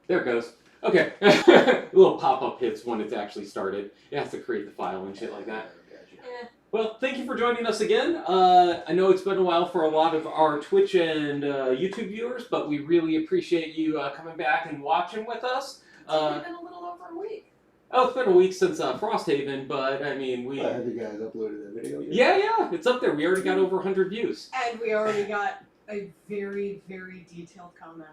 There it goes. Okay. Little pop-up hits when it's actually started. It has to create the file and shit like that. Well, thank you for joining us again. I know it's been a while for a lot of our Twitch and YouTube viewers, but we really appreciate you coming back and watching with us. It's only been a little over a week. Oh, it's been a week since Frosthaven, but I mean, we... Have you guys uploaded that video yet? Yeah, it's up there. We already got over 100 views. And we already got a very, very detailed comment.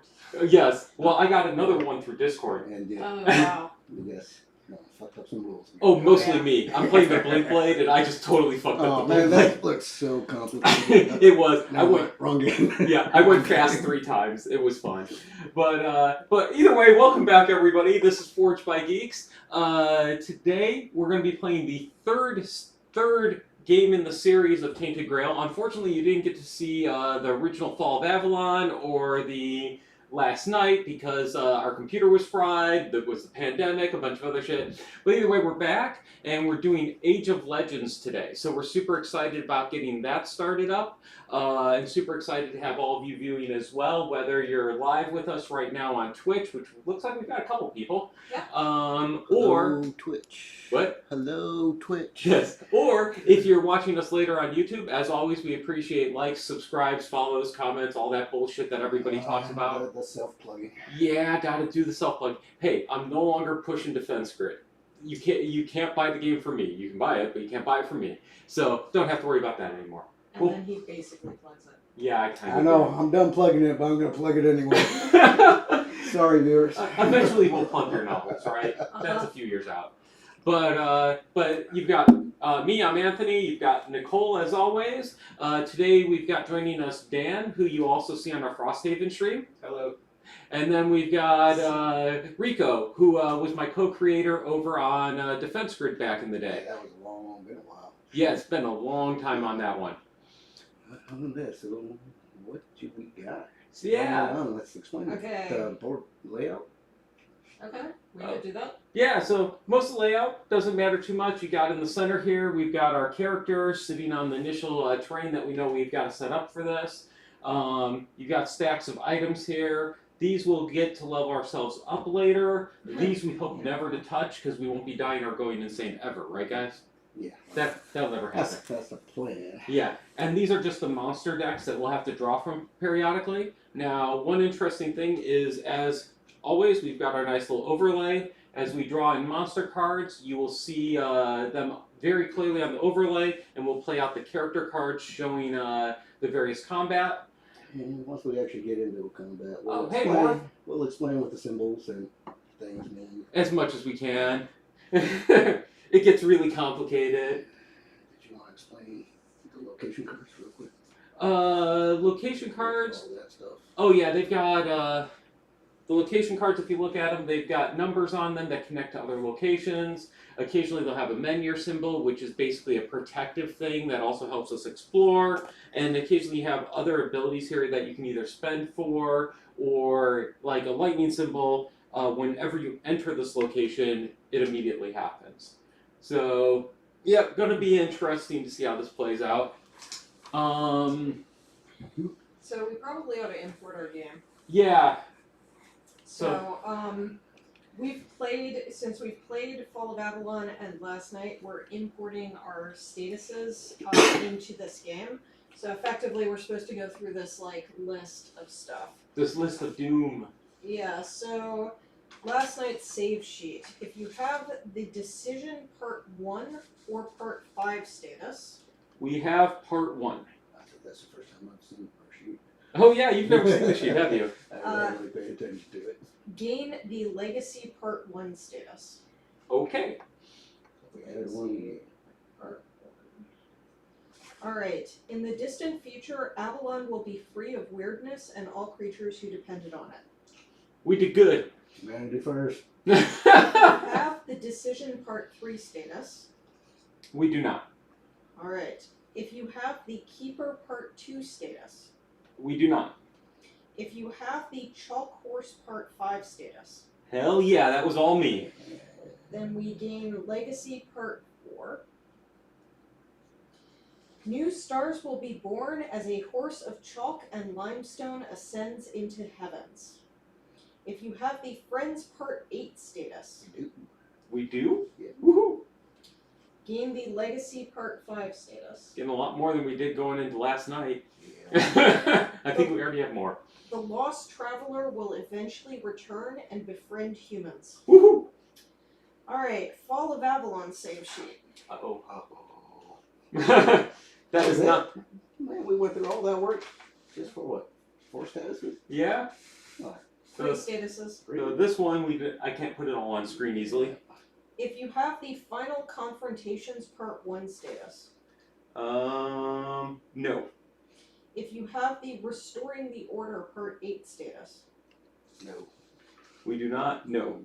Yes. Well, I got another one through Discord. And Oh, wow. yes, no, fucked up some rules. Oh, mostly Yeah. me. I'm playing the Blink Blade, and I just totally fucked up Oh the man, Blink Blade. that looks so complicated. It was. No, I went. wrong game. Yeah, I went fast 3 times. It was fun. But either way, welcome back, everybody. This is Forged by Geeks. Today we're going to be playing the third game in the series of Tainted Grail. Unfortunately, you didn't get to see the original Fall of Avalon or the Last Night because our computer was fried. There was the pandemic, a bunch of other shit. But either way, we're back and we're doing Age of Legends today. So we're super excited about getting that started up. And super excited to have all of you viewing as well, whether you're live with us right now on Twitch, which looks like we've got a couple people. Yeah. Or... Hello, Twitch. What? Hello, Twitch. Yes. Or if you're watching us later on YouTube, as always, we appreciate likes, subscribes, follows, comments, all that bullshit that everybody talks about. The self-plugging. Yeah, gotta do the self-plug. Hey, I'm no longer pushing Defense Grid. You can't buy the game for me. You can buy it, but you can't buy it from me. So don't have to worry about that anymore. And Cool. then he basically plugs it. Yeah, I kind of. I know, I'm done plugging it, but I'm going to plug it anyway. Sorry, viewers. Eventually we'll plug your novels, right? That's a few years out. But you've got me, I'm Anthony, you've got Nicole as always. Today we've got joining us Dan, who you also see on our Frosthaven stream. Hello. And then we've got Rico, who was my co-creator over on Defense Grid back in the day. That was been a while. Yeah, it's been a long time on that one. Other than that, so what do we got? So yeah. Let's explain Okay. the board layout. Okay, we gonna do that? Yeah, so most of the layout doesn't matter too much. You got in the center here, we've got our characters sitting on the initial terrain that we know we've got to set up for this. You got stacks of items here. These we'll get to level ourselves up later. These we hope never to touch because we won't be dying or going insane ever, right guys? Yeah. That'll never happen. That's the plan. Yeah, and these are just the monster decks that we'll have to draw from periodically. Now, one interesting thing is, as always, we've got our nice little overlay. As we draw in monster cards, you will see them very clearly on the overlay, and we'll play out the character cards showing the various combat. And once we actually get into combat, we'll explain what the symbols and things mean. As much as we can. It gets really complicated. Did you want to explain the location cards real quick? Location cards. All that stuff. Oh yeah, they've got the location cards. If you look at them, they've got numbers on them that connect to other locations. Occasionally they'll have a Menhir symbol, which is basically a protective thing that also helps us explore. And occasionally you have other abilities here that you can either spend for, or like a lightning symbol. Whenever you enter this location, it immediately happens. So, yeah, gonna be interesting to see how this plays out. So we probably ought to import our game. Yeah. So, since we've played Fall of Avalon and Last Night, we're importing our statuses into this game. So effectively, we're supposed to go through this, like, list of stuff. This list of doom. Yeah, so Last Night's save sheet. If you have the Decision Part 1 or Part 5 status... We have Part 1. I think that's the first time I've seen our sheet. Oh yeah, you've never seen the sheet, have you? I don't really pay attention to it. Gain the Legacy Part 1 status. Okay. We added one. Alright, in the distant future, Avalon will be free of weirdness and all creatures who depended on it. We did good. Humanity first. Have the Decision Part 3 status. We do not. Alright, if you have the Keeper Part 2 status. We do not. If you have the Chalk Horse Part 5 status. Hell yeah, that was all me. Then we gain Legacy Part 4. New stars will be born as a horse of chalk and limestone ascends into heavens. If you have the Friends Part 8 status, We do? Yeah. Woohoo! gain the Legacy Part 5 status. Getting a lot more than we did going into last night. Yeah. I think we already have more. The Lost Traveler will eventually return and befriend humans. Woohoo! Alright, Fall of Avalon save sheet. Uh-oh. Uh-oh. That is not... Man, we went through all that work just for what? 4 statuses? Yeah? What? 3 statuses. So this one, I can't put it all on screen easily. If you have the Final Confrontations Part 1 status. No. If you have the Restoring the Order Part 8 status. No. We do not? No.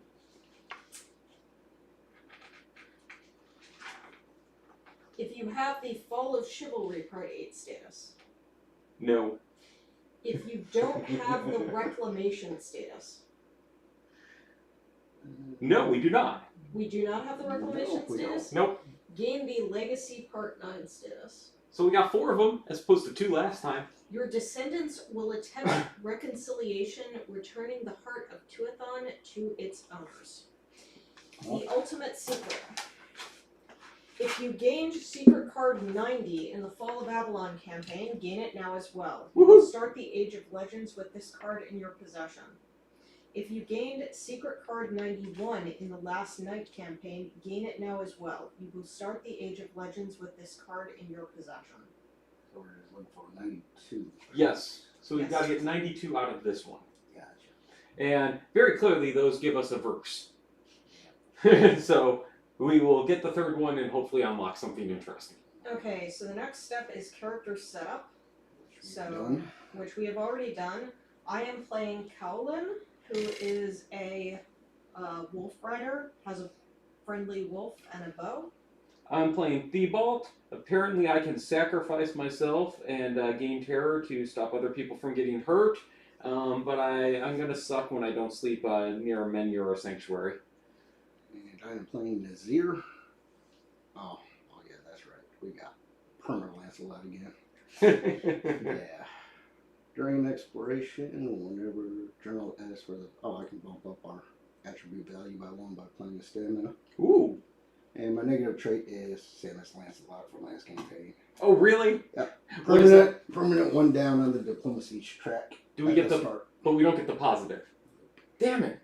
If you have the Fall of Chivalry Part 8 status. No. If you don't have the Reclamation status. No, we do not. We do not have the Reclamation No, we don't. status. Nope. Gain the Legacy Part 9 status. So we got 4 of them, as opposed to 2 last time. Your descendants will attempt reconciliation, returning the heart of Tuathon to its owners. The Ultimate Secret. If you gained Secret Card 90 in the Fall of Avalon campaign, gain it now as well. You will start the Age of Legends with this card in your possession. If you gained Secret Card 91 in the Last Night campaign, gain it now as well. You will start the Age of Legends with this card in your possession. So we're just looking for 92. Yes. So we've Yes. got to get 92 out of this one. Gotcha. And very clearly, those give us a verse. So we will get the 3rd one and hopefully unlock something interesting. Okay, so the next step is character setup, So- Done. which we have already done. I am playing Cowlin, who is a wolf rider, has a friendly wolf and a bow. I'm playing Thibault. Apparently, I can sacrifice myself and gain terror to stop other people from getting hurt. But I'm going to suck when I don't sleep near a menu or a sanctuary. And I am playing Nazir. Oh yeah, that's right. We got Permanent Lancelot again. Yeah. During exploration, whenever journal asks for the... Oh, I can bump up our attribute value by 1 by playing the stamina. Ooh. And my negative trait is same as Lancelot from last campaign. Oh, really? Yep. What is that? Permanent 1 down on the diplomacy track. Do we at get the... start. But we don't get the positive. Damn it.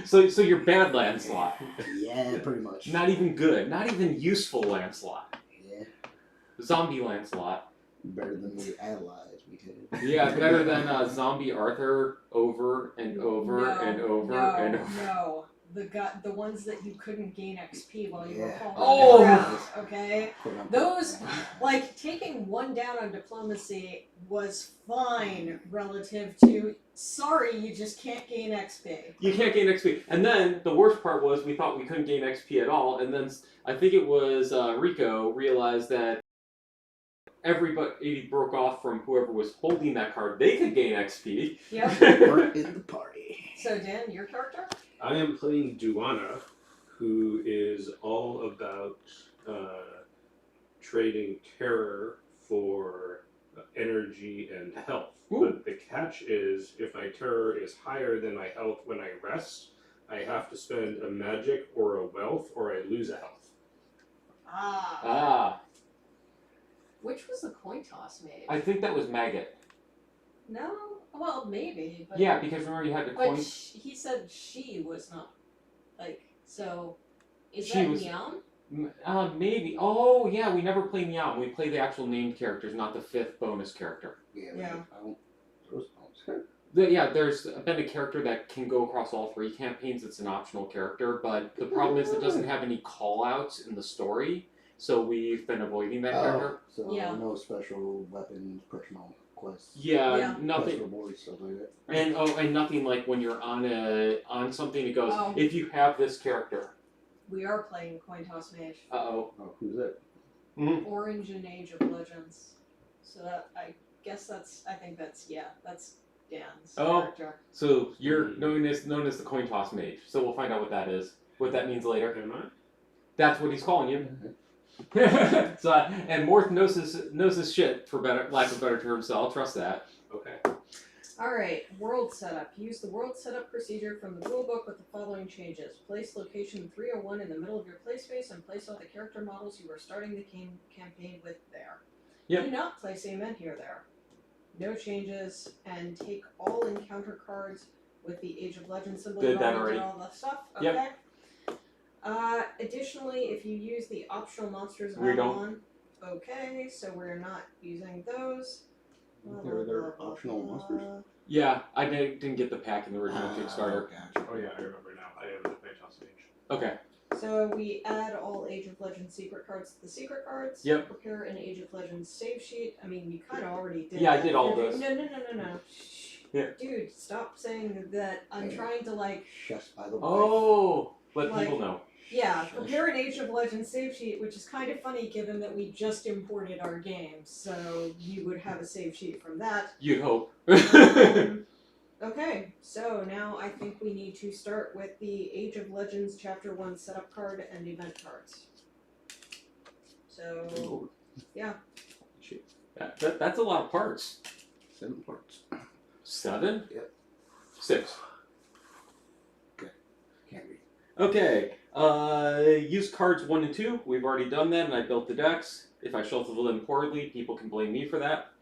so you're bad Lancelot. Yeah, pretty much. Not even good. Not even useful Lancelot. Yeah. Zombie Lancelot. Better than the allies we had. Yeah, better than zombie Arthur over and over and over and over. No. The ones that you couldn't gain XP while you were Yeah. falling around, okay? Quote-unquote. Those, like, taking 1 down on diplomacy was fine relative to, sorry, you just can't gain XP. You can't gain XP. And then the worst part was we thought we couldn't gain XP at all. And then I think it was Rico realized that everybody broke off from whoever was holding that card. They could gain XP. Yep. We're in the party. So, Dan, your character? I am playing Duana, who is all about trading terror for energy and health. Ooh. But the catch is, if my terror is higher than my health when I rest, I have to spend a magic or a wealth, or I lose a health. Ah. Which was the coin toss made? I think that was Maggot. No? Well, maybe. But Yeah, because remember you had the But coin... he said she was not, like, so, is She that was- Meow? Maybe. Oh, yeah, we never play Meow. We play the actual named characters, not the 5th bonus character. Yeah. Yeah. I don't... Those bones. Yeah, there's been a character that can go across all 3 campaigns. It's an optional character, but the problem is it doesn't have any call-outs in the story, so we've been avoiding that character. So Yeah. no special weapons, personal quests. Yeah, Quest nothing. rewards, stuff like that. And nothing like when you're on something, it goes, Oh. if you have this character. We are playing coin toss mage. Uh-oh. Oh, who's that? Orange and Age of Legends. So that, I think that's Dan's Oh. character. So you're known as the coin toss mage. So we'll find out what that is. What that means later. Am I? That's what he's calling you. So and Morth knows his shit, for lack of a better term, so I'll trust that. Okay. Alright, world setup. Use the world setup procedure from the rulebook with the following changes. Place location 301 in the middle of your play space and place all the character models you are starting the campaign with there. Yep. Do not place Amen here there. No changes, and take all encounter cards with the Age of Legends symbol. Did that on it already. and all that stuff. Okay. Yep. Additionally, if you use the optional monsters of We don't. Avalon, okay, so we're not using those. They're optional monsters. Yeah, I didn't get the pack in the original Kickstarter. Gotcha. Oh yeah, I remember now. I have the Phantos Age. Okay. So we add all Age of Legends secret cards to the secret cards. Yep. Prepare an Age of Legends save sheet. I mean, you kind of already did. Yeah, I that. did all those. No. Shh. Yeah. Dude, stop saying that. I'm trying to like. Just by the way. Oh, let Like- people know. Yeah, prepare an Age of Legends save sheet, which is kind of funny given that we just imported our game, so you would have a save sheet from that. You'd hope. Okay, so now I think we need to start with the Age of Legends Chapter 1 setup card and event cards. So, yeah. Shit. That's a lot of parts. 7 parts. 7? Yep. 6. Can't read. Okay. Use cards 1 and 2. We've already done that, and I built the decks. If I shuffle them poorly, people can blame me for that.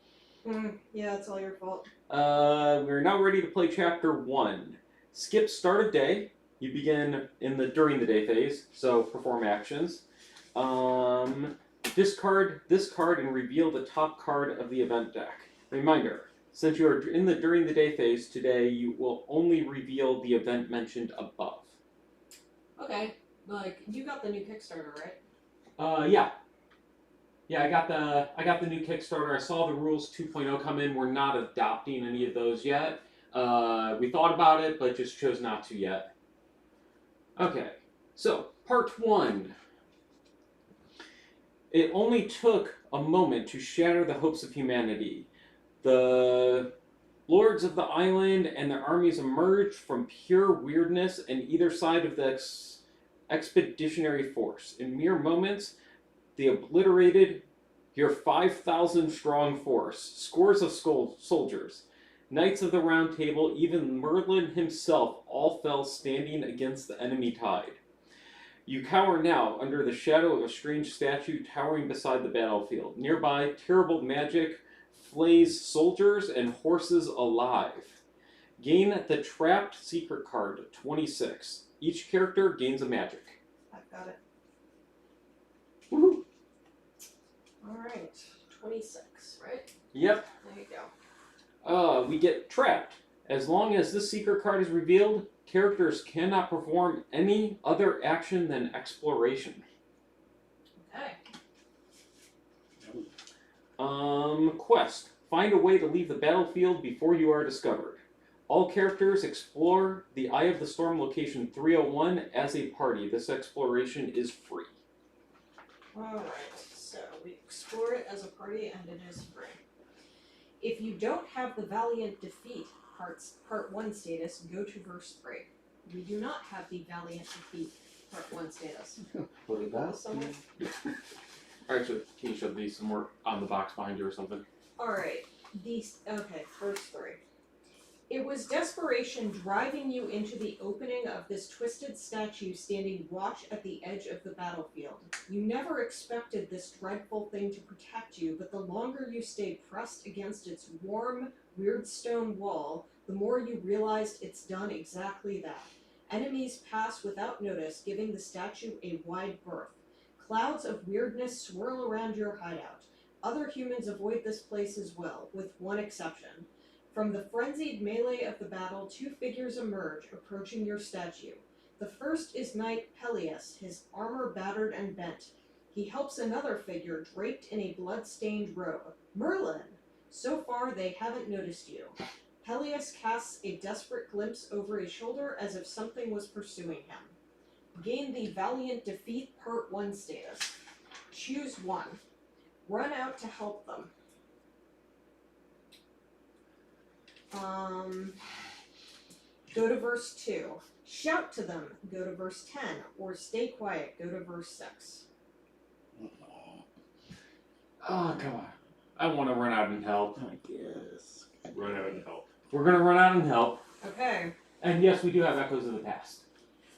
Yeah, it's all your fault. We're now ready to play Chapter 1. Skip start of day. You begin in the during the day phase, so perform actions. Discard this card and reveal the top card of the event deck. Reminder, since you are in the during the day phase today, you will only reveal the event mentioned above. Okay, like, you got the new Kickstarter, right? Yeah. Yeah, I got the new Kickstarter. I saw the rules 2.0 come in. We're not adopting any of those yet. We thought about it, but just chose not to yet. Okay, so part 1. It only took a moment to shatter the hopes of humanity. The lords of the island and their armies emerged from pure weirdness on either side of the expeditionary force. In mere moments, they obliterated your 5,000 strong force, scores of soldiers, knights of the Round Table, even Merlin himself, all fell standing against the enemy tide. You cower now under the shadow of a strange statue towering beside the battlefield. Nearby, terrible magic flays soldiers and horses alive. Gain the trapped secret card 26. Each character gains a magic. I've got it. Woohoo! Alright, 26, right? Yep. There you go. We get trapped. As long as this secret card is revealed, characters cannot perform any other action than exploration. Okay. Quest. Find a way to leave the battlefield before you are discovered. All characters explore the Eye of the Storm location 301 as a party. This exploration is free. Alright, so we explore it as a party and it is free. If you don't have the Valiant Defeat Part 1 status, go to verse 3. We do not have the Valiant Defeat Part 1 status. What is that? Somewhere? Actually, can you show these some more on the box behind you or something? Alright, okay, verse 3. It was desperation driving you into the opening of this twisted statue standing watch at the edge of the battlefield. You never expected this dreadful thing to protect you, but the longer you stayed pressed against its warm, weird stone wall, the more you realized it's done exactly that. Enemies pass without notice, giving the statue a wide berth. Clouds of weirdness swirl around your hideout. Other humans avoid this place as well, with one exception. From the frenzied melee of the battle, 2 figures emerge, approaching your statue. The first is Knight Peleus, his armor battered and bent. He helps another figure draped in a blood-stained robe, Merlin. So far, they haven't noticed you. Peleus casts a desperate glimpse over his shoulder as if something was pursuing him. Gain the Valiant Defeat Part 1 status. Choose one. Run out to help them. Go to verse 2. Shout to them, go to verse 10. Or stay quiet, go to verse 6. Oh, come on. I want to run out and help. I guess. Run out and help. We're gonna run out and help. Okay. And yes, we do have Echoes of the Past.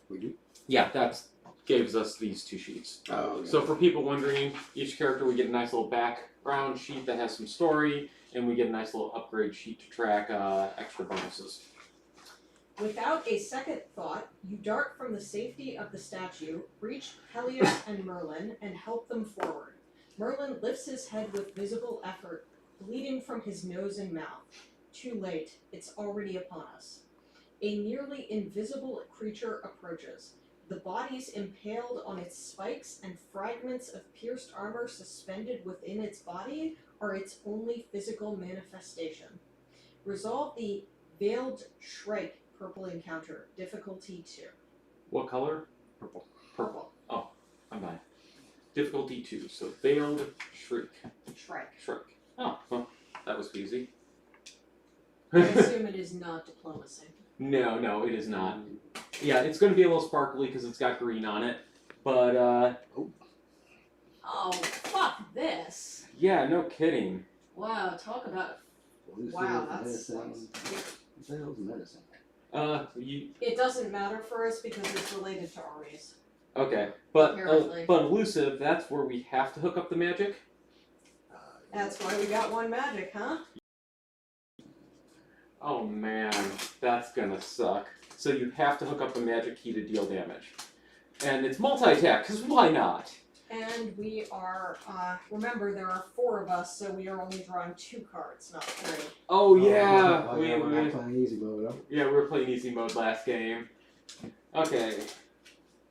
We do. Yeah, that gives us these 2 sheets. Oh, okay. So for people wondering, each character we get a nice little background sheet that has some story, and we get a nice little upgrade sheet to track extra bonuses. Without a second thought, you dart from the safety of the statue, reach Peleus and Merlin, and help them forward. Merlin lifts his head with visible effort, bleeding from his nose and mouth. Too late, it's already upon us. A nearly invisible creature approaches. The bodies impaled on its spikes and fragments of pierced armor suspended within its body are its only physical manifestation. Resolve the Veiled Shrike purple encounter, difficulty 2. What color? Purple. Purple. Oh, I'm bad. Difficulty 2, so Veiled Shriek. Shrike. Shrike. Oh, well, that was easy. I assume it is not diplomacy. No, it is not. Yeah, it's going to be a little sparkly because it's got green on it, but Oh, fuck this. yeah, no kidding. Wow, talk about... Wow, that's... Medicine. What the hell's medicine? It doesn't matter for us because it's related to Aries. Okay, but Apparently. but elusive. That's where we have to hook up the magic. That's why we got 1 magic, huh? Oh man, that's gonna suck. So you have to hook up the magic key to deal damage, and it's multi-attack. Cause why not? And we are, remember there are 4 of us, so we are only drawing 2 cards, not 3. Oh yeah, we're not playing easy mode, huh? yeah, we were playing easy mode last game. Okay.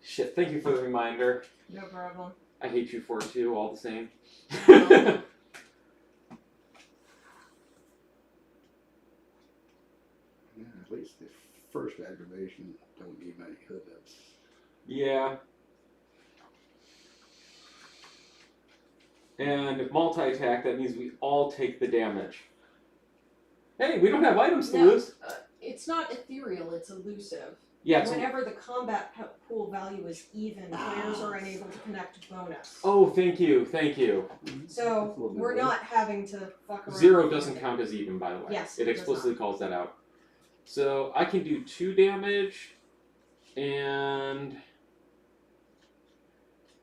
Shit. Thank you for the reminder. No problem. I hate you for it too. All the same. Yeah, at least the first aggravation don't need many hookups. Yeah. And if multi-attack, that means we all take the damage. Hey, we don't have items to No. lose. It's not ethereal, it's elusive. Yeah. It's Whenever the combat pool value is even, players are unable to connect bonus. oh, thank you. So, we're not having to fuck around. 0 doesn't count as even, by the way. Yes, It it does explicitly calls that out. So I can do 2 damage, and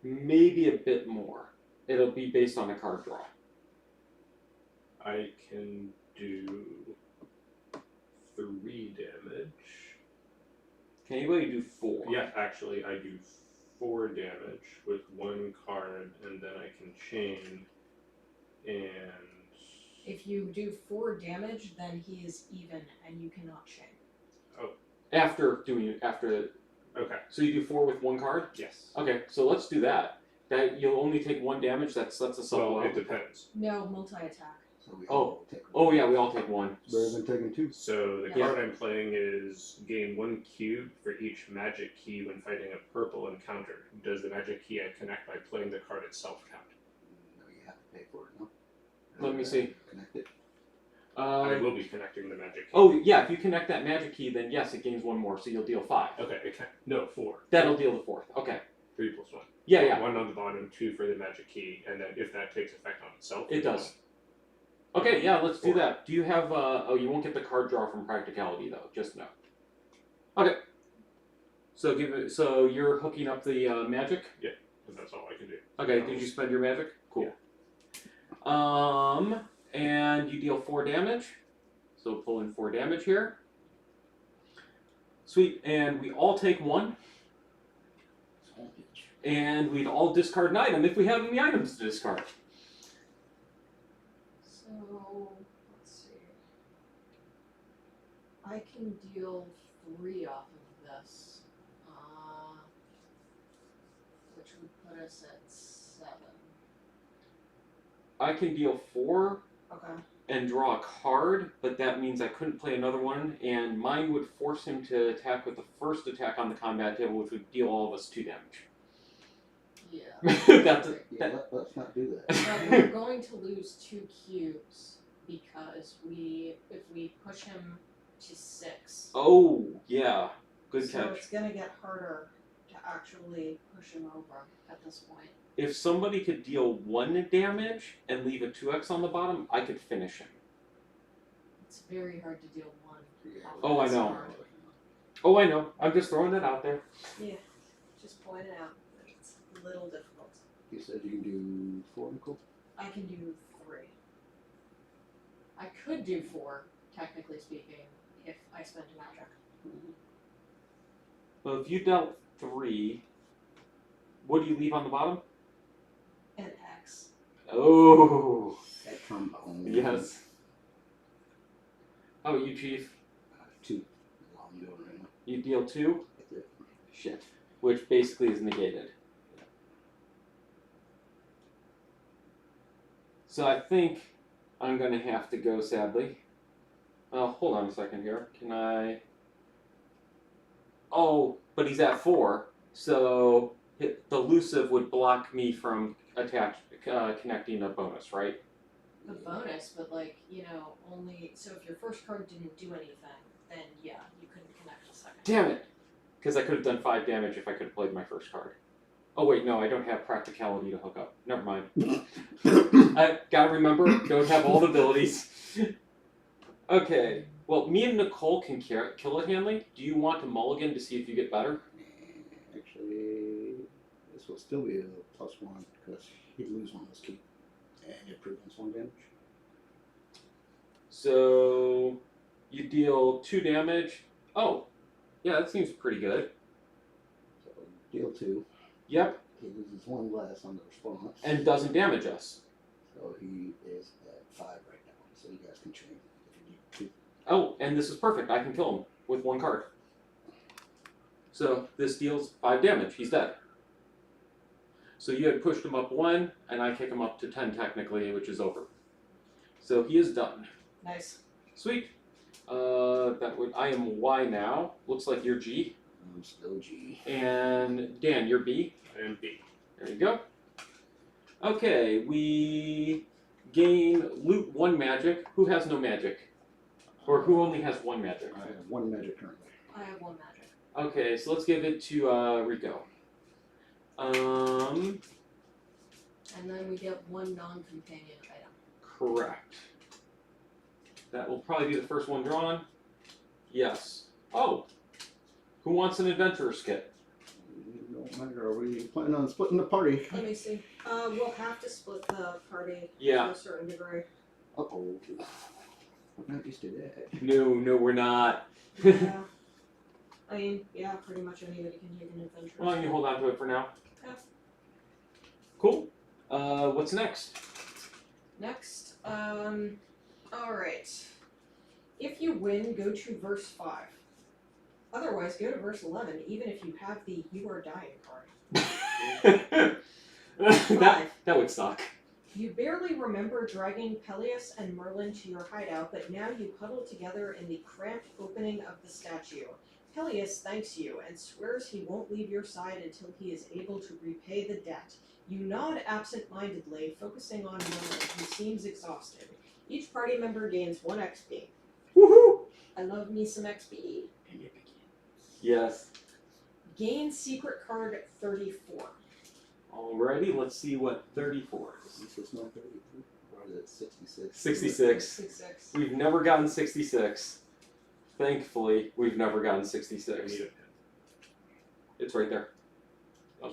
maybe a bit more. It'll be based on a card draw. I can do 3 damage. Can anybody do 4? Yeah, actually, I do 4 damage with 1 card, and then I can chain, and... If you do 4 damage, then he is even, and you cannot chain. After doing it, after. Okay, So you do 4 with 1 card? yes. Okay, so let's do that. That you'll only take 1 damage. That's a sub Well, blow. it depends. No, multi-attack. So we Oh. all take Oh yeah, we all take 1. It's better than taking 2. So the Yeah. card I'm playing is gain 1 cube for each magic key when fighting a purple encounter. Does the magic key I connect by playing the card itself count? No, you have to pay for it, no? Let me see. Connect it. I will be connecting the magic key. Oh yeah, if you connect that magic key, then yes, it gains 1 more, so you'll deal 5. Okay, okay. No, 4. That'll deal the 4th. Okay. 3 plus 1. Yeah. 1 on the bottom, 2 for the magic key, and then if that takes effect on itself... It does. Okay, yeah, let's do that. Do you have, oh, you won't get the card draw from practicality, though, just no. Okay. So so you're hooking up the magic? And that's all I can do. Okay, did you spend your magic? Cool. And you deal 4 damage. So pull in 4 damage here. Sweet, and we all take 1. And we'd all discard an item if we have any items to discard. So, let's see. I can deal 3 off of this. Which would put us at 7. I can deal 4 Okay. and draw a card, but that means I couldn't play another one, and mine would force him to attack with the first attack on the combat table, which would deal all of us 2 damage. Yeah. That's Yeah, let's not do that. But we're going to lose 2 cubes because if we push him to 6. Oh, yeah. Good So catch. it's gonna get harder to actually push him over at this point. If somebody could deal 1 damage and leave a 2x on the bottom, I could finish him. It's very hard to deal 1. Yeah, Oh, I know. Oh, I know. I'm just throwing it out there. Yeah, just point it out. It's a little difficult. You said you can do 4 nickel? I can do 3. I could do 4, technically speaking, if I spent a magic. Well, if you dealt 3, what do you leave on the bottom? An X. Oh, That trombone. yes. How about you, Chief? 2. Well, I'm doing right now. You deal 2? That's it. Shit. Which basically is negated. So I think I'm going to have to go, sadly. Hold on a second here. Can I... Oh, but he's at 4, so the elusive would block me from connecting a bonus, right? The bonus, but like, only, so if your first card didn't do anything, then yeah, you couldn't connect the second. Damn it! Because I could have done 5 damage if I could have played my first card. Oh wait, no, I don't have practicality to hook up. Never mind. I gotta remember, don't have all the abilities. Okay, well, me and Nicole can kill it, Hanley. Do you want to mulligan to see if you get better? Actually, this will still be a +1 because he'd lose 1 of his key. And it prevents 1 damage. So, you deal 2 damage. Oh, yeah, that seems pretty good. So deal 2. Yep, He loses 1 less on the response. and doesn't damage us. So he is at 5 right now. So you guys can chain if you need 2. Oh, and this is perfect. I can kill him with 1 card. So this deals 5 damage. He's dead. So you had pushed him up 1, and I kick him up to 10 technically, which is over. So he is done. Nice. Sweet. I am Y now. Looks like you're G. I'm still G. And Dan, you're B. I am B. There you go. Okay, we gain loot 1 magic. Who has no magic? Or who only has 1 magic? I have 1 magic currently. I have 1 magic. Okay, so let's give it to Rico. And then we get 1 non-companion item. Correct. That will probably be the first one drawn. Yes. Oh! Who wants an adventurer's kit? Don't matter. Are we planning on splitting the party? Let me see. We'll have to split the party Yeah. to a certain degree. Uh-oh. We're not used to that. No, we're not. Yeah. I mean, yeah, pretty much anybody can take an adventure. Why don't you hold on to it for now? Yeah. Cool. What's next? Next, alright. If you win, go to verse 5. Otherwise, go to verse 11, even if you have the You Are Dying card. 5. That would suck. You barely remember dragging Peleus and Merlin to your hideout, but now you huddle together in the cramped opening of the statue. Peleus thanks you and swears he won't leave your side until he is able to repay the debt. You nod absent-mindedly, focusing on Merlin, who seems exhausted. Each party member gains 1 XP. Woohoo! I love me some XP. And it begins. Yes. Gain secret card 34. Alrighty, let's see what 34 is. This is not 33. Or is it 66? 66. 66. We've never gotten 66. Thankfully, we've never gotten I 66. need a pen. It's right there. I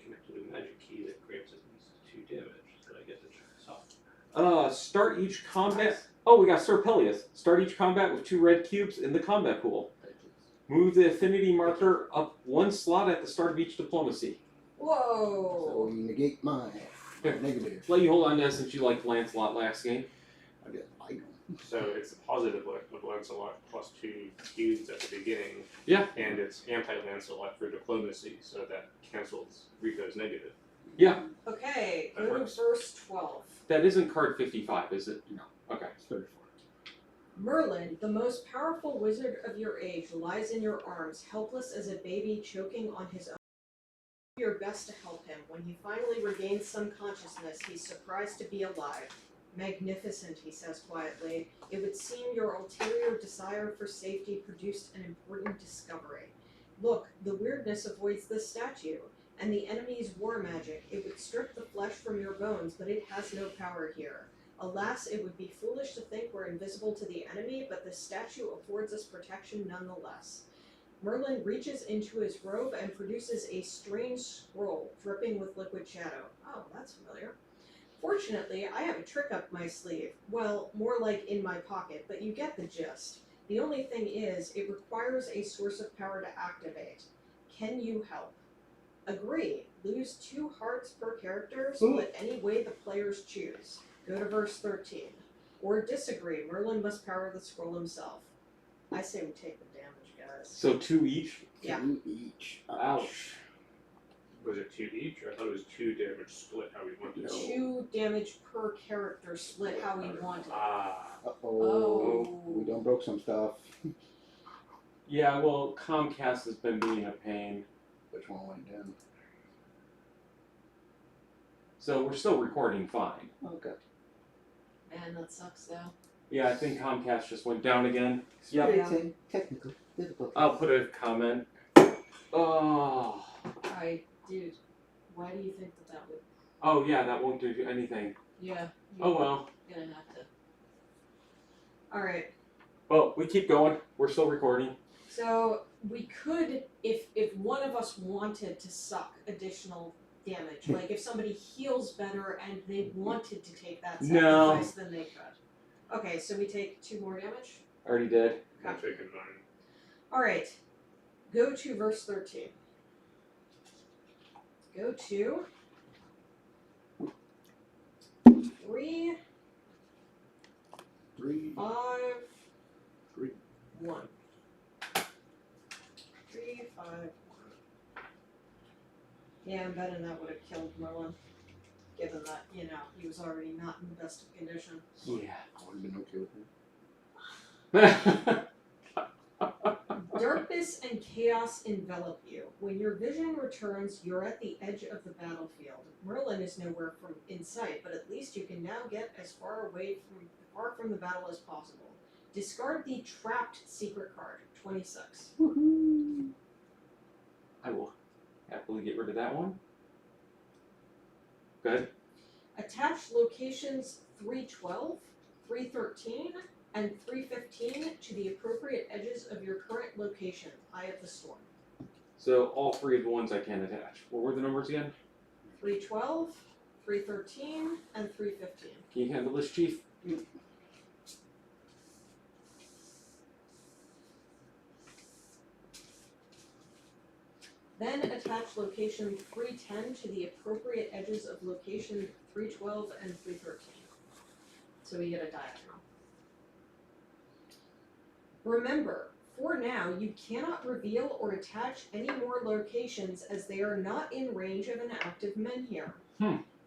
connected a magic key that grants at least 2 damage that I get to check this off. Start each combat. Oh, we got Sir Peleus. Start each combat with 2 red cubes in the combat pool. Move the affinity marker up 1 slot at the start of each diplomacy. So Whoa! you negate my negative. Let you hold on to that since you liked Lancelot last game. I get item. So it's a positive of Lancelot plus 2 cubes at the beginning. Yeah. And it's anti-Lancelot for diplomacy, so that cancels Rico's negative. Yeah. Okay, That go to works. verse 12. That isn't card 55, is it? No. Okay. It's 34. Merlin, the most powerful wizard of your age, lies in your arms, helpless as a baby choking on his own. Do your best to help him. When he finally regains some consciousness, he's surprised to be alive. Magnificent, he says quietly. It would seem your ulterior desire for safety produced an important discovery. Look, the weirdness avoids this statue, and the enemy's war magic. It would strip the flesh from your bones, but it has no power here. Alas, it would be foolish to think we're invisible to the enemy, but this statue affords us protection nonetheless. Merlin reaches into his robe and produces a strange scroll dripping with liquid shadow. Oh, that's familiar. Fortunately, I have a trick up my sleeve. Well, more like in my pocket, but you get the gist. The only thing is, it requires a source of power to activate. Can you help? Agree. Lose 2 hearts per character, split any way the players choose. Go to verse 13. Or disagree. Merlin must power the scroll himself. I say we take the damage, guys. So 2 each? Yeah. 2 each. Ouch. Was it 2 each? I thought it was 2 damage split how we wanted it. 2 damage per character, split how we want it. Uh-oh. Oh. We done broke some stuff. Yeah, well, Comcast has been being a pain. Which one went down? So we're still recording fine. Okay. Man, that sucks though. Yeah, I think Comcast just went down again. Yep. Experiencing technical difficulties. I'll put a comment. Oh. Dude, why do you think that would? Oh, yeah, that won't do anything. Yeah. Oh, well. You're gonna have to. Alright. Well, we keep going. We're still recording. So we could, if one of us wanted to suck additional damage, like if somebody heals better and they wanted to take that sacrifice, then they could. Okay, so we take 2 more damage. Already did. I'm taking mine. Alright. Go to verse 13. Go to 3, 3, 5, 3. 1. 3, 5, 1. Yeah, I'm betting that would have killed Merlin. Given that, he was already not in the best of condition. Yeah. I would have been okay with it. Darkness and chaos envelop you. When your vision returns, you're at the edge of the battlefield. Merlin is nowhere in sight, but at least you can now get as far from the battle as possible. Discard the trapped secret card, 26. Woohoo! I will happily get rid of that one. Good. Attach locations 312, 313, and 315 to the appropriate edges of your current location, Eye of the Storm. So all 3 of the ones I can attach. What were the numbers again? 312, 313, and 315. Can you handle this, Chief? Then attach location 310 to the appropriate edges of location 312 and 313. So we get a diagonal. Remember, for now, you cannot reveal or attach any more locations as they are not in range of an active menhir.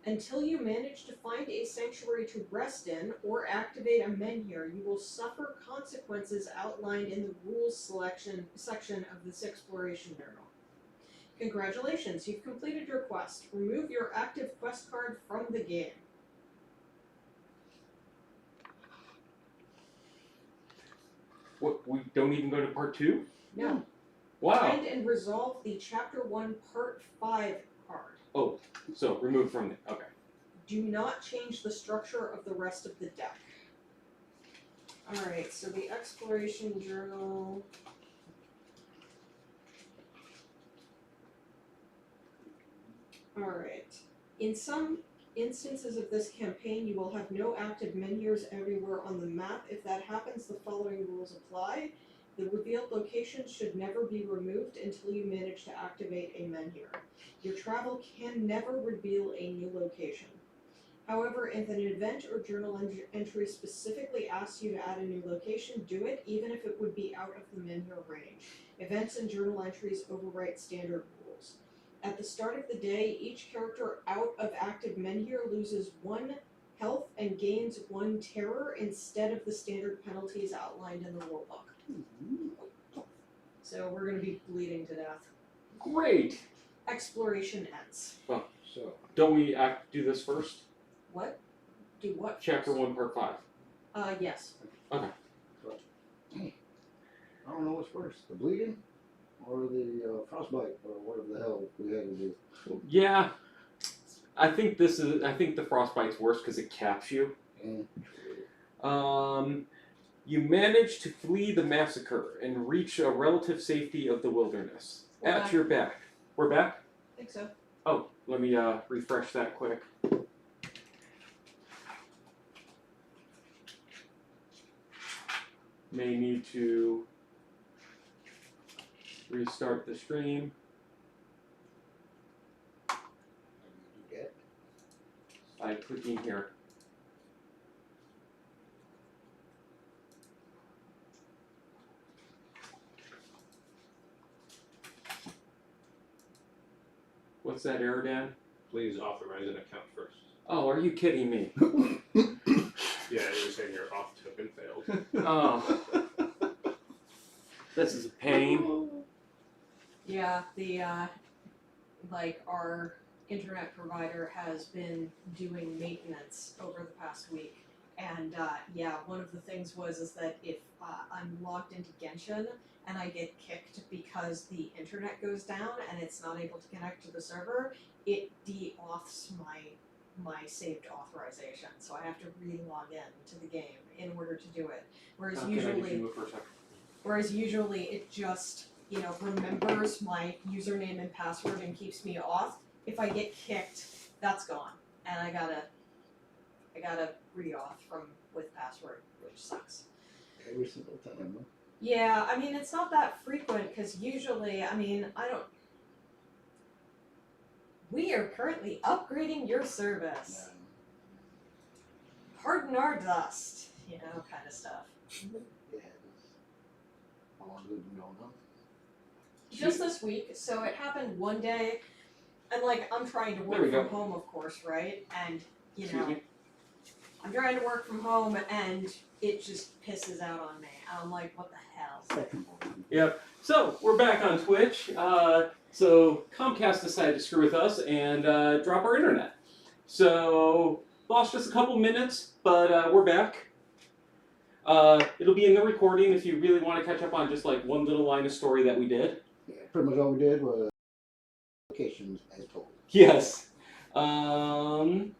Until you manage to find a sanctuary to rest in or activate a menhir, you will suffer consequences outlined in the rules selection section of this exploration journal. Congratulations, you've completed your quest. Remove your active quest card from the game. What? We don't even go to part 2? No. Wow. Find and resolve the Chapter 1, Part 5 card. Oh, so remove from it. Okay. Do not change the structure of the rest of the deck. Alright, so the exploration journal. Alright. In some instances of this campaign, you will have no active menhirs everywhere on the map. If that happens, the following rules apply. The revealed location should never be removed until you manage to activate a menhir. Your travel can never reveal a new location. However, if an event or journal entry specifically asks you to add a new location, do it, even if it would be out of the menhir range. Events and journal entries overwrite standard rules. At the start of the day, each character out of active menhir loses 1 health and gains 1 terror instead of the standard penalties outlined in the rulebook. So we're going to be bleeding to death. Great. Exploration ends. Well, So, don't we do this first? What? Do what? Chapter 1, Part 5. Yes. I don't know what's worse, the bleeding or the frostbite or whatever the hell we had to do. Yeah. I think the frostbite's worse because it caps you And You manage to flee the massacre and reach a relative safety of the wilderness. We're At back. your back. We're back? I think so. Oh, let me refresh that quick. May need to restart the stream. do that. By clicking here. What's that error, Dan? Please authorize an account first. Oh, are you kidding me? Yeah, you're saying your off token failed. Oh, this is a pain. Yeah, the our internet provider has been doing maintenance over the past week, and yeah, one of the things is that if I'm logged into Genshin and I get kicked because the internet goes down and it's not able to connect to the server, it de-auths my saved authorization, so I have to re-log in to the game in order to do it. Whereas Can I get usually, you for a second? it just remembers my username and password and keeps me off. If I get kicked, that's gone, and I gotta re-auth with password, which sucks. Every single time. Huh? Yeah, I mean it's not that frequent because usually, we are currently upgrading your service. Pardon our dust, kind of stuff. Yeah. How long has it been going on? Just this week, so it happened one day, and I'm trying to There we work go. from home, of course, right? And Excuse me? I'm trying to work from home, and it just pisses out on me. I'm like, what the hell? Second one. Yep. So we're back on Twitch. So Comcast decided to screw with us and drop our internet. So lost just a couple minutes, but we're back. It'll be in the recording if you really want to catch up on just one little line of story that we did. Yeah, pretty much all we did was locations as told. Yes. And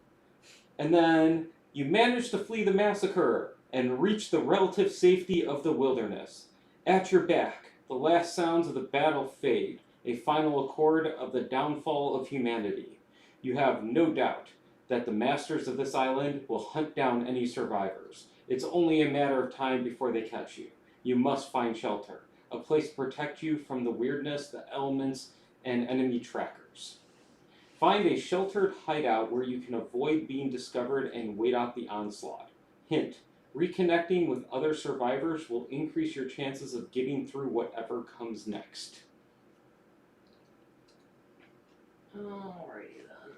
then you managed to flee the massacre and reach the relative safety of the wilderness. At your back, the last sounds of the battle fade, a final accord of the downfall of humanity. You have no doubt that the masters of this island will hunt down any survivors. It's only a matter of time before they catch you. You must find shelter, a place to protect you from the weirdness, the elements, and enemy trackers. Find a sheltered hideout where you can avoid being discovered and wait out the onslaught. Hint, reconnecting with other survivors will increase your chances of getting through whatever comes next. Alrighty then.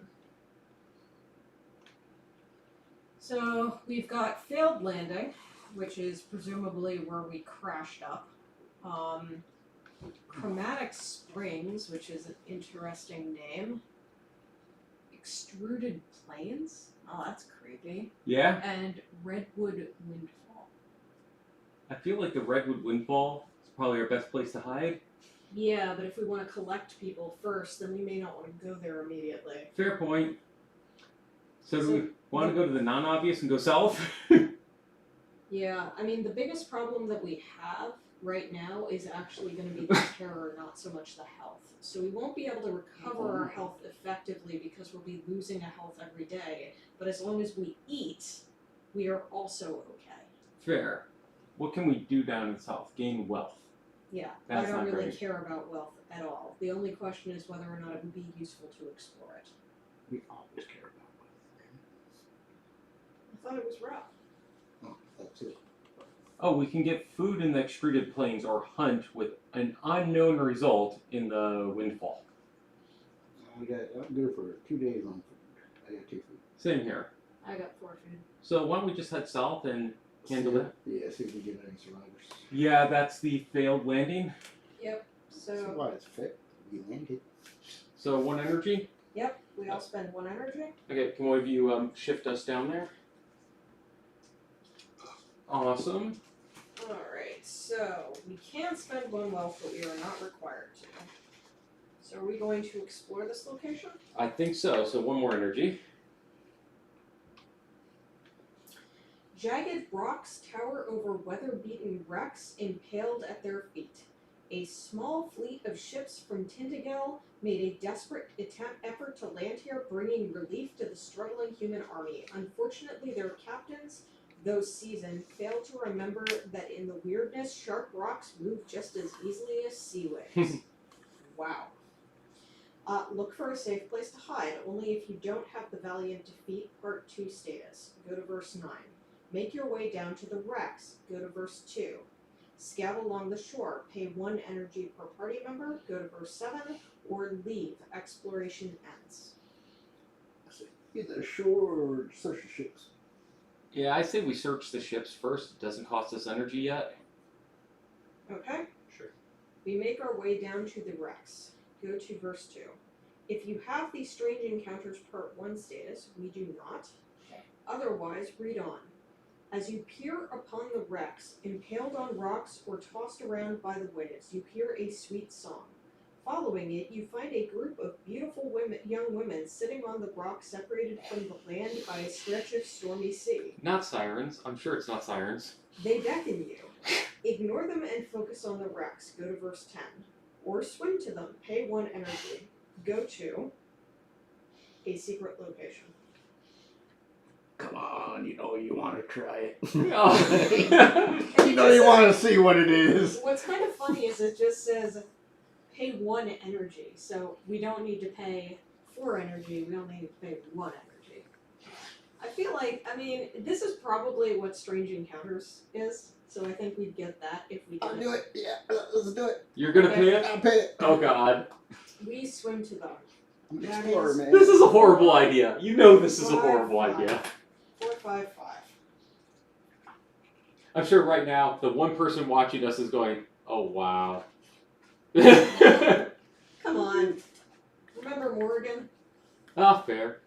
So we've got failed landing, which is presumably where we crashed up. Chromatic Springs, which is an interesting name. Extruded Plains? Oh, that's creepy. Yeah? And Redwood Windfall. I feel like the Redwood Windfall is probably our best place to hide. Yeah, but if we want to collect people first, then we may not want to go there immediately. Fair point. So do we want to go to the non-obvious and go south? Yeah, I mean, the biggest problem that we have right now is actually going to be the terror, not so much the health. So we won't be able to recover our health effectively because we'll be losing a health every day. But as long as we eat, we are also okay. Fair. What can we do down in south? Gain wealth. Yeah, That's I don't not really great. care about wealth at all. The only question is whether or not it would be useful to explore it. We always care about I thought it was rough. wealth. Oh, that's it. Oh, we can get food in the extruded plains or hunt with an unknown result in the windfall. I'm good for 2 days on food. I got 2 food. Same here. I got 4 food. So why don't we just head south and handle it? Yeah, see if we get any survivors. Yeah, that's the failed landing. Yep, So so, why it's fit. We landed. So 1 energy. yep, we all spend 1 energy. Okay, can one of you shift us down there? Awesome. Alright, so we can spend 1 wealth, but we are not required to. So are we going to explore this location? I think so. So 1 more energy. Jagged rocks tower over weather-beaten wrecks impaled at their feet. A small fleet of ships from Tainted Grail made a desperate effort to land here, bringing relief to the struggling human army. Unfortunately, their captains, though seasoned, failed to remember that in the weirdness, sharp rocks move just as easily as sea waves. Wow. Look for a safe place to hide, only if you don't have the Valiant Defeat Part 2 status. Go to verse 9. Make your way down to the wrecks. Go to verse 2. Scout along the shore. Pay 1 energy per party member. Go to verse 7. Or leave. Exploration ends. Either shore or search the ships. Yeah, I say we search the ships first. It doesn't cost us energy yet. Okay? Sure. We make our way down to the wrecks. Go to verse 2. If you have the Strange Encounters Part 1 status, we do not. Otherwise, read on. As you peer upon the wrecks, impaled on rocks or tossed around by the waves, you hear a sweet song. Following it, you find a group of beautiful young women sitting on the rock separated from the land by a stretch of stormy sea. Not sirens. I'm sure it's not sirens. They beckon you. Ignore them and focus on the wrecks. Go to verse 10. Or swim to them. Pay 1 energy. Go to a secret location. Come on, you know you want to try it. Oh. You know you want to see what it is. What's kind of funny is it just says pay 1 energy, so we don't need to pay 4 energy, we only need to pay 1 energy. I feel like, I mean, this is probably what Strange Encounters is, so I think we'd get that if we did I'll do it. Yeah, let's do it. You're gonna pay it? I'll pay it. Oh god. We swim to them. I'm an That explorer, is- man. This is a horrible idea. You know this is a horrible idea. 455. I'm sure right now the one person watching us is going, oh wow. Come on. Remember Morrigan? Ah, fair.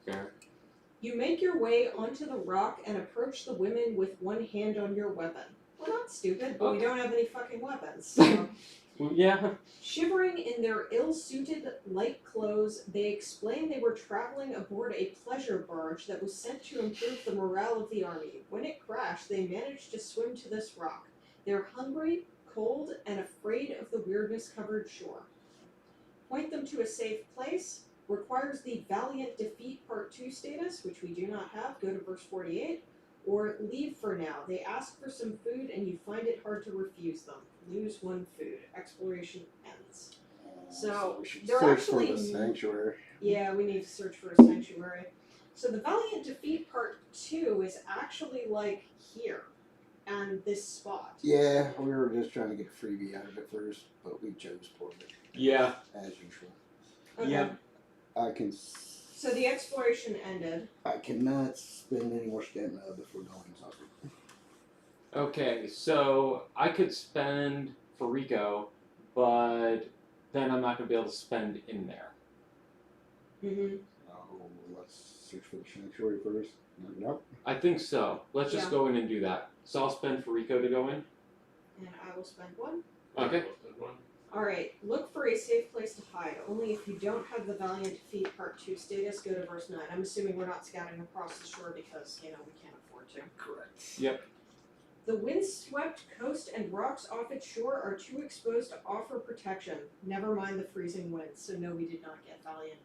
You make your way onto the rock and approach the women with 1 hand on your weapon. We're not stupid, but we don't have any fucking weapons. So. Well, yeah. Shivering in their ill-suited light clothes, they explain they were traveling aboard a pleasure barge that was sent to improve the morale of the army. When it crashed, they managed to swim to this rock. They're hungry, cold, and afraid of the weirdness-covered shore. Point them to a safe place. Requires the Valiant Defeat Part 2 status, which we do not have. Go to verse 48. Or leave for now. They ask for some food and you find it hard to refuse them. Lose 1 food. Exploration ends. So, we should they're search actually- for the sanctuary. Yeah, we need to search for a sanctuary. So the Valiant Defeat Part 2 is actually like here. And this spot. Yeah, we were just trying to get a freebie out of it first, but we chose for it. Yeah. As usual. Okay. Yeah. I can. So the exploration ended. I cannot spend any more stamina before going exhausted. Okay, so I could spend for Rico, but then I'm not gonna be able to spend in there. Mm-hmm. Let's search for the sanctuary first. Knock it out. I think so. Let's just Yeah. go in and do that. So I'll spend for Rico to go in. And I will spend 1. Okay. Alright, look for a safe place to hide. Only if you don't have the Valiant Defeat Part 2 status, go to verse 9. I'm assuming we're not scouting across the shore because, we can't afford to. Correct. Yep. The wind-swept coast and rocks off its shore are too exposed to offer protection. Never mind the freezing winds, so no, we did not get Valiant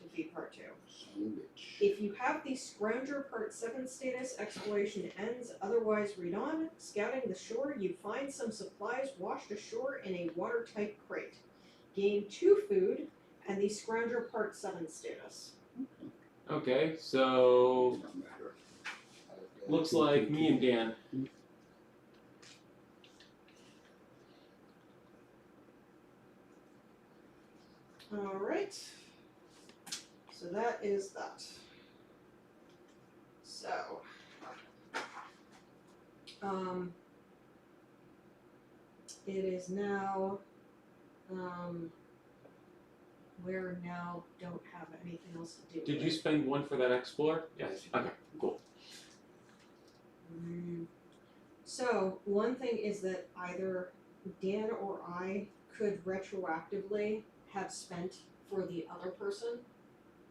Defeat Part 2. Son of a bitch. If you have the Scrounger Part 7 status, exploration ends. Otherwise, read on. Scouting the shore, you find some supplies washed ashore in a watertight crate. Gain 2 food and the Scrounger Part 7 status. Okay, so Does not matter. looks like me and Dan. Alright. So that is that. So, it is now, we're now don't have anything else to do. Did you with. spend 1 for that Explorer? Yes. Okay, cool. So, one thing is that either Dan or I could retroactively have spent for the other person,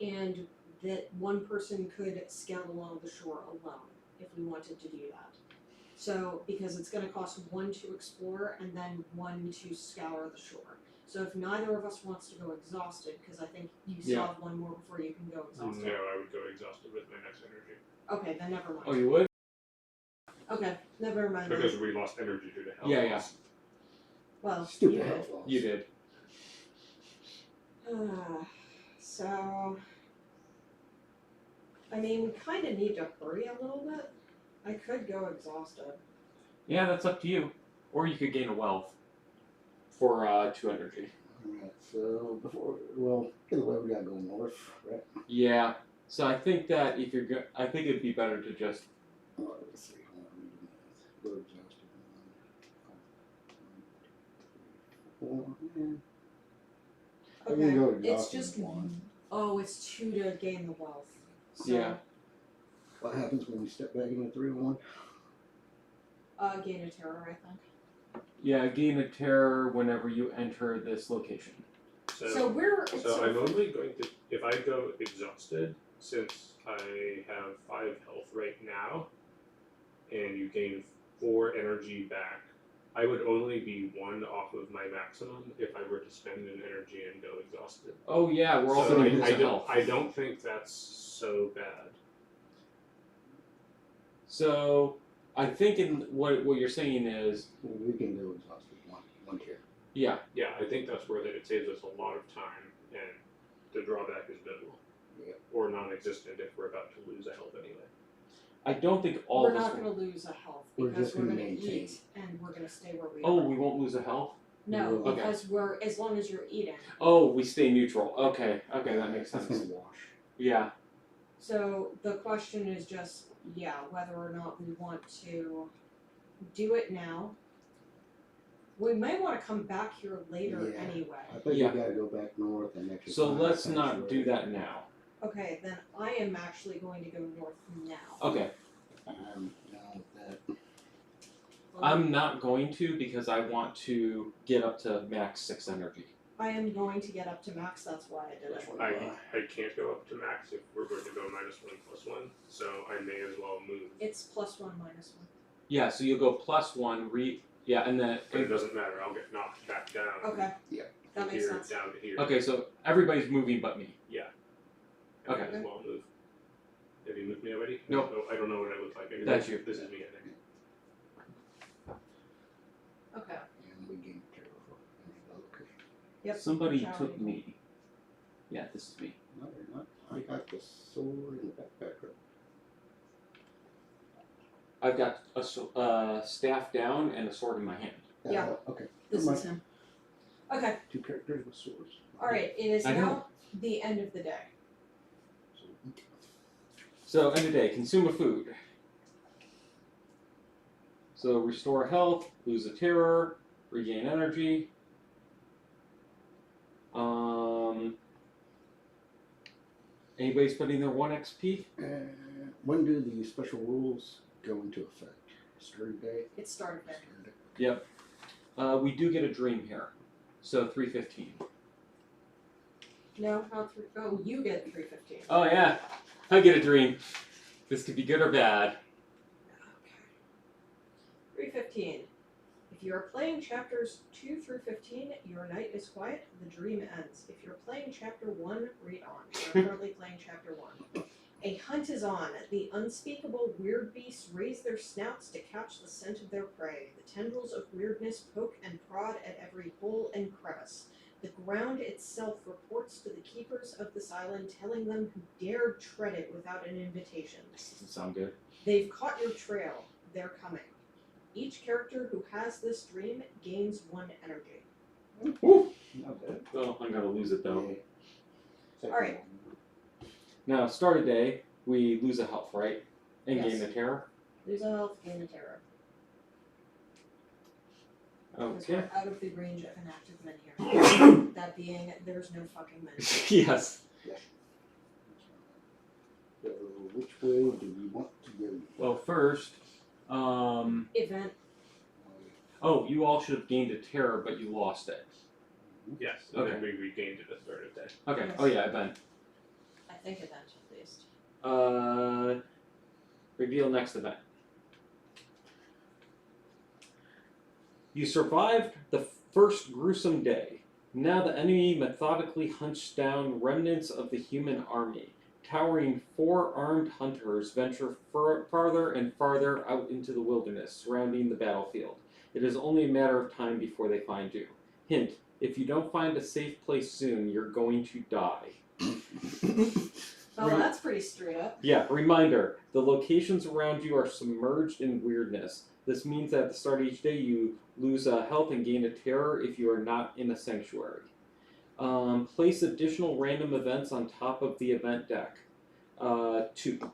and that one person could scout along the shore alone if we wanted to do that. So, because it's gonna cost 1 to explore and then 1 to scour the shore. So if neither of us wants to go exhausted, because I think you still Yeah. have 1 more before you can go exhausted. No, I would go exhausted with my next energy. Okay, then never mind. Oh, you would? Okay, never mind. then. Because we lost energy due to health Yeah, loss. Well, Stupid you did. health loss. You did. So, I mean, we kind of need to hurry a little bit. I could go exhausted. Yeah, that's up to you. Or you could gain a wealth for 2 energy. Alright, so either way we gotta go north, right? Yeah. So I think that if you're I think it'd be better to just. Let's see, hold on, we're exhausted. 1, 2, 3, 4, yeah. I Okay, can go it's exhausted just with 1. Oh, it's 2 to gain the wealth. So, Yeah. What happens when we step back into 3 and 1? Gain a terror, I think. Yeah, gain a terror whenever you enter this location. So we're So I'm only going to, if I go exhausted, since I have 5 health right now, and you gain 4 energy back, I would only be 1 off of my maximum if I were to spend an energy and go exhausted. Oh yeah, we're also So gonna lose I a don't, health. I don't think that's so bad. So I think in what you're saying is, We can go exhausted 1 tier. yeah, Yeah, I think that's worth it. It saves us a lot of time, and the drawback is minimal. Yeah. Or non-existent if we're about to lose a health anyway. I don't think all we're of us. not going to lose a health We're because just we're gonna going to maintain. eat and we're going to stay where we Oh, are. we won't lose a health. No, Okay. because we're as long as you're eating. Oh, we stay neutral. Okay, that makes That's sense. gonna wash. Yeah. So the question is just, whether or not we want to do it now. We may want to come back here later Yeah. anyway. I think Yeah. we gotta go back north and exercise. So let's not do that now. Okay, then I am actually going to go north now. Okay. I'm down with that. I'm not going to because I want to get up to max 6 energy. I am going to get up to max, that's why I did it. I can't go up to max if we're going to go -1/+1, so I may as well move. It's +1 -1. Yeah, so you'll go +1, and then. But it doesn't matter, I'll get knocked back down. Okay. Yeah. That makes Here, sense. down to here. Okay, so everybody's moving but me. I may Okay. as well move. Have you moved me already? Nope. No, I don't know what I look like anymore. That's you. This is me, I think. Okay. And we gain terror for any location. Yep. Somebody Shall took we? me. Yeah, this is me. No, they're not. I got the sword in the backpack. I've got a staff down and a sword in my hand. Yeah. Okay. This Never is him. Okay. 2 characters with swords. Alright, it is I know. now the end of the day. So, So, end of day, consume a food. So, restore health, lose a terror, regain energy. Anybody spending their 1 XP? when do the special rules go into effect? Start day? It started there. Start day. We do get a dream here. So, 315. No, not 3. Oh, you get 315. Oh, yeah. I get a dream. This could be good or bad. Okay. 315. If you are playing chapters 2 through 15, your night is quiet, the dream ends. If you're playing chapter 1, read on. You're currently playing chapter 1. A hunt is on. The unspeakable weird beasts raise their snouts to catch the scent of their prey. The tendrils of weirdness poke and prod at every hole and crevice. The ground itself reports to the keepers of this island, telling them who dared tread it without an invitation. This doesn't sound good. They've caught your trail. They're coming. Each character who has this dream gains 1 energy. Woo! Not bad. Well, I'm gonna lose it though. Yeah. Alright. Now, start a day, we lose a health, right? And Yes. gain a terror. Lose a health, gain a terror. Because Okay. we're out of the range of an active men here. That being, there's no fucking men. Yes. So, which way do we want to go? Well, first, Event. oh, you all should have gained a terror, but you lost it. Yes, and Okay. then we regained it a third of day. Okay. Yes. Oh yeah, event. I think event at least. Reveal next event. You survived the first gruesome day. Now the enemy methodically hunts down remnants of the human army. Towering 4 armed hunters venture farther and farther out into the wilderness surrounding the battlefield. It is only a matter of time before they find you. Hint, if you don't find a safe place soon, you're going to die. Oh, that's pretty straight up. Yeah, reminder, the locations around you are submerged in weirdness. This means that at the start of each day you lose health and gain a terror if you are not in a sanctuary. Place additional random events on top of the event deck. 2.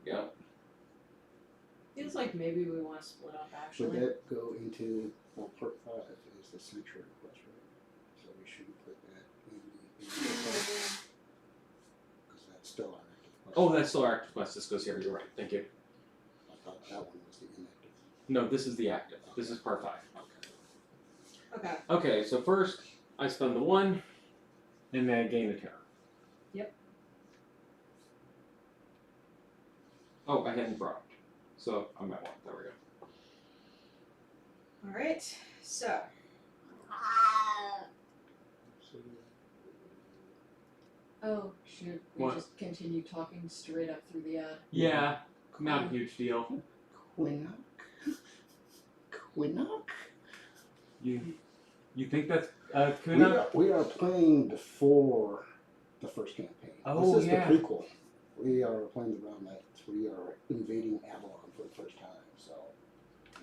Yeah. Feels like maybe we want to split up Would actually. that go into, well, part 5 is the sanctuary quest, right? So we shouldn't put that in the because that's still our active quest. Oh, that's still our active quest. This goes here. You're right. Thank you. I thought that one was the inactive. No, this is the active. This is part 5. Okay. Okay. Okay, so first I spend the 1, and then I gain a terror. Yep. Oh, I hadn't brought. So I'm at 1. There we go. Alright, so. Oh, shoot. We What? just continue talking straight up through the ad. Yeah, not a huge deal. Quinnock? Quinnock? You think that's Kuna? We are playing before the first campaign. Oh, this is yeah. the prequel. We are playing the realm that we are invading Avalon for the first time, so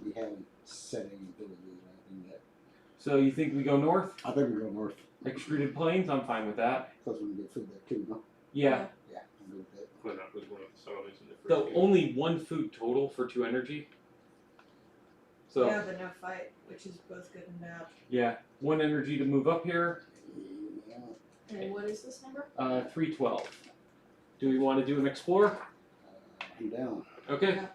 we haven't set any villages or anything yet. So you think we go north? I think we go north Extruded plains? I'm fine with that. because we can get food there too, no? Yeah. Yeah, I'm good with that. Clean up was one of the settlements in the first Though game. only 1 food total for 2 energy. So Yeah, but no fight, which is both good and bad. yeah, 1 energy to move up here. Yeah. And what is this number? 312. Do we want to do an explore? I'm down. Okay. Yeah.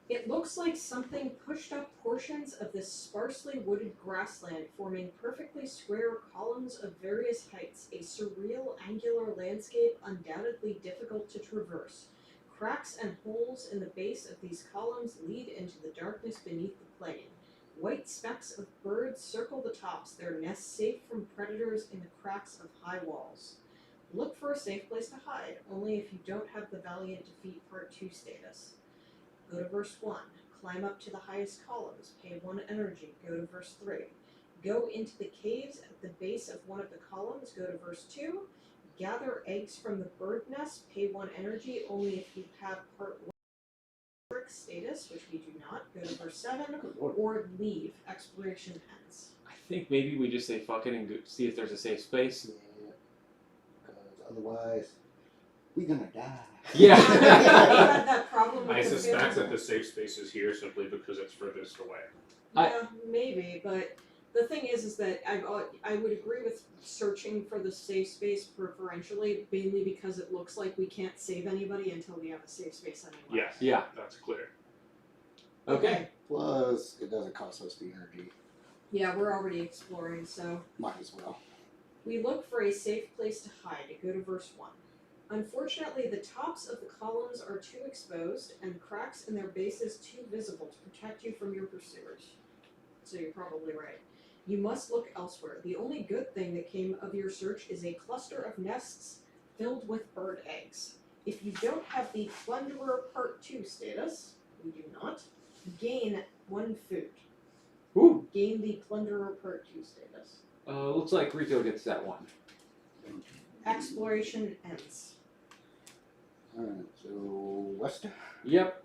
It looks like something pushed up portions of this sparsely wooded grassland, forming perfectly square columns of various heights, a surreal angular landscape undoubtedly difficult to traverse. Cracks and holes in the base of these columns lead into the darkness beneath the plain. White specks of birds circle the tops, their nests safe from predators in the cracks of high walls. Look for a safe place to hide, only if you don't have the Valiant Defeat Part 2 status. Go to verse 1. Climb up to the highest columns. Pay 1 energy. Go to verse 3. Go into the caves at the base of one of the columns. Go to verse 2. Gather eggs from the bird nest. Pay 1 energy only if you have Part 1 status, which we do not. Go to verse 7. Or leave. Exploration ends. I think maybe we just say fuck it and go see if there's a safe space. Yeah. Because otherwise, we're gonna die. Yeah. I had that problem with I the suspect film. that the safe space is here simply because it's furthest away. Yeah, maybe, but the thing is that I would agree with searching for the safe space preferentially, mainly because it looks like we can't save anybody until we have a safe space anyway. Yes. Yeah. That's clear. Okay. Plus, it doesn't cost us the energy. Yeah, we're already exploring, so Might as well. we look for a safe place to hide. Go to verse 1. Unfortunately, the tops of the columns are too exposed, and cracks in their bases too visible to protect you from your pursuers. So you're probably right. You must look elsewhere. The only good thing that came of your search is a cluster of nests filled with bird eggs. If you don't have the Plunderer Part 2 status, we do not, gain 1 food. Ooh. Gain the Plunderer Part 2 status. Looks like Rico gets that 1. Exploration ends. Alright, so west. Yep.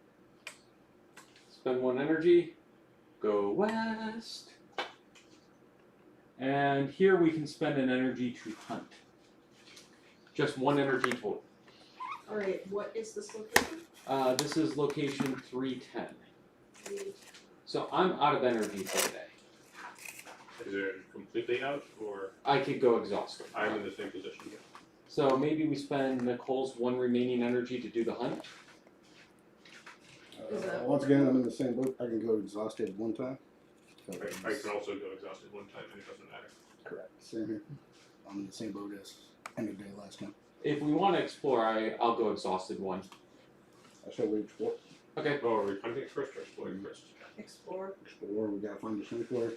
Spend 1 energy. Go west. And here we can spend an energy to hunt. Just 1 energy total. Alright, what is this location? This is location 310. So I'm out of energy for the day. Is it completely out, or I could go exhausted. I'm in the same position? So maybe we spend Nicole's 1 remaining energy to do the hunt. Is that- Once again, I'm in the same boat. I can go exhausted 1 time. I can also go exhausted 1 time, and it doesn't matter. Correct. Same here. I'm in the same boat as end of day last time. if we want to explore, I'll go exhausted one. I said we explore. Okay. Oh, are we hunting first or exploring first? Explore. Explore. We gotta find the sanctuary.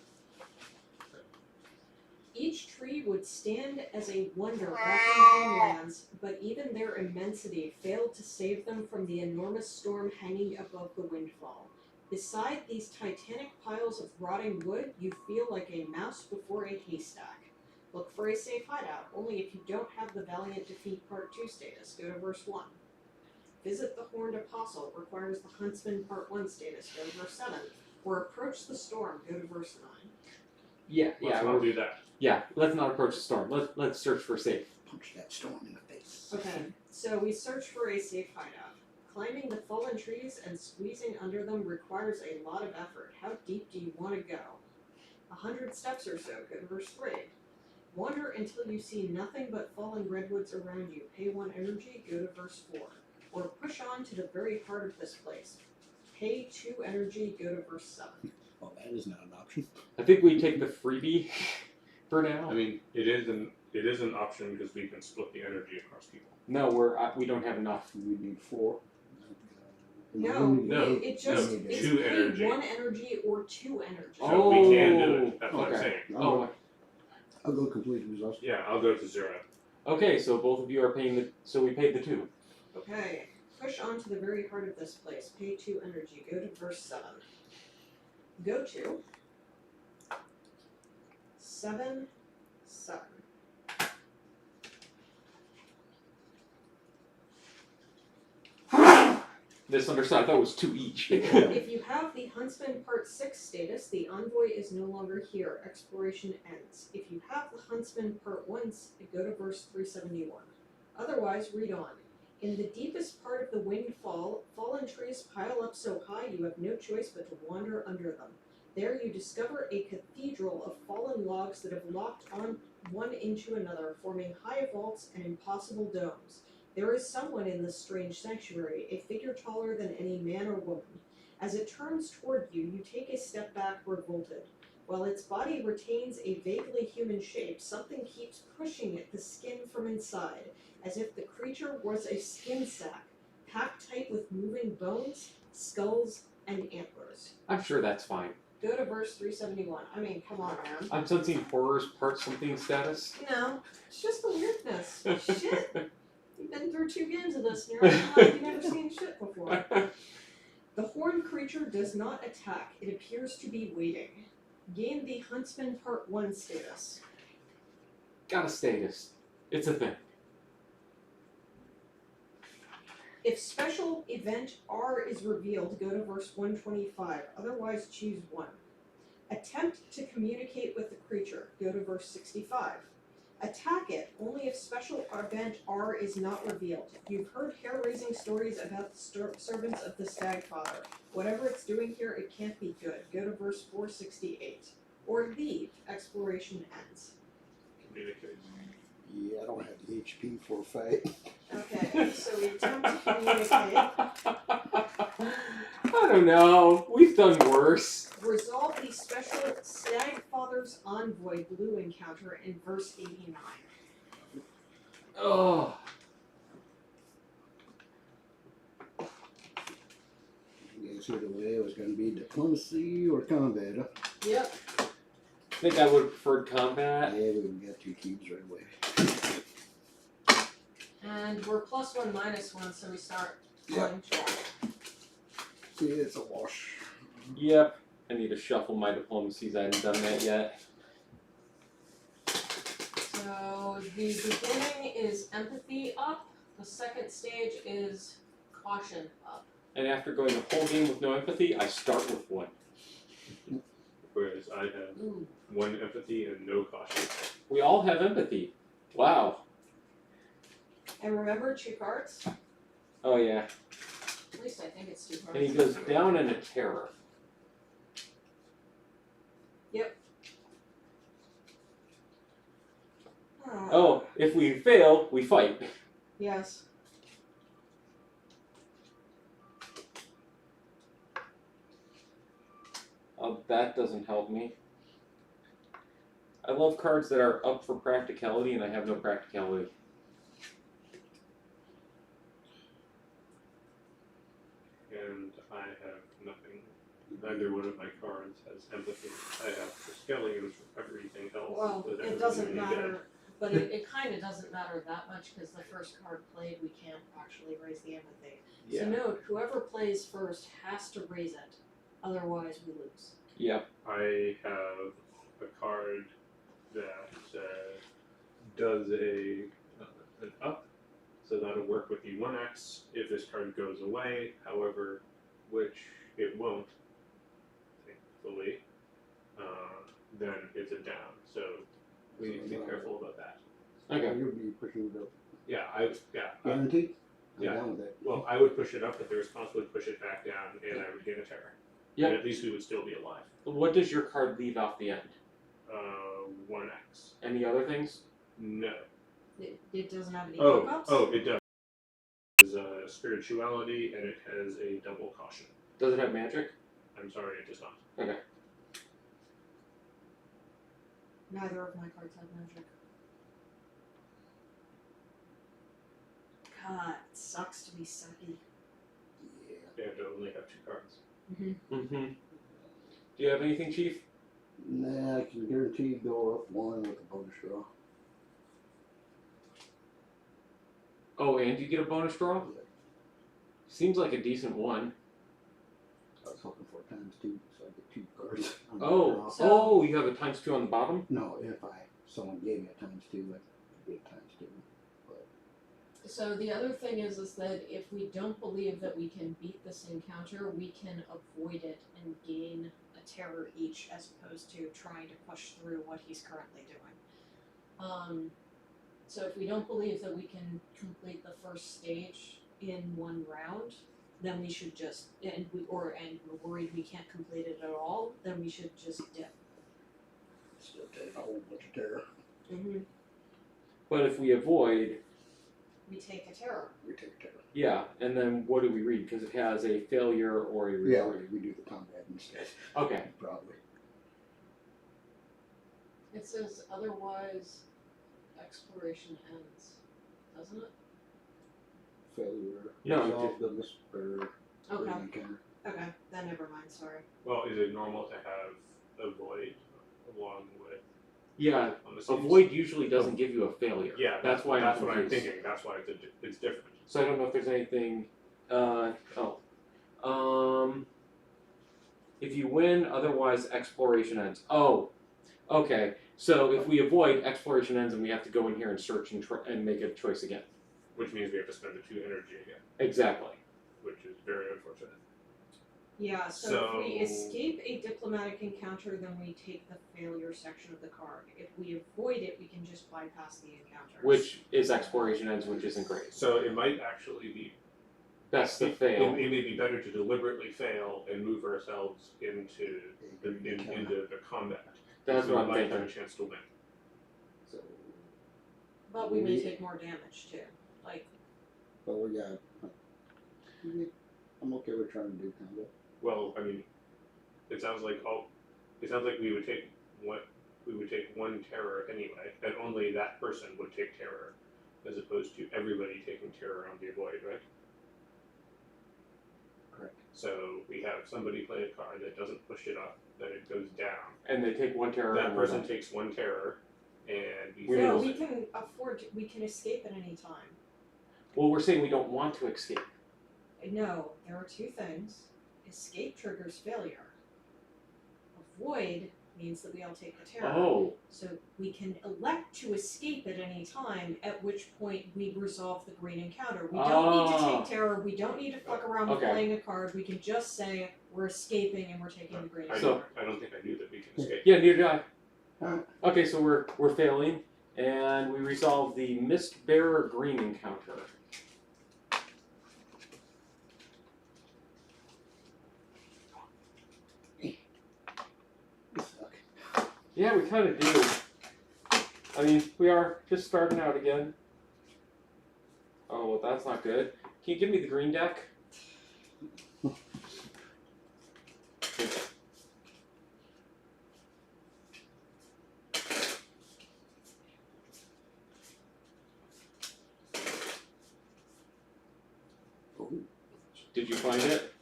Each tree would stand as a wonder back in homelands, but even their immensity failed to save them from the enormous storm hanging above the windfall. Beside these titanic piles of rotting wood, you feel like a mouse before a haystack. Look for a safe hideout, only if you don't have the Valiant Defeat Part 2 status, go to verse 1. Visit the Horned Apostle, requires the Huntsman Part 1 status, go to verse 7. Or approach the storm, go to verse 9. Yeah, Let's not do that. Yeah, let's not approach the storm. Let's search for safe. Punch that storm in the face. Okay, so we search for a safe hideout. Climbing the fallen trees and squeezing under them requires a lot of effort. How deep do you want to go? 100 steps or so, go to verse 3. Wander until you see nothing but fallen redwoods around you. Pay 1 energy, go to verse 4. Or push on to the very heart of this place. Pay 2 energy, go to verse 7. Well, that is not an option. I think we take the freebie for now. I mean, it is an option because we can split the energy across people. No, we don't have enough. We need 4. No, No, it just no, it's 2 pay energy. 1 energy or 2 energy. So Oh, we can do it. That's what I'm okay. saying. Oh, I'll go completely exhausted. Yeah, I'll go to 0. okay. So both of you are paying so we paid the 2. Okay, push on to the very heart of this place. Pay 2 energy. Go to verse 7. Go to 7, 7. Misunderstood. I thought it was 2 each. If you have the Huntsman Part 6 status, the envoy is no longer here. Exploration ends. If you have the Huntsman Part 1, go to verse 371. Otherwise, read on. In the deepest part of the windfall, fallen trees pile up so high you have no choice but to wander under them. There you discover a cathedral of fallen logs that have locked on one into another, forming high vaults and impossible domes. There is someone in this strange sanctuary, a figure taller than any man or woman. As it turns toward you, you take a step back, revolted. While its body retains a vaguely human shape, something keeps pushing at the skin from inside, as if the creature was a skin sack, packed tight with moving bones, skulls, and antlers. I'm sure that's fine. Go to verse 371. I mean, come on, man. I'm sensing horrors part something status. No, it's just the weirdness. Shit. You've been through 2 games of this, and you're acting like you've never seen shit before. The horned creature does not attack. It appears to be waiting. Gain the Huntsman Part 1 status. Got a status. It's a thing. If special event R is revealed, go to verse 125. Otherwise, choose 1. Attempt to communicate with the creature. Go to verse 65. Attack it, only if special event R is not revealed. You've heard hair-raising stories about the servants of the Stagfather. Whatever it's doing here, it can't be good. Go to verse 468. Or leave. Exploration ends. Communicate. Yeah, I don't have the HP for a fight. Okay, so we attempt to communicate. I don't know. We've done worse. Resolve the special Stagfather's Envoy Blue encounter in verse 89. Oh. You guys either way it was going to be diplomacy or combat. Huh? Yep. I think I would have preferred combat. Yeah, we got 2 cubes right away. And we're +1, -1, so we start Yep. going track. Yeah, it's a wash. Yep. I need to shuffle my diplomacies. I haven't done that yet. So the beginning is empathy up. The second stage is caution up. And after going the whole game with no empathy, I start with 1. Whereas I have Ooh. 1 empathy and no caution. We all have empathy. Wow. And remember 2 cards? Oh yeah. At least I think it's 2 cards. And he goes down in a terror. Ah, Oh, if we fail, we fight. Yes. Oh, that doesn't help me. I love cards that are up for practicality, and I have no practicality. Neither one of my cards has empathy. I have the skeletons for everything else. Well, but it everything doesn't you matter, but it kind of doesn't matter that much because the first card played, we can't actually raise the empathy. Yeah. So note, whoever plays first has to raise it, otherwise we lose. Yeah. I have a card that does an up, so that'll work with the 1x if this card goes away. However, which it won't, thankfully, then it's a down. So we need to be careful about that. Okay. You'll be pushing it up. Yeah. Guaranteed? I'm Yeah. down with that. Well, I would push it up, but the response would push it back down, and I would gain a terror. Yep. And at least we would still be alive. What does your card leave off the end? 1x. Any other things? No. It doesn't have any Oh, hookups. it does. It has spirituality, and it has a double caution. Does it have magic? I'm sorry, it does not. Okay. Neither of my cards have magic. God, it sucks to be sucky. Yeah. They have to only have 2 cards. Mm-hmm. Do you have anything, Chief? Nah, I can guarantee go up one with a bonus draw. Oh, and you get a bonus draw? Yeah. Seems like a decent one. I was hoping for ×2, so I get 2 cards. on the Oh, draw. So- you have a ×2 on the bottom? No, if someone gave me a ×2, I'd get a ×2. So the other thing is that if we don't believe that we can beat this encounter, we can avoid it and gain a terror each, as opposed to trying to push through what he's currently doing. So if we don't believe that we can complete the first stage in one round, then we should just and we're worried we can't complete it at all, then we should just dip. Still take a whole bunch of terror. Mm-hmm. But if we avoid, We take a terror. We take terror. yeah, and then what do we read? Because it has a failure or a Yeah, reward. we do the combat instead. Okay. Probably. It says otherwise exploration ends, doesn't it? Failure. No, Resolve the whisper. Okay. Encounter. Okay. Then never mind. Sorry. Well, is it normal to have a void along with Yeah, on the a scenes? void usually doesn't give you a failure. Yeah, that's why that's I'm what I'm confused. thinking. That's why it's different. So I don't know if there's anything. If you win, otherwise exploration ends. Oh, okay. So if we avoid, exploration ends, and we have to go in here and search and make a choice again. Which means we have to spend the 2 energy again, Exactly. which is very unfortunate. Yeah. So if we So- escape a diplomatic encounter, then we take the failure section of the card. If we avoid it, we can just bypass the encounters. Which is exploration ends, which isn't great. So it might actually be That's the it fail. may be better to deliberately fail and move ourselves into the combat. That's so what we I'm might have thinking. a chance to win. So, But we may take more damage too. Like, but we got. I'm okay with trying to do combat. Well, I mean, it sounds like we would take one terror anyway, and only that person would take terror, as opposed to everybody taking terror on the avoid, right? Correct. So we have somebody play a card that doesn't push it up, then it goes down. And they take one terror. That and we're person done. takes 1 terror, and We no, lose we it. can afford. We can escape at any time. Well, we're saying we don't want to escape. No, there are 2 things. Escape triggers failure. Avoid means that we all take the terror. Oh, So we can elect to escape at any time, at which point we resolve the green encounter. We don't need to take terror, we don't need to fuck around with Okay. playing a card, we can just say we're escaping and we're taking the green I encounter. don't think I knew that we can escape. yeah, neither did I. Alright. Okay, so we're failing, and we resolve the Mist Bearer green encounter. We suck. Yeah, we kind of do. I mean, we are just starting out again. Oh, well, that's not good. Can you give me the green deck? Ooh. Did you find it?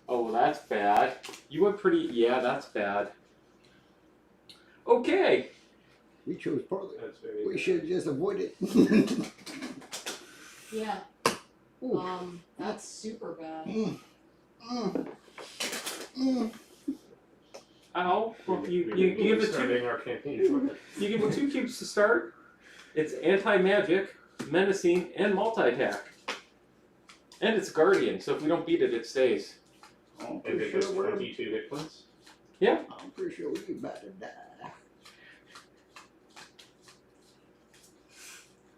Oh, well, that's bad. You went pretty. Yeah, that's bad. Okay. We chose poorly. That's very. We should just avoid it. Yeah. Ooh. That's super bad. Ow. Well, We you will give be it starting two. our campaign shortly. You give it 2 cubes to start. It's anti-magic, menacing, and multi-attack. And it's guardian, so if we don't beat it, it stays. I'm And pretty it has sure we're. 22 hit points. I'm pretty sure we're about to die.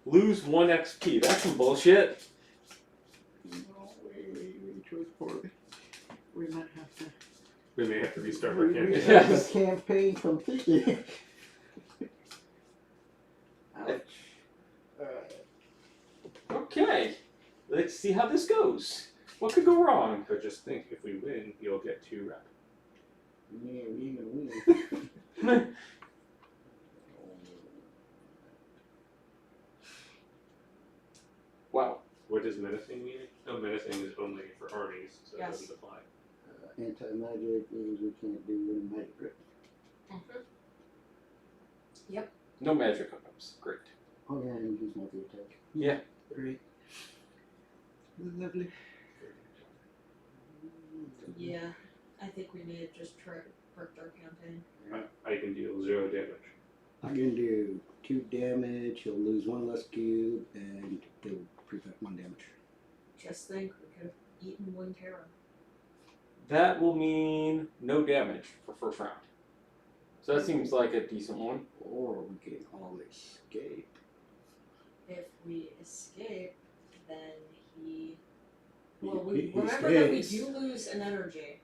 Lose 1 XP. That's some bullshit. No, we chose poorly. We might have to. We may have to restart our campaign. Restart Yes. the campaign completely. Ouch. Okay. Let's see how this goes. What could go wrong? But just think, if we win, you'll get 2 rep. Yeah, we ain't gonna win. Wow. What does menacing mean? No, menacing is only for armies, so Yes. it doesn't apply. Anti-magic means we can't do any magic grip. No magic hookups. Great. Oh yeah, and use multi-attack. Yeah. Great. Lovely. Yeah, I think we may have just bricked our campaign. I can deal 0 damage. I can do 2 damage, he'll lose 1 less cube, and he'll prevent 1 damage. Just think, we could have eaten 1 terror. That will mean no damage for first round. So that seems like a decent one. Or we can all escape. If we escape, then he. He- Well, he remember that we stays. do lose an energy.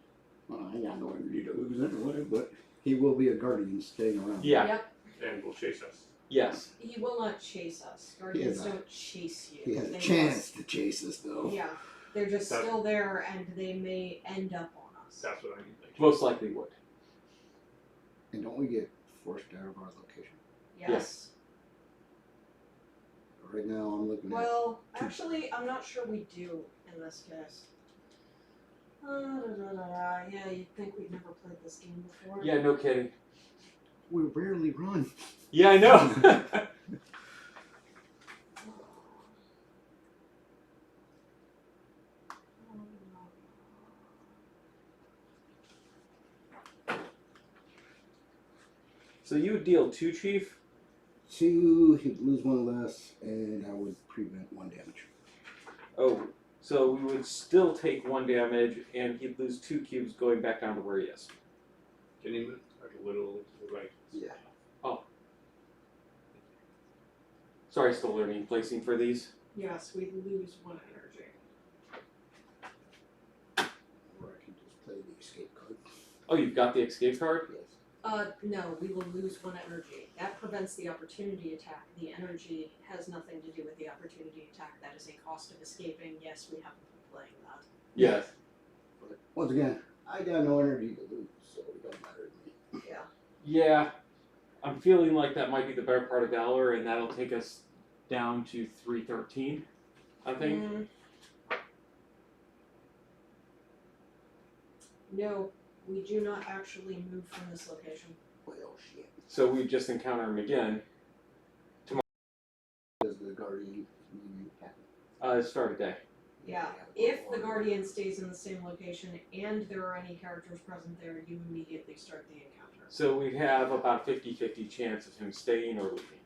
Well, I got no energy to lose anyway, but he will be a guardian staying around. Yeah. Yep. And will chase us. Yes. He will not chase us. Guardians has a- don't chase you. He has a They chance to chase us, though. Just, yeah, they're just That- still there, and they may end up on us. That's what I mean. Like, Most likely would. And don't we get forced out of our location? Yes. Right now, I'm looking Well, actually, I'm not sure we do in this case. Yeah, you'd think we've never played this game before. Yeah, no kidding. at. We rarely run. Yeah, I know. So you would deal 2, Chief? 2, he'd lose 1 less, and I would prevent 1 damage. Oh, so we would still take 1 damage, and he'd lose 2 cubes going back down to where he is. can you move like a little to the right? Yeah. Sorry, still learning placing for these. Yes, we lose 1 energy. Or I can just play the escape card. Oh, you've got the escape card? Yes. No, we will lose 1 energy. That prevents the opportunity attack. The energy has nothing to do with the opportunity attack. That is a cost of escaping. Yes, we haven't been playing that. Yes. But once again, I got no energy to lose, so it don't matter to me. Yeah. Yeah. I'm feeling like that might be the better part of Valor, and that'll take us down to 313, I think. No, we do not actually move from this location. Well, shit. So we just encounter him again. Does the guardian mean happen? Start of day. Yeah. If the Guardian stays in the same location and there are any characters present there, you immediately start the encounter. So we have about 50-50 chance of him staying or leaving.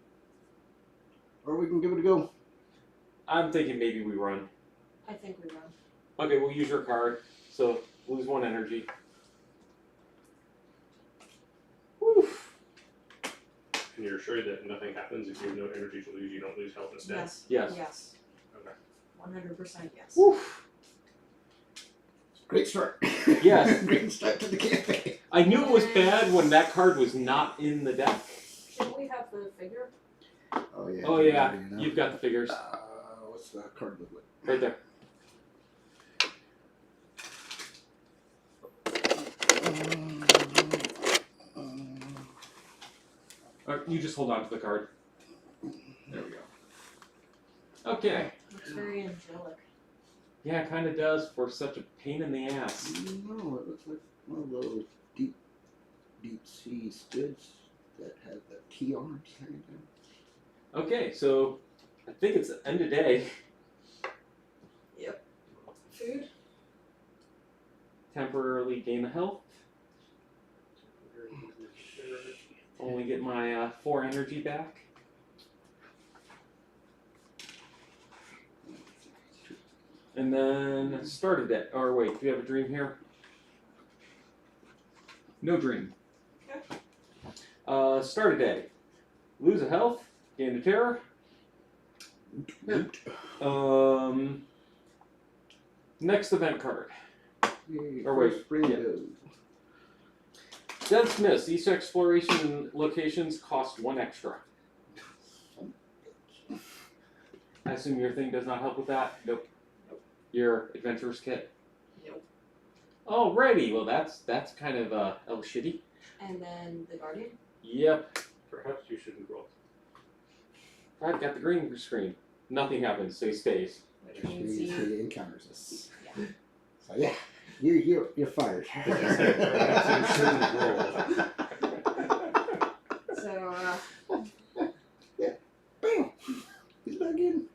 Or we can give it a go. I'm thinking maybe we run. I think we run. Okay, we'll use your card. So lose 1 energy. Woof. And you're sure that nothing happens if you have no energy to lose, you don't lose health instead? Yes. Yes. Yes. Okay. 100% yes. Woof. Great start. Yes. Great start to the campaign. I knew it was bad when that card was not in the deck. Shouldn't we have the figure? Oh yeah. Oh yeah, you know. you've got the figures. What's the card look like? Right there. You just hold on to the card. There we go. Okay. Looks very angelic. Yeah, it kind of does for such a pain in the ass. No, it looks like one of those deep sea squids that have the T-arms hanging down. Okay, so I think it's the end of day. Food? Temporarily gain a health. Only get my 4 energy back. And then start a day. Or wait, do you have a dream here? No dream. Okay. Start a day. Lose a health. Gain a terror. Next event card. Or wait, Spring yeah. goes. Dense Mist. Each exploration locations cost 1 extra. I assume your thing does not help with that? Nope. Your adventurer's kit? Nope. Alrighty, well that's kind of a little shitty. And then the Guardian? Yep. Perhaps you shouldn't roll. I've got the green screen. Nothing happens, so he stays. Which means He you... encounters us. Yeah. So yeah, you're fired. Perhaps you shouldn't roll. So, Bam! He's back in.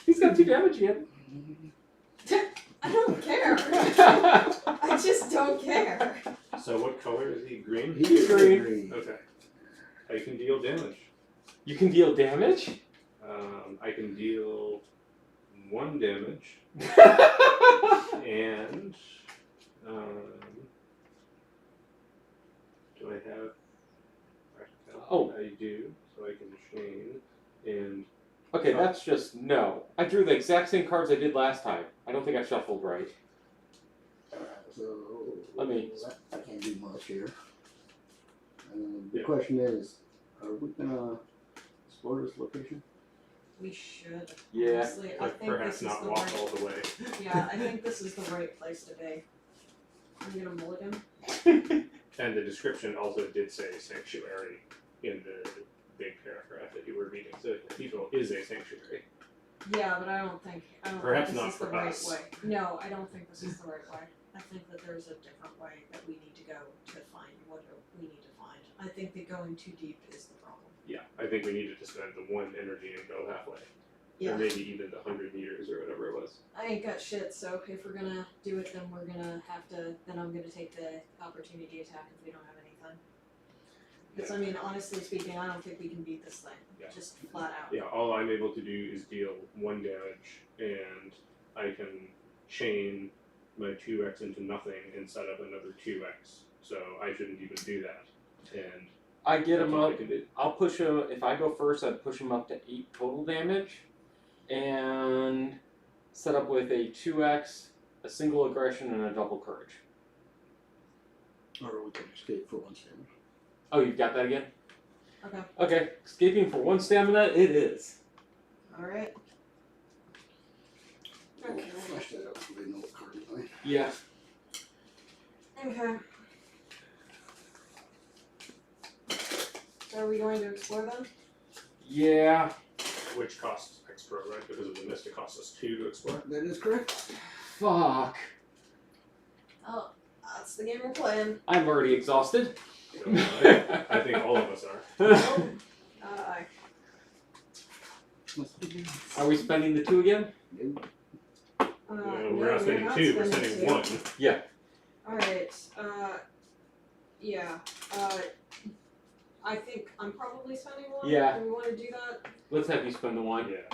He's got 2 damage again. I don't care. I just don't care. So what color is he? Green? He's green. Okay. I can deal damage. You can deal damage? I can deal 1 damage. And do I have? Oh. I do. So I can chain and Okay, that's just no. I drew the exact same cards I did last time. I don't think I shuffled right. Alright, so Let me- I can't do much here. The Yeah. question is, are we gonna explore this location? We should. Yeah. Honestly, I but think perhaps this is not the walk right... all the way. Yeah, I think this is the right place to be. I'm gonna mulligan. And the description also did say sanctuary in the big paragraph that you were reading. So Cathedral is a sanctuary. Yeah, but I don't think Perhaps this not is the for right us. way. No, I don't think this is the right way. I think that there's a different way that we need to go to find what we need to find. I think that going too deep is the problem. Yeah, I think we needed to spend the 1 energy and go halfway. Yeah. Or maybe even the 100 meters or whatever it was. I ain't got shit, so if we're gonna do it, then we're gonna have to, then I'm gonna take the opportunity attack if we don't have anything. Because, I mean, honestly speaking, I don't think we can beat this thing. Yeah. Just flat out. Yeah, all I'm able to do is deal 1 damage, and I can chain my 2x into nothing and set up another 2x. So I shouldn't even do that. And I get him that's all I up. can do. I'll push him. If I go first, I'd push him up to 8 total damage, and set up with a 2x, a single aggression, and a double courage. Or we can escape for 1 stamina. Oh, you've got that again? Okay. Okay, escaping for 1 stamina, it is. Alright. Okay, I'll flash that up so they know what card to play. Yeah. Okay. So are we going to explore them? Yeah. Which costs extra, right? Because of the mist, it costs us 2 to explore. That is correct. Fuck. Oh, that's the game we're playing. I'm already exhausted. So I think all of us are. Are we spending the 2 again? We're not spending 2, we're spending 1. Alright, yeah, I think I'm probably spending 1. Yeah. Do we want to do that? Let's have you spend the 1. Yeah.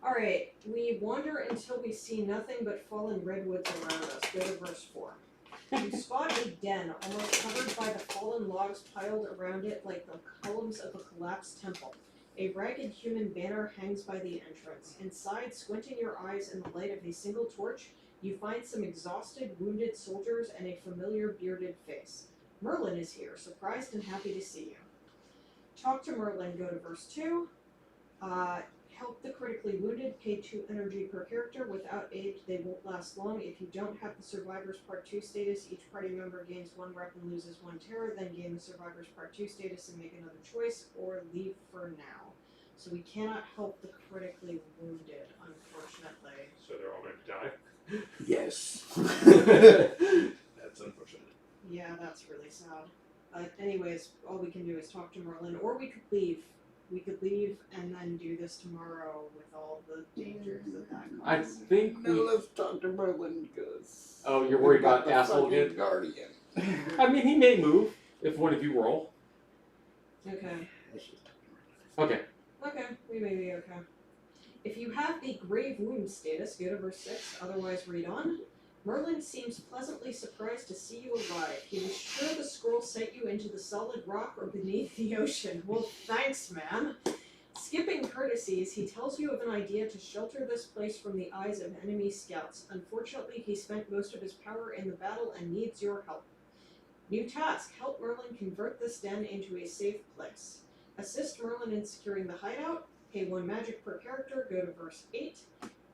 Alright, we wander until we see nothing but fallen redwoods around us. Go to verse 4. You spot a den almost covered by the fallen logs piled around it like the columns of a collapsed temple. A ragged human banner hangs by the entrance. Inside, squinting your eyes in the light of a single torch, you find some exhausted, wounded soldiers and a familiar bearded face. Merlin is here, surprised and happy to see you. Talk to Merlin, go to verse 2. Help the critically wounded, pay 2 energy per character. Without aid, they won't last long. If you don't have the Survivor's Part 2 status, each party member gains 1 rep and loses 1 terror, then gain the Survivor's Part 2 status and make another choice, or leave for now. So we cannot help the critically wounded, unfortunately. So they're all going to die. Yes. That's unfortunate. Yeah, that's really sad. But anyways, all we can do is talk to Merlin, or we could leave. We could leave and then do this tomorrow with all the dangers that causes. I think No, we. let's talk to Merlin because. Oh, you're worried about the asshole fucking again? Guardian. I mean, he may move if one of you roll. Okay. Let's just talk to Merlin. Okay. Okay, we may be okay. If you have the grave wound status, go to verse 6, otherwise read on. Merlin seems pleasantly surprised to see you arrive. He was sure the scroll sent you into the solid rock or beneath the ocean. Well, thanks, man. Skipping courtesies, he tells you of an idea to shelter this place from the eyes of enemy scouts. Unfortunately, he spent most of his power in the battle and needs your help. New task, help Merlin convert this den into a safe place. Assist Merlin in securing the hideout. Pay 1 magic per character, go to verse 8.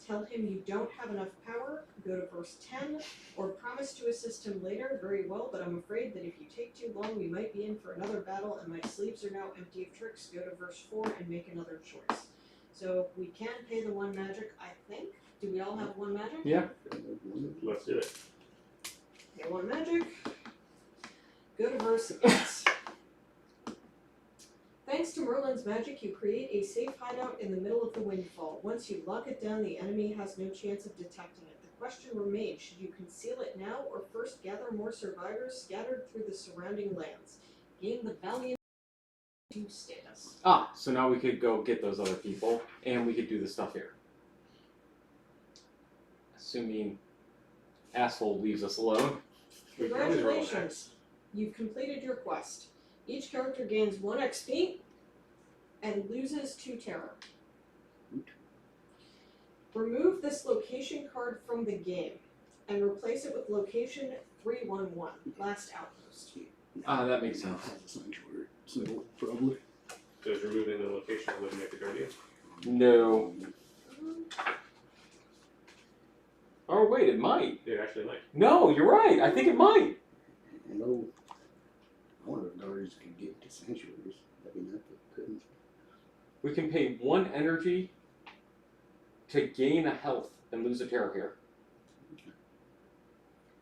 Tell him you don't have enough power, go to verse 10. Or promise to assist him later, very well, but I'm afraid that if you take too long, we might be in for another battle and my sleeves are now empty of tricks. Go to verse 4 and make another choice. So we can pay the 1 magic, I think. Do we all have 1 magic? Yeah. Let's do it. Pay 1 magic. Go to verse 8. Thanks to Merlin's magic, you create a safe hideout in the middle of the windfall. Once you lock it down, the enemy has no chance of detecting it. The question remains, should you conceal it now or first gather more survivors scattered through the surrounding lands? Gain the Valiant 2 status. Ah, so now we could go get those other people, and we could do the stuff here. Assuming asshole leaves us alone. We can always roll an Congratulations! X. You've completed your quest. Each character gains 1 XP and loses 2 terror. Remove this location card from the game and replace it with location 311, last outpost. Ah, that makes sense. Has a sanctuary symbol, probably. Does removing the location eliminate the Guardian? No. Oh, wait, it might. It actually might. No, you're right. I think it might. I know one of the guardians could get to sanctuaries. I mean, that couldn't. We can pay 1 energy to gain a health and lose a terror here.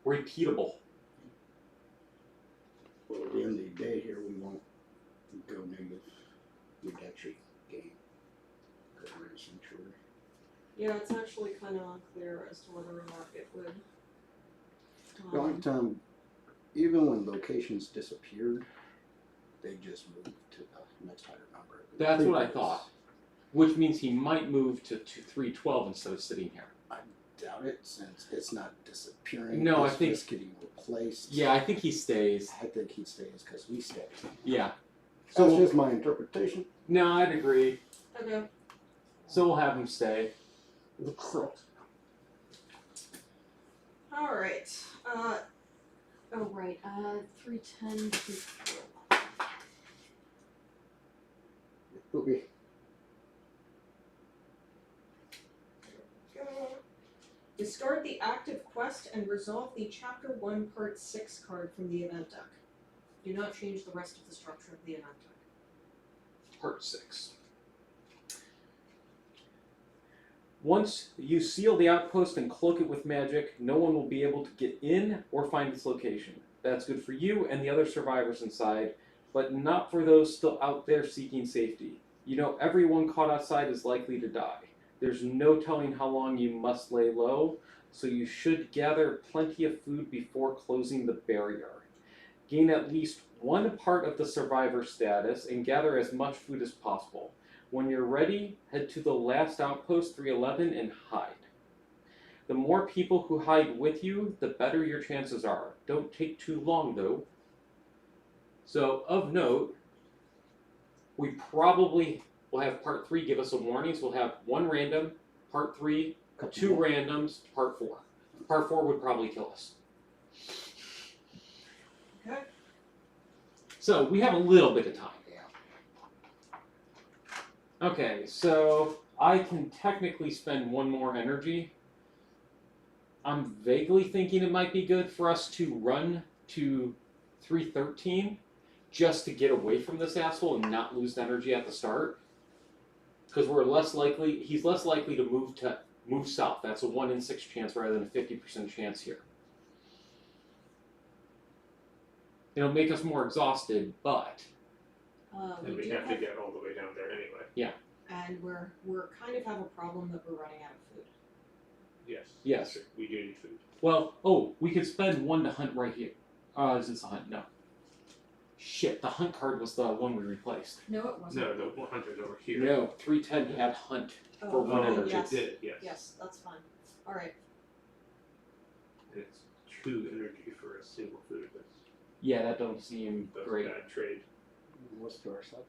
Repeatable. Well, at the end of the day here, we won't go negative. We'd actually gain. Because we're in sanctuary. Yeah, it's actually kind of unclear as to whether or not it would. The only time, even when locations disappeared, they just moved to the next higher number. That's what I thought. Which means he might move to 312 instead of sitting here. I doubt it, since it's not disappearing. No, I it's think- just getting replaced. Yeah, I think he stays. I think he stays because we stay. Yeah. So So that's just my interpretation. No, I'd agree. Okay. So we'll have him stay. All right. Oh, right. 310 to Okay. Discard the active quest and resolve the Chapter 1 Part 6 card from the event deck. Do not change the rest of the structure of the event deck. Part 6. Once you seal the outpost and cloak it with magic, no one will be able to get in or find its location. That's good for you and the other survivors inside, but not for those still out there seeking safety. You know, everyone caught outside is likely to die. There's no telling how long you must lay low, so you should gather plenty of food before closing the barrier. Gain at least 1 part of the survivor status and gather as much food as possible. When you're ready, head to the last outpost 311 and hide. The more people who hide with you, the better your chances are. Don't take too long though. So, of note, we probably will have part 3 give us a warning, so we'll have 1 random, part 3, 2 randoms, part 4. Part 4 would probably kill us. Okay. So, we have a little bit of time. Yeah. Okay, so I can technically spend 1 more energy. I'm vaguely thinking it might be good for us to run to 313 just to get away from this asshole and not lose energy at the start. Because he's less likely to move south. That's a 1 in 6 chance rather than a 50% chance here. It'll make us more exhausted, but And we do have to get all the way down there anyway. and we're kind of have a problem that we're running out of food. Yes. Yes. We do need food. well, we could spend 1 to hunt right here. Is this a hunt? No. Shit, the hunt card was the one we replaced. No, it wasn't. No, the hunter's over here. No, 310 had hunt. for one okay, energy. yes. It did, yes. Yes, that's fine. Alright. And it's 2 energy for a single food. Yeah, that don't seem That's great. bad trade. What's to our side?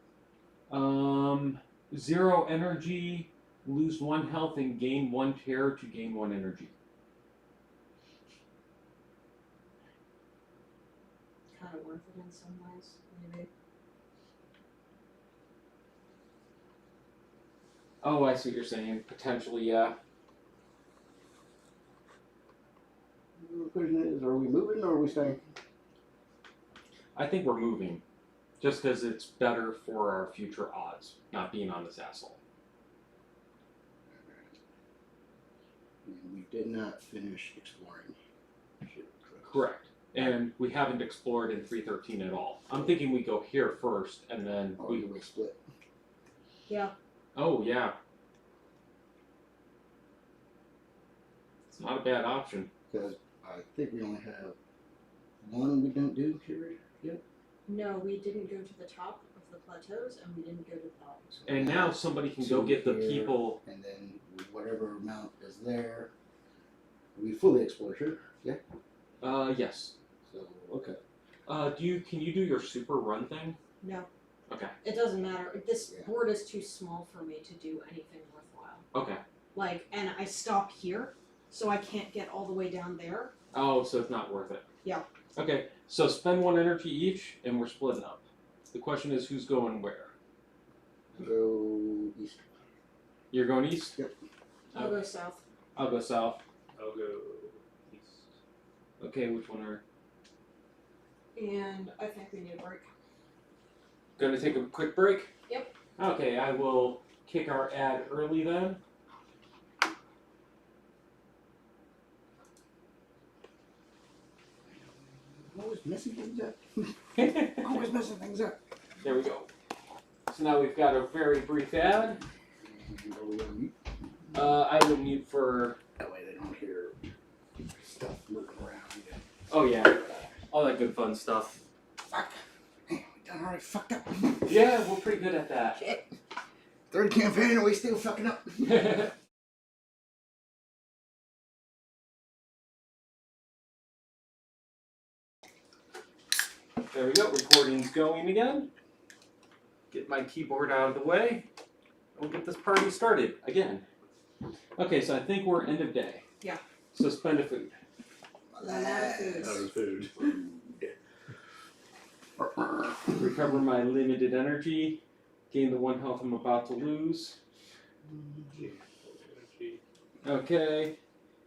0 energy, lose 1 health, and gain 1 terror to gain 1 energy. Kind of worth it in some ways, maybe. Oh, I see what you're saying. Potentially, yeah. The question is, are we moving or are we staying? I think we're moving. Just because it's better for our future odds, not being on this asshole. We did not finish exploring. Correct. And we haven't explored in 313 at all. I'm thinking we go here first, and then Or we... do we split? Yeah. Oh, yeah. It's not a bad option. Because I think we only have 1 we didn't do here yet. No, we didn't go to the top of the plateaus and we didn't go to the bottom. So And now somebody can go 2 get the here, people... And then whatever amount is there, we fully explored here. Yeah. Yes. So okay. Can you do your super run thing? No. Okay. It doesn't matter. This Yeah. board is too small for me to do anything worthwhile. Okay. Like, and I stop here, so I can't get all the way down there. Oh, so it's not worth it. Yeah. Okay, so spend 1 energy each, and we're splitting up. The question is, who's going where? Go east. You're going east? Yep. I'll go south. I'll go south. I'll go east. Okay, which one are... And I think we need a break. Gonna take a quick break? Yep. Okay, I will kick our ad early then. Always messing things up. Always messing things up. There we go. So now we've got a very brief ad. And are we on mute? I will mute for... That way they don't hear stuff moving around. Yeah. Oh yeah, all that good fun stuff. Fuck. Man, we done already fucked up. Yeah, we're pretty good at that. Shit. 3rd campaign and we still fucking up. There we go, recording's going again. Get my keyboard out of the way. We'll get this party started again. Okay, so I think we're end of day. Yeah. So spend a food. I'm out of food. Out of food. Recover my limited energy. Gain the 1 health I'm about to lose. Energy. Okay.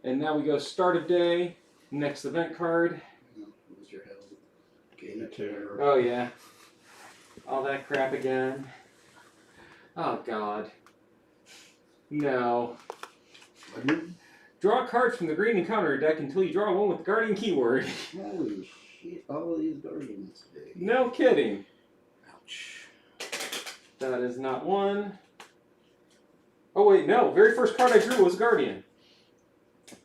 And now we go start of day. Next event card. Lose your health. Gain a terror. Oh yeah. All that crap again. Oh god. No. Draw cards from the green encounter deck until you draw one with the guardian keyword. Holy shit, all these guardians today. No kidding. Ouch. That is not one. Oh wait, no. Very first card I drew was guardian.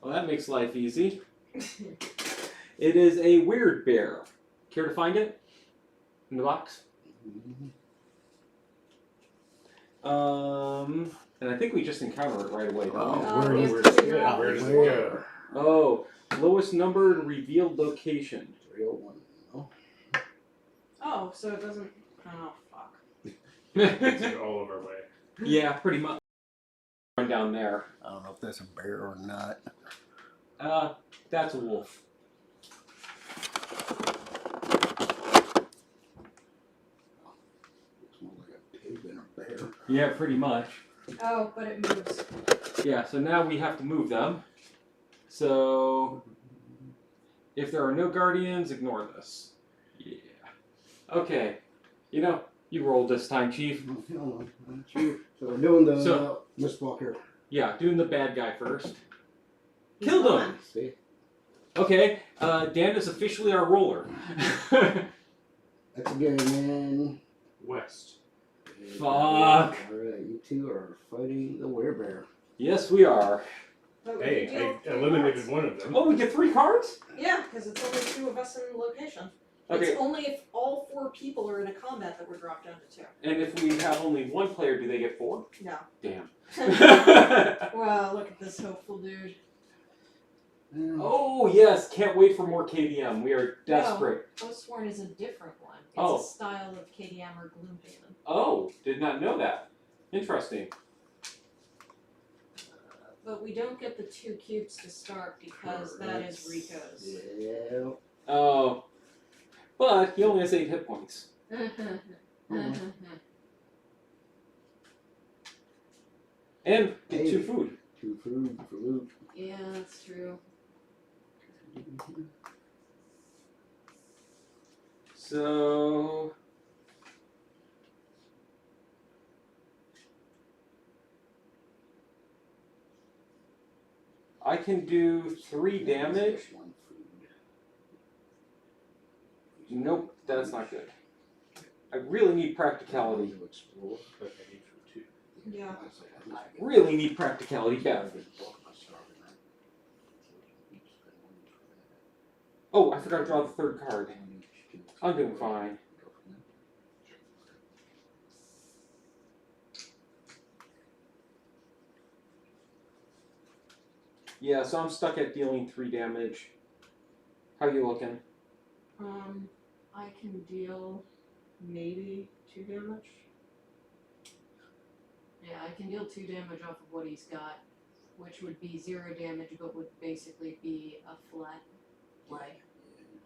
Well, that makes life easy. It is a weird bear. Care to find it? In the box? And I think we just encounter it right away. Don't we? Where we is have to it? figure out Where does it Where? Oh, lowest numbered revealed location. 301. Oh. Oh, so it doesn't. Oh, fuck. It's all of our way. Yeah, pretty much. Run down there. I don't know if that's a bear or not. That's a wolf. Looks more like a pig than a bear. Yeah, pretty much. Oh, but it moves. Yeah, so now we have to move them. So, if there are no guardians, ignore this. Yeah. Okay. You know, you rolled this time, Chief. So we're doing the So- Mistwalker. Yeah, doing the bad guy first. He's Killed gone. him! See? Okay, Dan is officially our roller. That's going in. West. Fuck. Alright, you two are fighting the werebear. Yes, we are. But we Hey, can deal I three eliminated cards. one of them. Oh, we get 3 cards? Yeah, because it's only 2 of us in the location. Okay. It's only if all 4 people are in a combat that we're dropped down to 2. And if we have only 1 player, do they get 4? No. Damn. Well, look at this hopeful dude. Oh, yes. Can't wait for more KDM. We are desperate. Oathsworn is a different one. It's Oh. a style of KDM or Gloomhaven. Oh, did not know that. Interesting. But we don't get the 2 cubes to start because that is Rico's. Yeah. Oh. But he only has 8 hit points. And get 2 food. 2 food for loot. Yeah, that's true. So... I can do 3 damage. 1 food. Nope, that's not good. I really need practicality. To explore. Okay, I need for 2. Yeah. I really need practicality, yeah. Oh, I forgot to draw the 3rd card. I'm doing fine. Yeah, so I'm stuck at dealing 3 damage. How you looking? I can deal Maybe 2 damage. Yeah, I can deal 2 damage off of what he's got, which would be 0 damage, but would basically be a flat leg.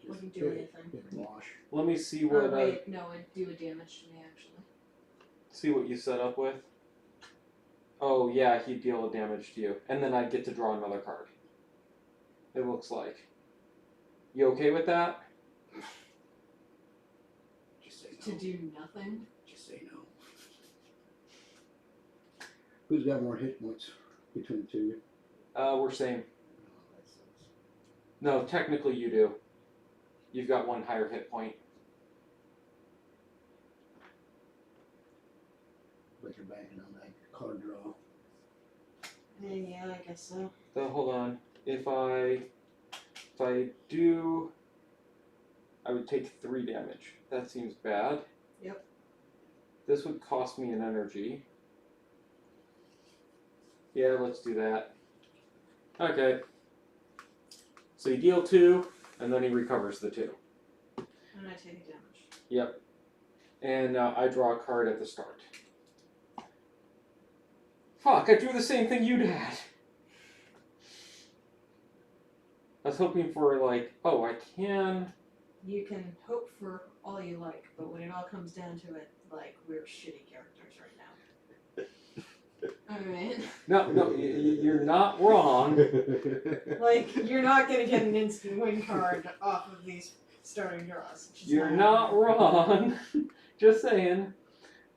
Wouldn't do anything. Big wash. Let me see Oh what wait, no, it'd do a damage to me actually. see what you set up with. Oh yeah, he'd deal a damage to you, and then I'd get to draw another card. It looks like. You okay with that? Just say To no. do nothing? Just say no. Who's got more hit points between the 2 of you? We're same. Oh, that sucks. No, technically you do. You've got 1 higher hit point. But you're banking on that card draw. Yeah, I guess so. So hold on. If I do, I would take 3 damage. That seems bad. Yep. This would cost me an energy. Yeah, let's do that. Okay. So you deal 2, and then he recovers the 2. And I take damage. Yep. And I draw a card at the start. Fuck, I drew the same thing you'd had. I was hoping for, like, oh, I can... You can hope for all you like, but when it all comes down to it, like, we're shitty characters right now. Alright. No, you're not wrong. Like, you're not gonna get an instant win card off of these starting draws. It's just You're not wrong. Just saying.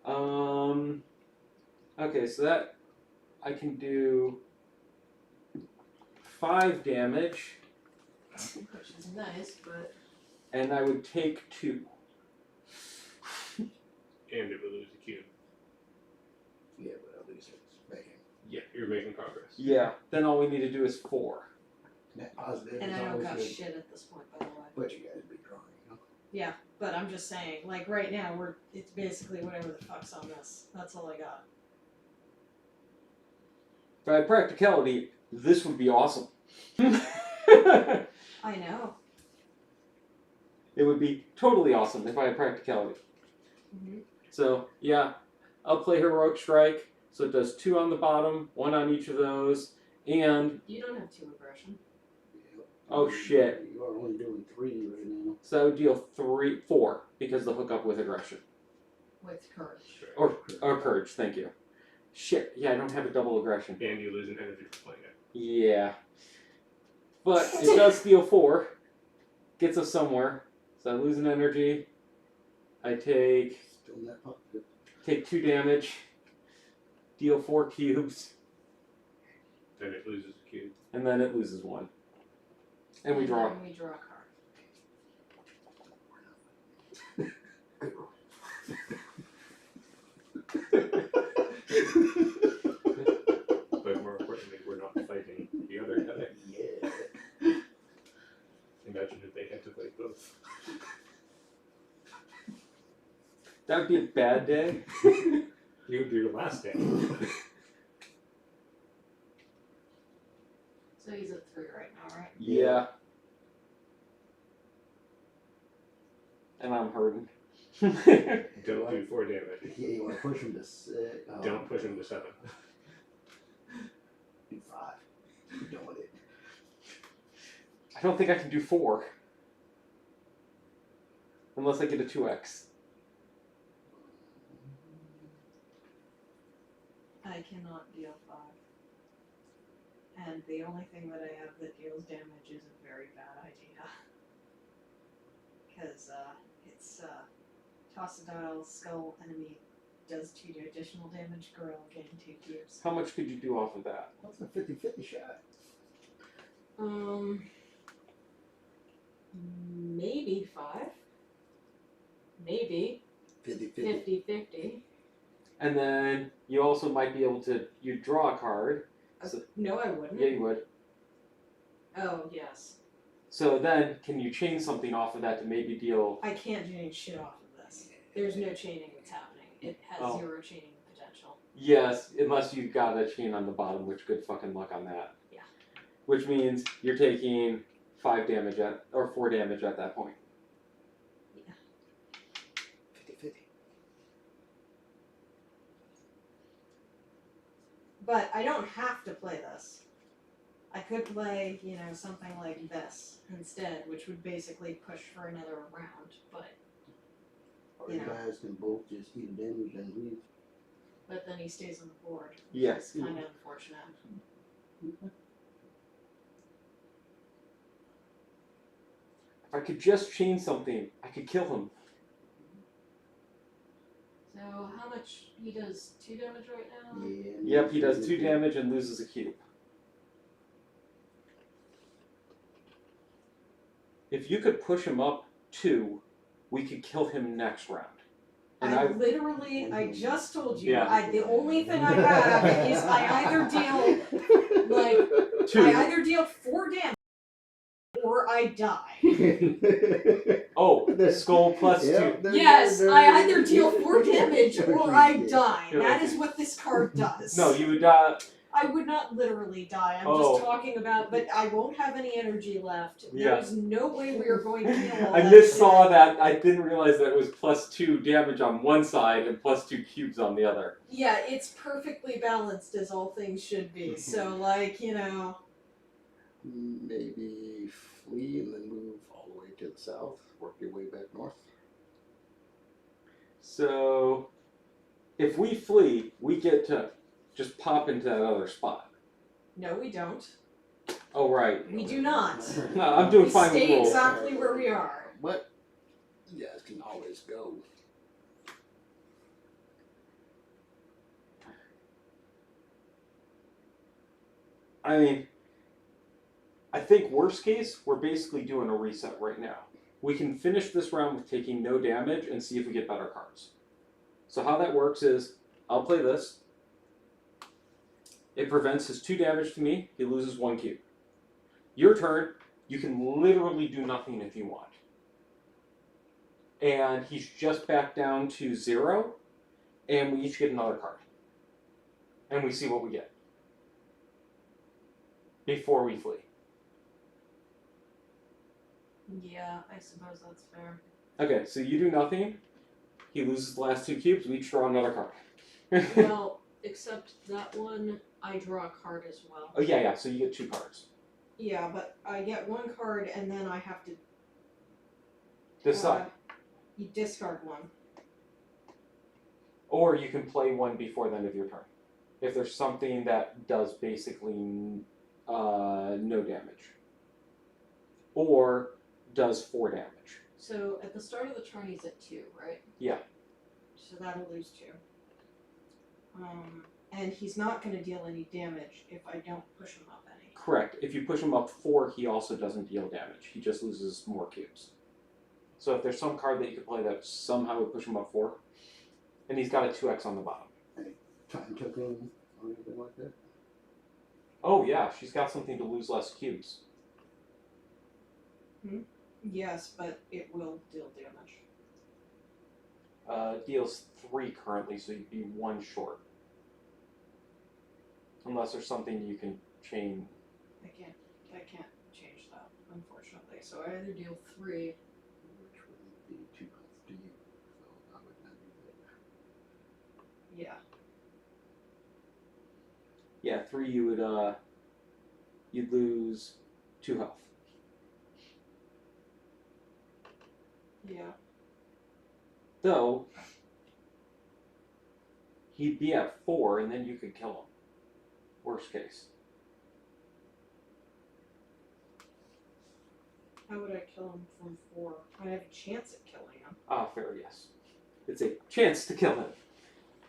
Okay, so that I can do 5 damage, Which is nice, but and I would take 2. And it would lose the cube. Yeah, but at least it's making Yeah, you're making progress. Yeah. Then all we need to do is 4. net positive. And is I don't always got good. shit at this point, by the way. But you guys be drawing, you know? Yeah, but I'm just saying, like, right now, it's basically whatever the fuck's on this. That's all I got. If I had practicality, this would be awesome. I know. It would be totally awesome if I had practicality. Mm-hmm. So, yeah, I'll play Heroic Strike. So it does 2 on the bottom, 1 on each of those, and... you don't have 2 aggression. Yep. Oh, shit. You are only doing 3 right now. So that would deal 4, because the hook up with aggression. With courage. Or courage, thank you. Shit, yeah, I don't have a double aggression. And you lose an energy for playing it. Yeah. But it does deal 4. Gets us somewhere. So I lose an energy. I take Still net positive. 2 damage. Deal 4 cubes. Then it loses the cube. And then it loses 1. And we draw. Then we draw a card. Good roll. But more importantly, we're not fighting the other guy. Yeah. Imagine if they had to fight both. That would be a bad day. You would be your last day. So he's at 3 right now, right? Yeah. And I'm hurting. Don't do 4 damage. Yeah, you want to push him to 6. Oh, Don't push him to 7. Do 5. You're doing it. I don't think I can do 4. Unless I get a 2x. I cannot deal 5. And the only thing that I have that deals damage is a very bad idea. Because it's toss a dial, skull, enemy does 2 additional damage, girl, gain 2 cubes. How much could you do off of that? That's a 50-50 shot. Maybe 5. Maybe 50-50. 50-50. And then you also might be able to, you draw a card. So, No, I wouldn't. yeah, you would. Oh, yes. So then, can you chain something off of that to maybe deal? I can't change shit off of this. There's no chaining that's happening. It has Oh. 0 chaining potential. Yes, unless you've got a chain on the bottom, which good fucking luck on that. Yeah. Which means you're taking 5 damage at, or 4 damage at that point. 50-50. But I don't have to play this. I could play, something like this instead, which would basically push for another round, but Or You you know. guys can both just eat damage and leave. then he stays on the board. Yes. It's kind of unfortunate. If I could just chain something, I could kill him. So how much he does 2 damage right now? Yeah. Yep, he does 2 damage and loses a cube. If you could push him up 2, we could kill him next round. And I just told you, Yeah. the only thing I have is I either deal, like, 2. I either deal 4 damage or I die. Oh, skull plus 2. Yep, Yes, I either deal 4 damage or I Yeah. die. You're That okay. is what this card does. No, you would die. I would not literally die. I'm Oh. just talking about, but I won't have any energy left. Yeah. There's no way we are going to heal all I that just shit. saw that. I didn't realize that it was plus 2 damage on one side and plus 2 cubes on the other. Yeah, it's perfectly balanced as all things should be. So, like, Maybe flee and then move all the way to the south. Work your way back north. So, if we flee, we get to just pop into that other spot. no, we don't. Oh, right. We do not. No, I'm doing We fine with stay rules. exactly where we are. But you guys can always go. I mean, I think worst case, we're basically doing a reset right now. We can finish this round with taking no damage and see if we get better cards. So how that works is, I'll play this. It prevents his 2 damage to me. He loses 1 cube. Your turn. You can literally do nothing if you want. And he's just back down to 0. And we each get another card. And we see what we get. Before we flee. Yeah, I suppose that's fair. Okay, so you do nothing. He loses the last 2 cubes. We each draw another card. Well, except that one, I draw a card as well. Oh, yeah, so you get 2 cards. Yeah, but I get 1 card and then I have to Decide. you discard 1. Or you can play 1 before the end of your turn. If there's something that does basically no damage. Or does 4 damage. So at the start of the turn, he's at 2, right? Yeah. So that'll lose 2. And he's not going to deal any damage if I don't push him up any. Correct. If you push him up 4, he also doesn't deal damage. He just loses more cubes. So if there's some card that you could play that somehow would push him up 4, and he's got a 2x on the bottom. Time token or anything like that? Oh yeah, she's got something to lose less cubes. Yes, but it will deal damage. Deals 3 currently, so you'd be 1 short. Unless there's something you can chain. I can't change that, unfortunately. So I either deal 3. Which would be 2 health to you. So I would not do that. Yeah. Yeah, 3 you would you'd lose 2 health. Yeah. Though he'd be at 4 and then you could kill him. Worst case. How would I kill him from 4? I have a chance at killing him. Ah, fair, yes. It's a chance to kill him.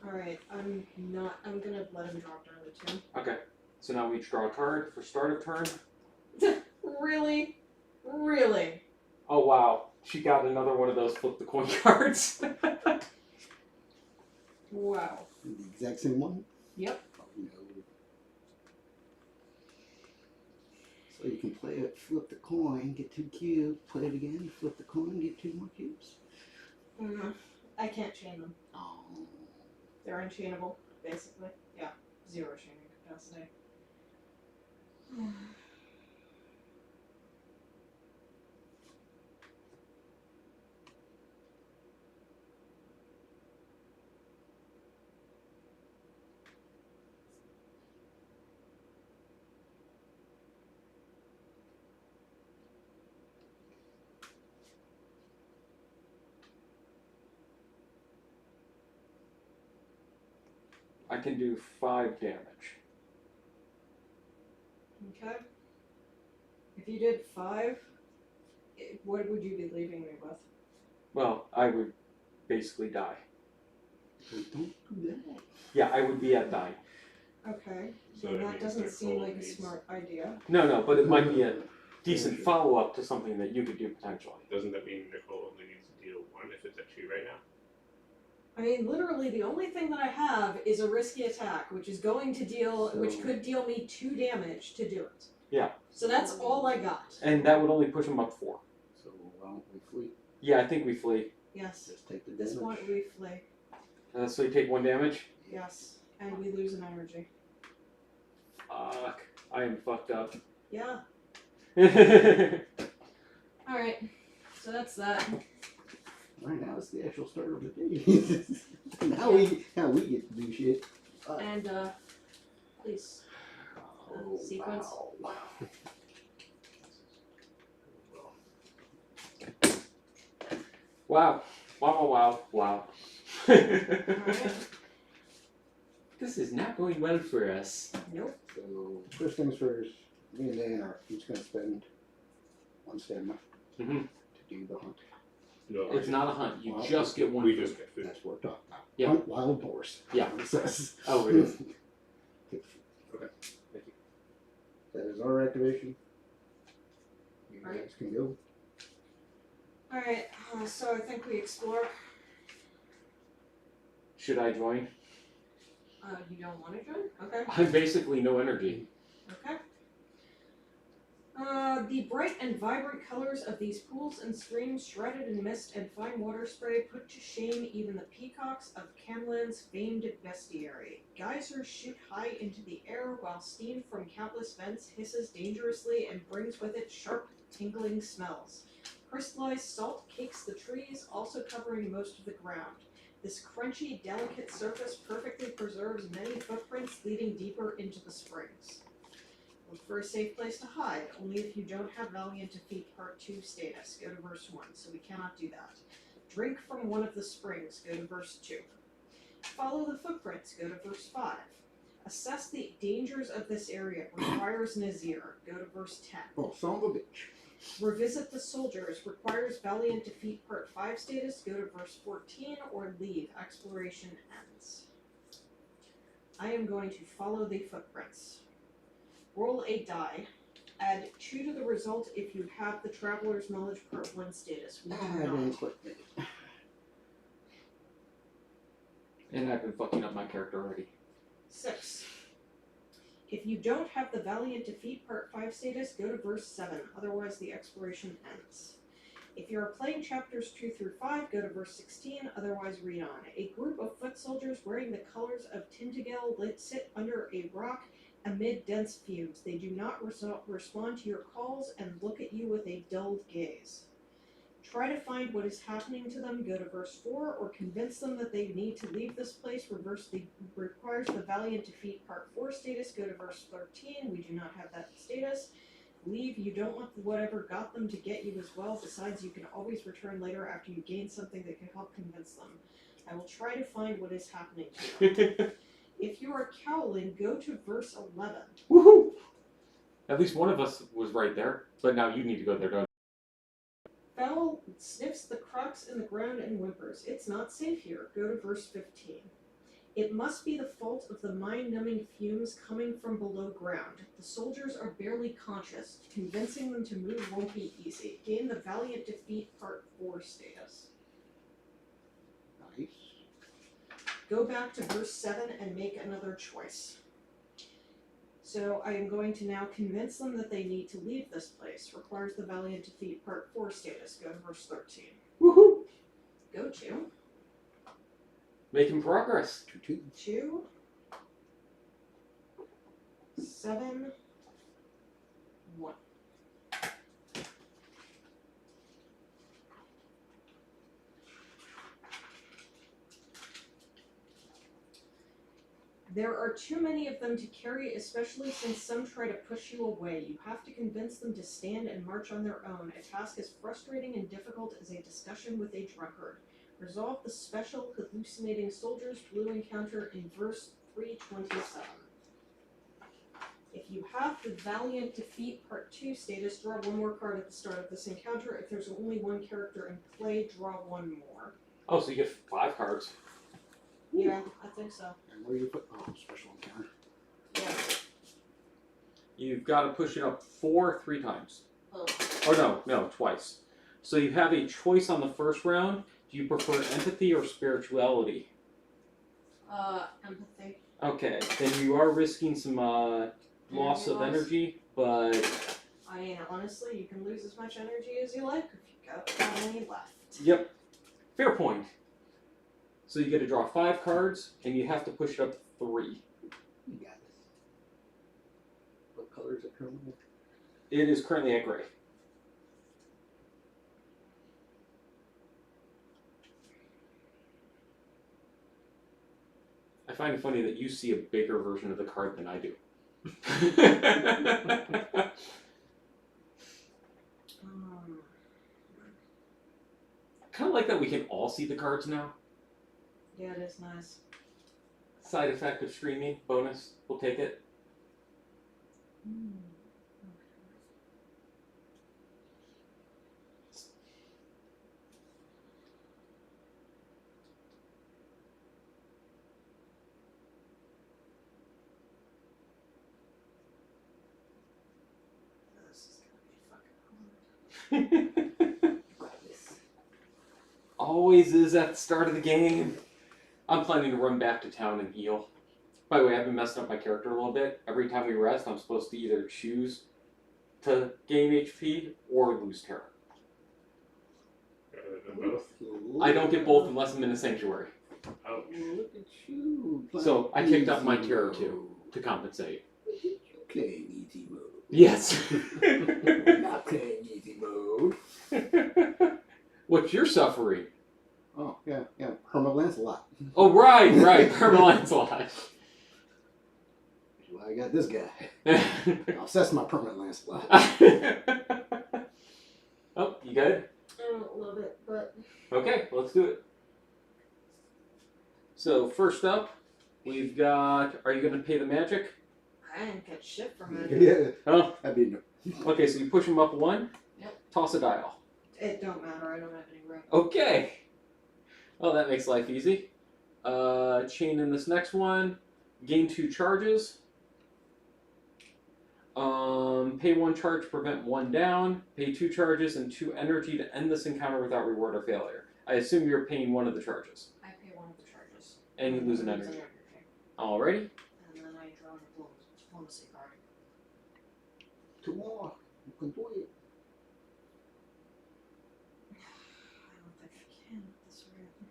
Alright, I'm gonna let him drop down to 2. Okay. So now we each draw a card for start of turn. Really? Really? Oh wow. She got another one of those flip the coin cards. Wow. The exact same one? Yep. Oh, no. So you can play it, flip the coin, get 2 cubes, play it again, flip the coin, get 2 more cubes. I can't chain them. Oh. They're unchainable, basically. Yeah. 0 chaining capacity. I can do 5 damage. Okay. If you did 5, what would you be leaving me with? Well, I would basically die. Don't do that. Yeah, I would be at dying. Okay. So Well, that that means doesn't their seem goal like a needs- smart idea. No, but it might be a decent follow-up to something that you could do potentially. Doesn't that mean Nicole only needs to deal 1 if it's at 2 right now? I mean, literally, the only thing that I have is a risky attack, which is going to deal, which So- could deal me 2 damage to do it. Yeah. So that's all I got. And that would only push him up 4. So why don't we flee? Yeah, I think we flee. Yes. Just take the This damage. one we flee. So you take 1 damage? Yes. And we lose an energy. Fuck. I am fucked up. Yeah. Yeah, Alright. So that's that. Alright, now it's the actual start of the day. now we get to do shit. And, please. Sequence. Wow. Wow. Alright. This is not going well for us. Nope. So first things first, me and Dan are each gonna spend 1 stamina Mhm. to do the hunt. No, It's not a hunt. You Well, just get 1. we just get food. That's what we're talking about. Yeah. Hunt wild boars. Yeah. That's what it says. Oh, it is. Okay. Thank you. That is our activation. You Alright. guys can go. Alright, so I think we explore. Should I join? You don't want to join? Okay. I'm basically no energy. Okay. The bright and vibrant colors of these pools and streams, shrouded in mist and fine water spray, put to shame even the peacocks of Camlan's famed bestiary. Geysers shoot high into the air while steam from countless vents hisses dangerously and brings with it sharp, tingling smells. Crystallized salt cakes the trees, also covering most of the ground. This crunchy, delicate surface perfectly preserves many footprints leading deeper into the springs. Look for a safe place to hide, only if you don't have Valiant Defeat Part 2 status. Go to verse 1, so we cannot do that. Drink from one of the springs. Go to verse 2. Follow the footprints. Go to verse 5. Assess the dangers of this area. Requires Nazir. Go to verse 10. Oh, son of a bitch. Revisit the soldiers. Requires Valiant Defeat Part 5 status. Go to verse 14 or leave. Exploration ends. I am going to follow the footprints. Roll a die. Add 2 to the result if you have the Traveler's Knowledge Part 1 status. We do I not. didn't quite make it. And I've been fucking up my character already. 6. If you don't have the Valiant Defeat Part 5 status, go to verse 7. Otherwise, the exploration ends. If you are playing chapters 2 through 5, go to verse 16. Otherwise, read on. A group of foot soldiers wearing the colors of Tainted Grail sit under a rock amid dense fumes. They do not respond to your calls and look at you with a dulled gaze. Try to find what is happening to them, go to verse 4, or convince them that they need to leave this place, requires the Valiant Defeat Part 4 status, go to verse 13, we do not have that status. Leave, you don't want whatever got them to get you as well, besides you can always return later after you gain something that can help convince them. I will try to find what is happening to them. If you are cowling, go to verse 11. Woohoo! At least one of us was right there, but now you need to go there, don't Fowl sniffs the cracks in the ground and whimpers. It's not safe here. Go to verse 15. It must be the fault of the mind-numbing fumes coming from below ground. The soldiers are barely conscious. Convincing them to move won't be easy. Gain the Valiant Defeat Part 4 status. Nice. Go back to verse 7 and make another choice. So I am going to now convince them that they need to leave this place. Requires the Valiant Defeat Part 4 status. Go to verse 13. Woohoo! Go to Making progress. 2, 7, 1. There are too many of them to carry, especially since some try to push you away. You have to convince them to stand and march on their own, a task as frustrating and difficult as a discussion with a drunkard. Resolve the special hallucinating soldiers blue encounter in verse 327. If you have the Valiant Defeat Part 2 status, draw one more card at the start of this encounter. If there's only one character in play, draw one more. Oh, so you get 5 cards. Yeah, I think so. And where you put special encounter. Yeah. You've got to push it up 3 times. Oh. Or no, twice. So you have a choice on the first round. Do you prefer empathy or spirituality? Empathy. Okay, then you are risking some loss of energy, but... I mean, honestly, you can lose as much energy as you like if you've got any left. Yep. Fair point. So you get to draw 5 cards, and you have to push it up 3. You got this. What color is it currently? It is currently at gray. I find it funny that you see a bigger version of the card than I do. Kind of like that we can all see the cards now. Yeah, it is nice. Side effect of streaming, bonus, we'll take it. This is gonna be fucking hard. Always is at the start of the game. I'm planning to run back to town and heal. By the way, I've been messing up my character a little bit. Every time we rest, I'm supposed to either choose to gain HP or lose terror. Both. I don't get both unless I'm in a sanctuary. Ouch. Look at you. So I kicked up my terror too, to compensate. You're playing easy mode. Yes. Not playing easy mode. What's your suffering? Oh, yeah. Herman Lancelot. Oh, right, Herman Lancelot. That's why I got this guy. I'll assess my permanent Lancelot. Oh, you good? I don't love it, but... Okay, let's do it. So, first up, we've got... Are you going to pay the magic? I didn't get shit from it. Yeah. Oh, That'd be no. okay, so you push him up 1. Yep. Toss a dial. It don't matter, I don't have any room. Okay. Well, that makes life easy. Chain in this next one. Gain 2 charges. Pay 1 charge, prevent 1 down. Pay 2 charges and 2 energy to end this encounter without reward or failure. I assume you're paying one of the charges. I pay one of the charges. And you lose an energy. Alrighty. And then I draw a diplomacy card. 2 more. You can do it. I don't think I can at this rate.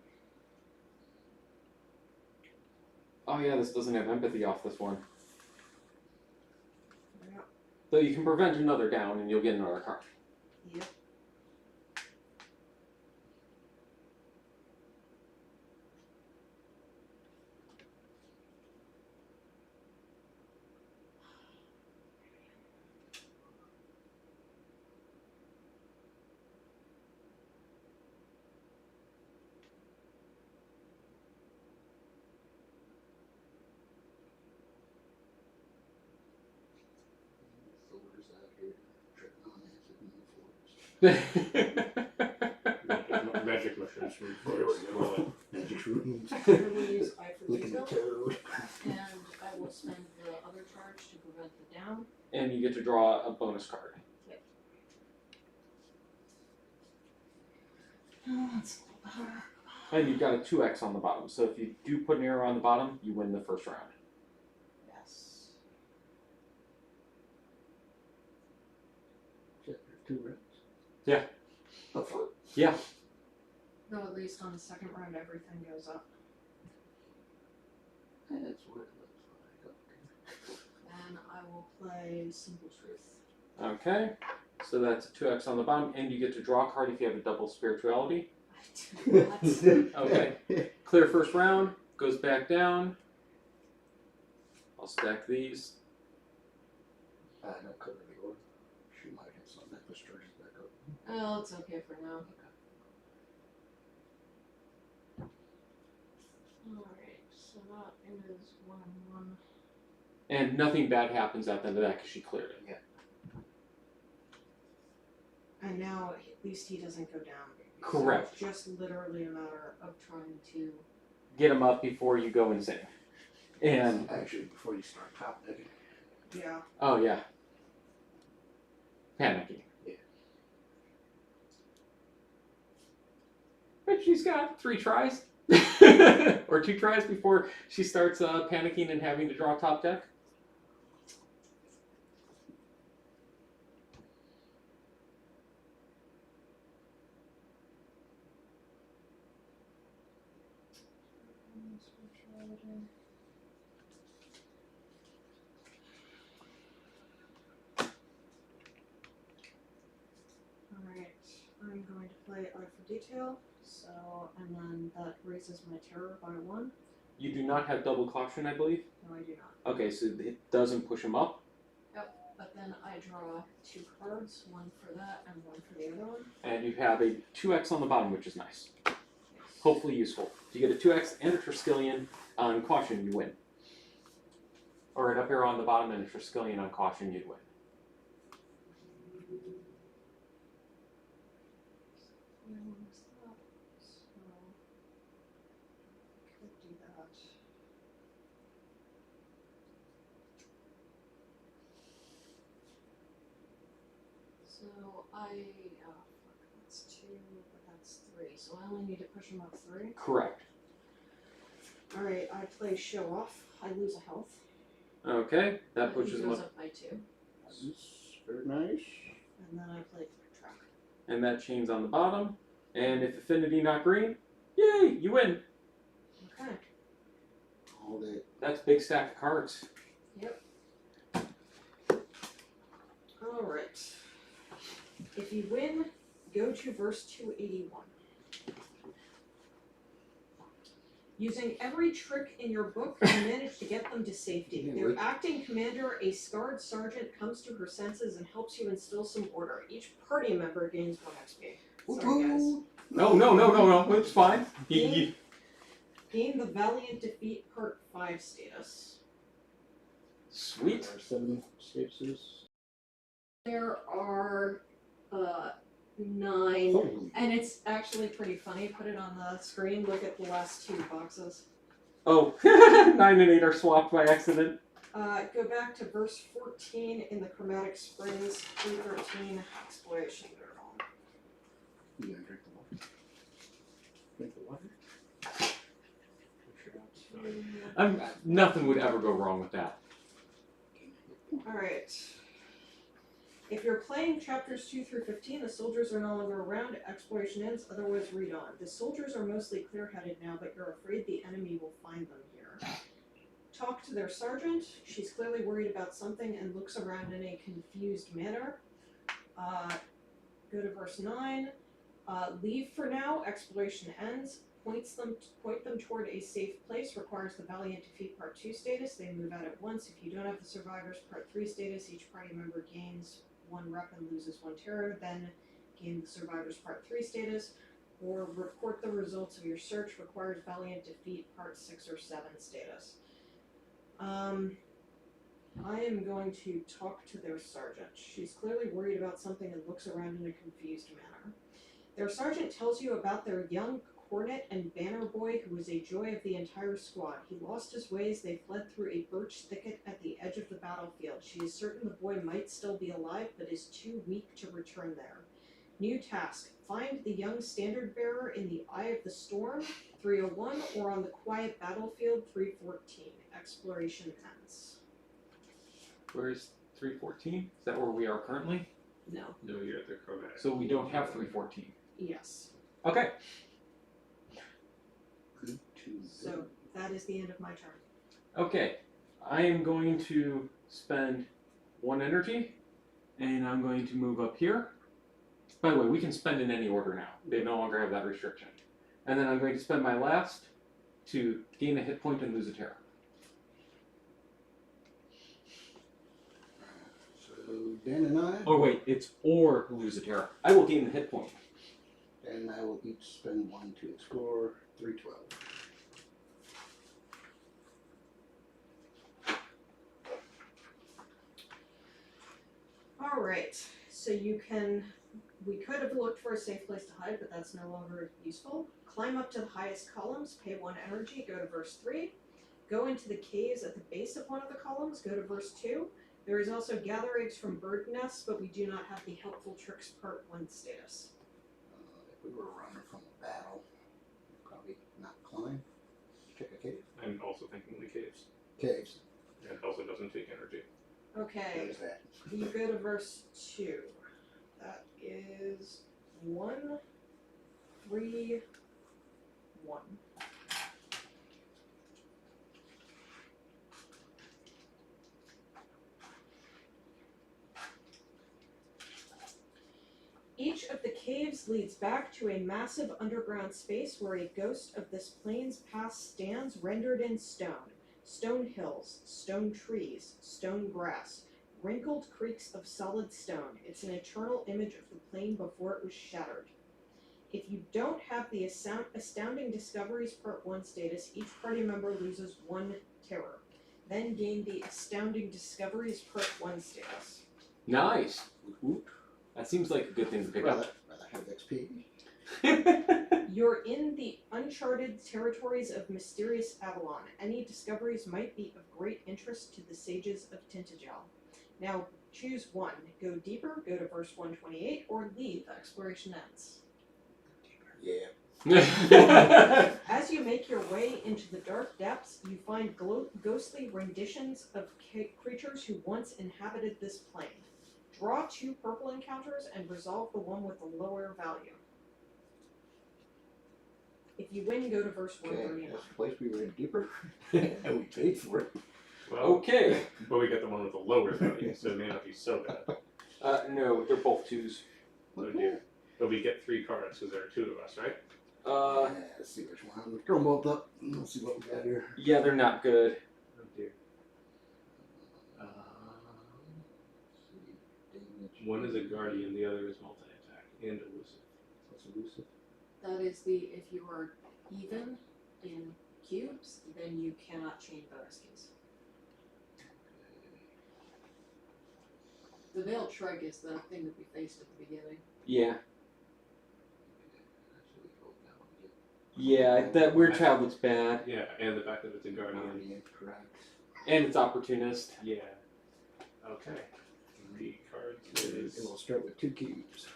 Oh yeah, this doesn't have empathy off this one. Yep. Though you can prevent another down and you'll get another card. Yep. Thor's out here tripping on acid and force. Magic mushrooms from There we forest. go. Magic shrooms. I will use eye for Licking the detail, toad. and I will spend the other charge to prevent the down. And you get to draw a bonus card. Oh, that's a little better. And you've got a 2x on the bottom. So if you do put an arrow on the bottom, you win the first round. Yes. Chapter 2 rounds. Yeah. Oh, fuck. Yeah. Though at least on the second round everything goes up. That's what it looks like. Okay. And I will play Simple Truth. Okay. So that's a 2x on the bottom, and you get to draw a card if you have a double spirituality. I do not. Okay. Clear first round, goes back down. I'll stack these. Don't cover the orb. She might have some necklace charges back up. Oh, it's okay for now. Alright, so that is 1 and 1. And nothing bad happens at the end of that because she cleared it. And now at least he doesn't go down. Correct. So it's just literally a matter of Trying to. Get them up before you go insane. And, Actually, before you start top decking. yeah. oh yeah. Panicking. Yeah. But she's got 3 tries. Or 2 tries before she starts panicking and having to draw top deck. Alright. I'm going to play Eye for Detail. So, and then that raises my terror by 1. You do not have double caution, I believe. No, I do not. Okay, so it doesn't push him up. But then I draw 2 cards, 1 for that and 1 for the other one. And you have a 2x on the bottom, which is nice. Yes. Hopefully useful. If you get a 2x and a Triskelion on caution, you win. Or right up here on the bottom and a Triskelion on caution, you'd win. Could do that. So that's 2, but that's 3. So I only need to push him up 3. Correct. Alright, I play Show Off. I lose a health. Okay, that But pushes he him goes up. up by 2. That's very nice. And then I play Click Track. And that chain's on the bottom. And if Affinity not green, yay, you win. Okay. All that. That's a big stack of cards. Alright. If you win, go to verse 281. Using every trick in your book, you manage to get them to safety. Yeah, Their right. acting commander, a scarred sergeant, comes to her senses and helps you instill some order. Each party member gains 1 XP. Sorry, guys. No, it's fine. You, Gain the Valiant Defeat Part 5 status. sweet. There are 7 statuses. There are 9. Holy. And it's actually pretty funny. Put it on the screen. Look at the last 2 boxes. Oh, 9 and 8 are swapped by accident. Go back to verse 14 in the Chromatic Springs, 313, Exploration Journal. You gonna drink the water? Drink the water? Nothing would ever go wrong with that. Alright. If you're playing chapters 2 through 15, the soldiers are no longer around, exploration ends, otherwise read on. The soldiers are mostly clear-headed now, but you're afraid the enemy will find them here. Talk to their sergeant. She's clearly worried about something and looks around in a confused manner. Go to verse 9. Leave for now, exploration ends. Point them toward a safe place, requires the Valiant Defeat Part 2 status. They move out at once. If you don't have the Survivors Part 3 status, each party member gains 1 rep and loses 1 terror, then gain the Survivors Part 3 status. Or report the results of your search, requires Valiant Defeat Part 6 or 7 status. I am going to talk to their sergeant. She's clearly worried about something and looks around in a confused manner. Their sergeant tells you about their young cornet and banner boy who was a joy of the entire squad. He lost his ways. They fled through a birch thicket at the edge of the battlefield. She is certain the boy might still be alive, but is too weak to return there. New task. Find the young standard bearer in the eye of the storm, 301, or on the quiet battlefield, 314. Exploration ends. Where's 314? Is that where we are currently? No. No, you're at the chromatic. So we don't have 314. Yes. Okay. Good to So that is the end of my turn. Okay. I am going to spend 1 energy, and I'm going to move up here. By the way, we can spend in any order now. They no longer have that restriction. And then I'm going to spend my last to gain a hit point and lose a terror. So Dan and I, Oh wait, it's or lose a terror. I will gain the hit point. Dan and I will each spend 1 to explore, 312. Alright, so we could have looked for a safe place to hide, but that's no longer useful. Climb up to the highest columns, pay 1 energy, go to verse 3. Go into the caves at the base of one of the columns, go to verse 2. There is also gather eggs from bird nests, but we do not have the helpful tricks part 1 status. If we were running from a battle, we'd probably not climb. Check a cave. I'm also thinking the caves. Caves. It also doesn't take energy. Okay, There's that. you go to verse 2. That is 1, 3, 1. Each of the caves leads back to a massive underground space where a ghost of this plane's past stands rendered in stone. Stone hills, stone trees, stone grass, wrinkled creeks of solid stone. It's an eternal image of the plane before it was shattered. If you don't have the Astounding Discoveries Part 1 status, each party member loses 1 terror. Then gain the Astounding Discoveries Part 1 status. Nice. That seems like a good thing to pick Rather up. have XP. You're in the uncharted territories of mysterious Avalon. Any discoveries might be of great interest to the sages of Tintagel. Now choose 1. Go deeper, go to verse 128, or leave. Exploration ends. Yeah. As you make your way into the dark depths, you find ghostly renditions of creatures who once inhabited this plane. Draw 2 purple encounters and resolve the one with the lower value. If you win, go to verse Okay, 139. that's the place we went deeper. And we paid for it. Well, Okay. but we get the one with the lower value, so it may not be so bad. No, they're both 2s. Oh dear. But we get 3 cards because there are 2 of us, right? Yeah, let's see which one. Throw them both up. Let's see what we got here. Yeah, they're not good. Oh dear. One is a guardian, the other is multi-attack and elusive. What's elusive? That is if you are even in cubes, then you cannot chain bonus keys. The Veiled Shrike is the thing that we faced at the beginning. Yeah. Yeah, that weird child looks bad. Yeah, and the fact that it's a guardian. Guardian, correct. And it's opportunist. Yeah. Okay. 3 cards is. And we'll start with 2 cubes.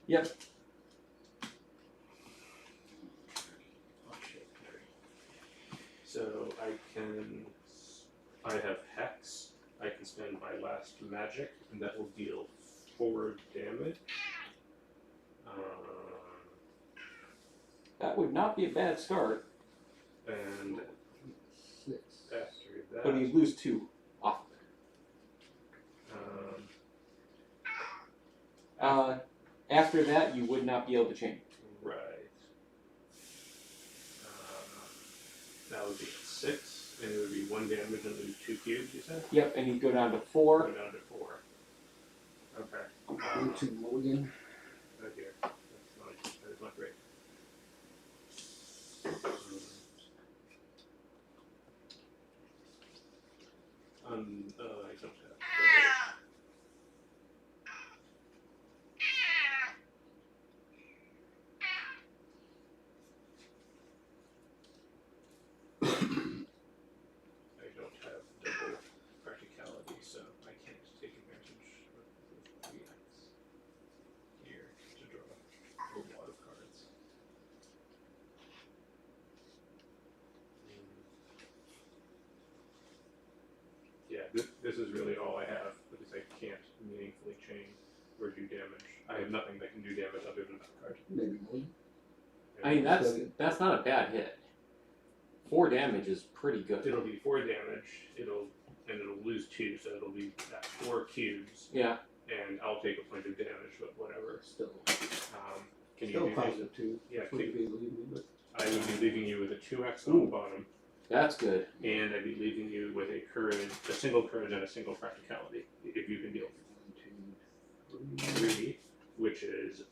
Yep. Oh, shit. So I have Hex. I can spend my last magic, and that will deal 4 damage. That would not be a bad start. And 6. after that, But you lose 2 off. After that, you would not be able to chain. right. That would be 6, and it would be 1 damage and lose 2 cubes. You said. Yep, and you go down to 4. Go down to 4. Okay. Into mulligan. Right here. That is not great. I don't have. I don't have double practicality, so I can't take advantage of the acts here to draw a lot of cards. Yeah, this is really all I have because I can't meaningfully chain or do damage. I have nothing that can do damage other than that card. Maybe mulligan. I mean, that's not a bad hit. 4 damage is pretty good. It'll be 4 damage. It'll lose 2, so it'll be at 4 cubes. Yeah. And I'll take a point of damage, but whatever. Still. Can Still you do this? positive 2. Yeah, What would you be leaving me with? I would be leaving you with a 2x on Ooh. the bottom, That's good. and I'd be leaving you with a single courage, and a single practicality. If you can deal 1, 2, 3. 3, which is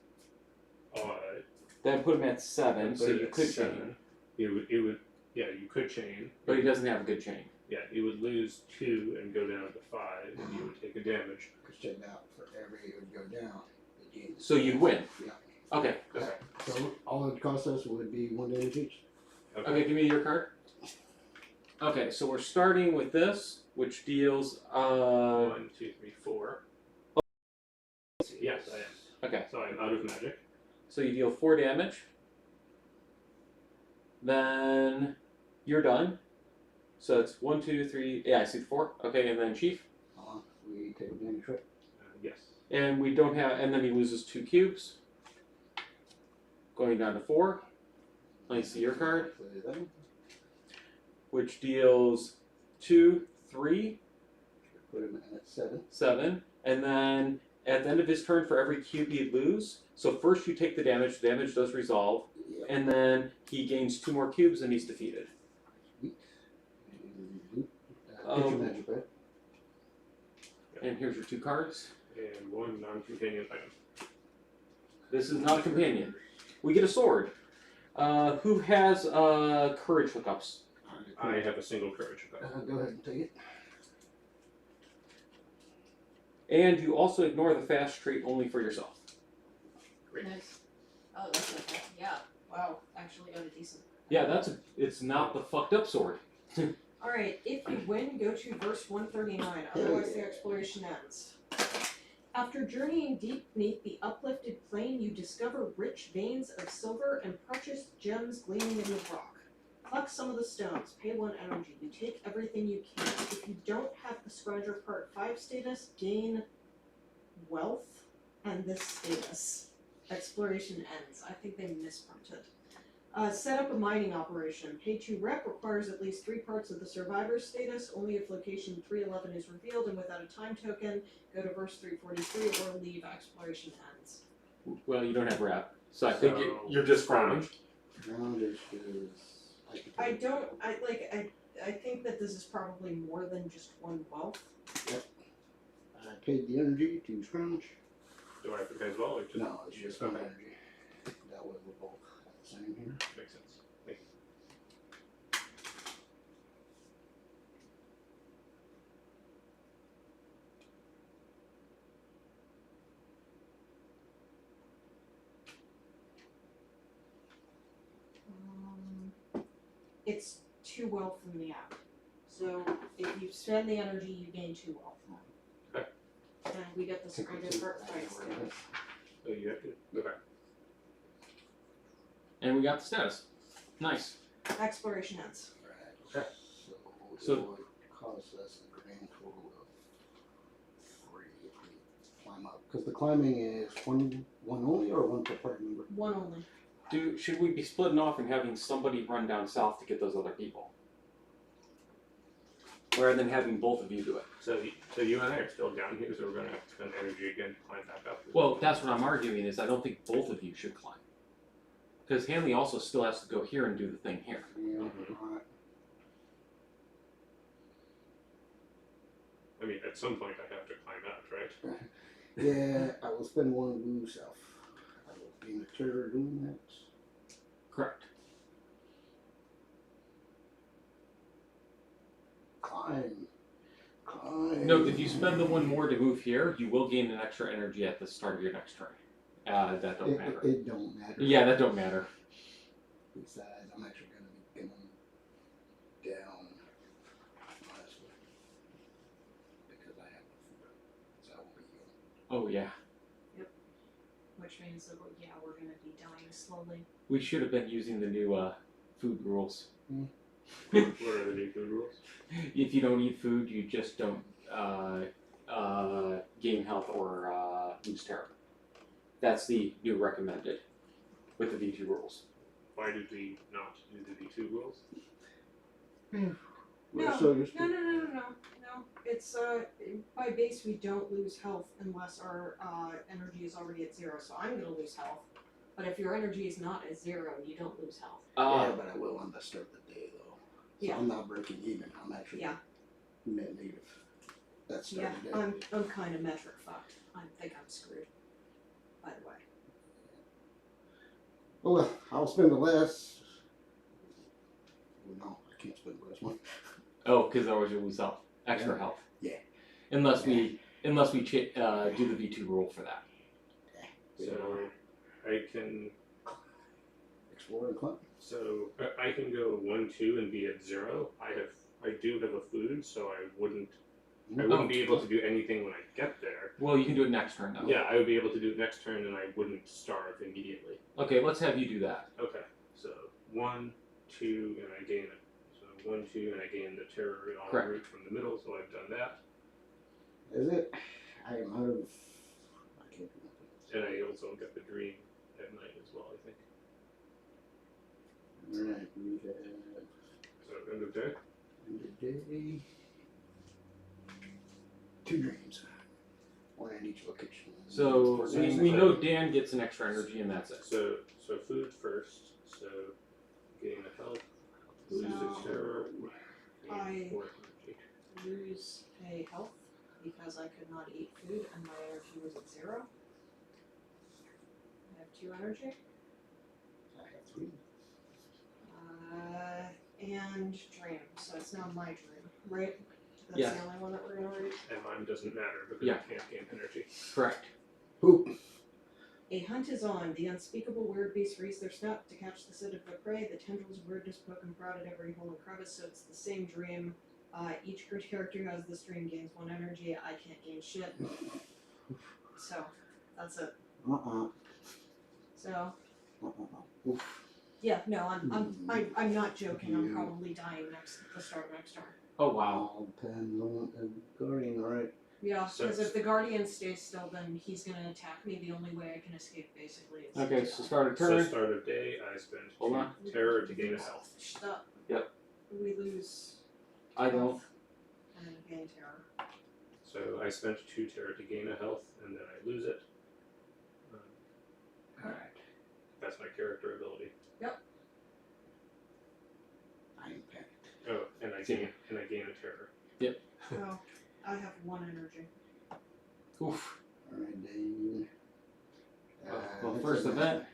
odd. Then put him at 7, Put so it you at could 7. chain. It would, yeah, you could chain. But he doesn't have a good chain. Yeah, you would lose 2 and go down to 5, and you would take a damage. Because check out, for every it would go down, it gains. So you'd win. Yeah. Okay. Okay. So all it costs us would be 1 damage each. Okay, give me your card. Okay, so we're starting with this, which deals 1, 2, 3, 4. Yes, I am. okay. So I'm out of magic. So you deal 4 damage. Then you're done. So it's 1, 2, 3. Yeah, I see 4. Okay, and then Chief. We take advantage, right? Yes. And we don't have, and then he loses 2 cubes. Going down to 4. Let me see your card, Play that one. which deals 2, 3, Put him at 7. 7. And then at the end of his turn, for every cube he'd lose. So first you take the damage does resolve. Yep. And then he gains 2 more cubes and he's defeated. Sweet. And loot. Get Um, your magic, right? And here's your 2 cards. And 1 non-companion item. This is not a companion. We get a sword. Who has courage hookups? I have a single courage. Go ahead and take it. And you also ignore the fast trait only for yourself. Great. Nice. Oh, that's okay. Yeah. Wow. Actually got a decent. Yeah, it's not the fucked up sword. Alright, if you win, go to verse 139, otherwise the exploration ends. After journeying deep beneath the uplifted plain, you discover rich veins of silver and precious gems gleaming in the rock. Pluck some of the stones, pay 1 energy. You take everything you can. If you don't have the Scrounger Part 5 status, gain wealth and this status. Exploration ends. I think they misprinted. Set up a mining operation. Pay 2 rep requires at least 3 parts of the survivor status, only if location 311 is revealed and without a time token. Go to verse 343 or leave. Exploration ends. Well, you don't have rep, so I think So- you're just frowning. Round is I think that this is probably more than just 1 wealth. I paid the energy to scrounge. Do I have to pay as well, or just No, it's just 1 okay. energy. That way we're both at the same here. Makes sense. Thank you. It's 2 wealth from the app. So if you spend the energy, you gain 2 wealth. Okay. And we get the surrounded heart price. So you have to. Okay. And we got the status. Nice. Exploration ends. Right. Okay. So So- it would cost us a grand total of 3 if we climb up. Because the climbing is one only or one per party member? 1 only. Should we be splitting off and having somebody run down south to get those other people? Rather than having both of you do it. So you and I are still down here, so we're gonna have to spend energy again to climb back up. Well, that's what I'm arguing is I don't think both of you should climb. Because Hanley also still has to go here and do the thing here. Yeah. Mhm. Alright. I mean, at some point I have to climb out, right? Yeah, I will spend 1 blue self. I will be a terror doing that. Correct. Climb. Climb. No, if you spend the 1 more to move here, you will gain an extra energy at the start of your next turn. That don't matter. It don't matter. Yeah, that don't matter. Besides, I'm actually going to be going down, honestly, because I have no food, so I won't be healing. Oh yeah. Which means that, yeah, we're going to be dying slowly. We should have been using the new food rules. What are the new food rules? If you don't eat food, you just don't gain health or lose terror. That's the new recommended with the V2 rules. Why did we not do the V2 rules? No, So you're still- No. It's by base we don't lose health unless our energy is already at 0. So I'm gonna lose health. But if your energy is not at 0, you don't lose health. Yeah, but I will on the start of the day, though. So Yeah. I'm not breaking even. I'm actually Yeah. net negative. That's Yeah, start of the day. I'm kind of metric fucked. I think I'm screwed. By the way. Oh well, I'll spend the last. Well, no, I can't spend the last one. Oh, because otherwise you lose health, extra Yeah. health. Yeah. Unless we do the V2 rule for that. So I can. Explore and climb. So I can go 1, 2, and be at 0. I do have a food, so I wouldn't be able to do anything when I get there. Well, you can do it next turn though. Yeah, I would be able to do it next turn, and I wouldn't starve immediately. Okay, let's have you do that. Okay, so 1, 2, and I gain it. So 1, 2, and I gain the terror en Correct. route from the middle. So I've done that, Is it? I am out of. I can't do nothing. and I also get the dream at night as well. I think. Alright, we have So end of day. end of day. 2 dreams. 1 at each location. So For we, days. we know Dan gets an extra energy and that's it. So food first. So gain a health, lose So, its terror, I- gain 4 energy. Lose a health because I could not eat food and my energy was at 0. I have 2 energy. I have 3. And dream. So it's now my dream, right? That's Yeah. the only one that we're gonna read. And mine doesn't matter because Yeah. I can't gain energy. Correct. Poop. A hunt is on. The unspeakable weird beasts raise their snout to catch the scent of their prey. The tendrils of weirdness poke and prod at every hole and crevice, so it's the same dream. Each character who has this dream gains 1 energy. I can't gain shit. So, that's it. So, Oof. yeah, no, I'm not joking. I'm probably dying the start of next turn. Oh wow. All depends on the guardian, right? Yeah, So- because if the guardian stays still, then he's gonna attack me. The only way I can escape, basically, is Okay, to so die. start a So turn. start of day, I spend Hold 2 on. terror to gain a health. Stop. Yep. We lose. I don't. health And gain terror. So I spent 2 terror to gain a health, and then I lose it. Alright. That's my character ability. I am panicked. Oh, and I gain a terror. Oh, I have 1 energy. Oof. Alright, then. Well, that's first it. event.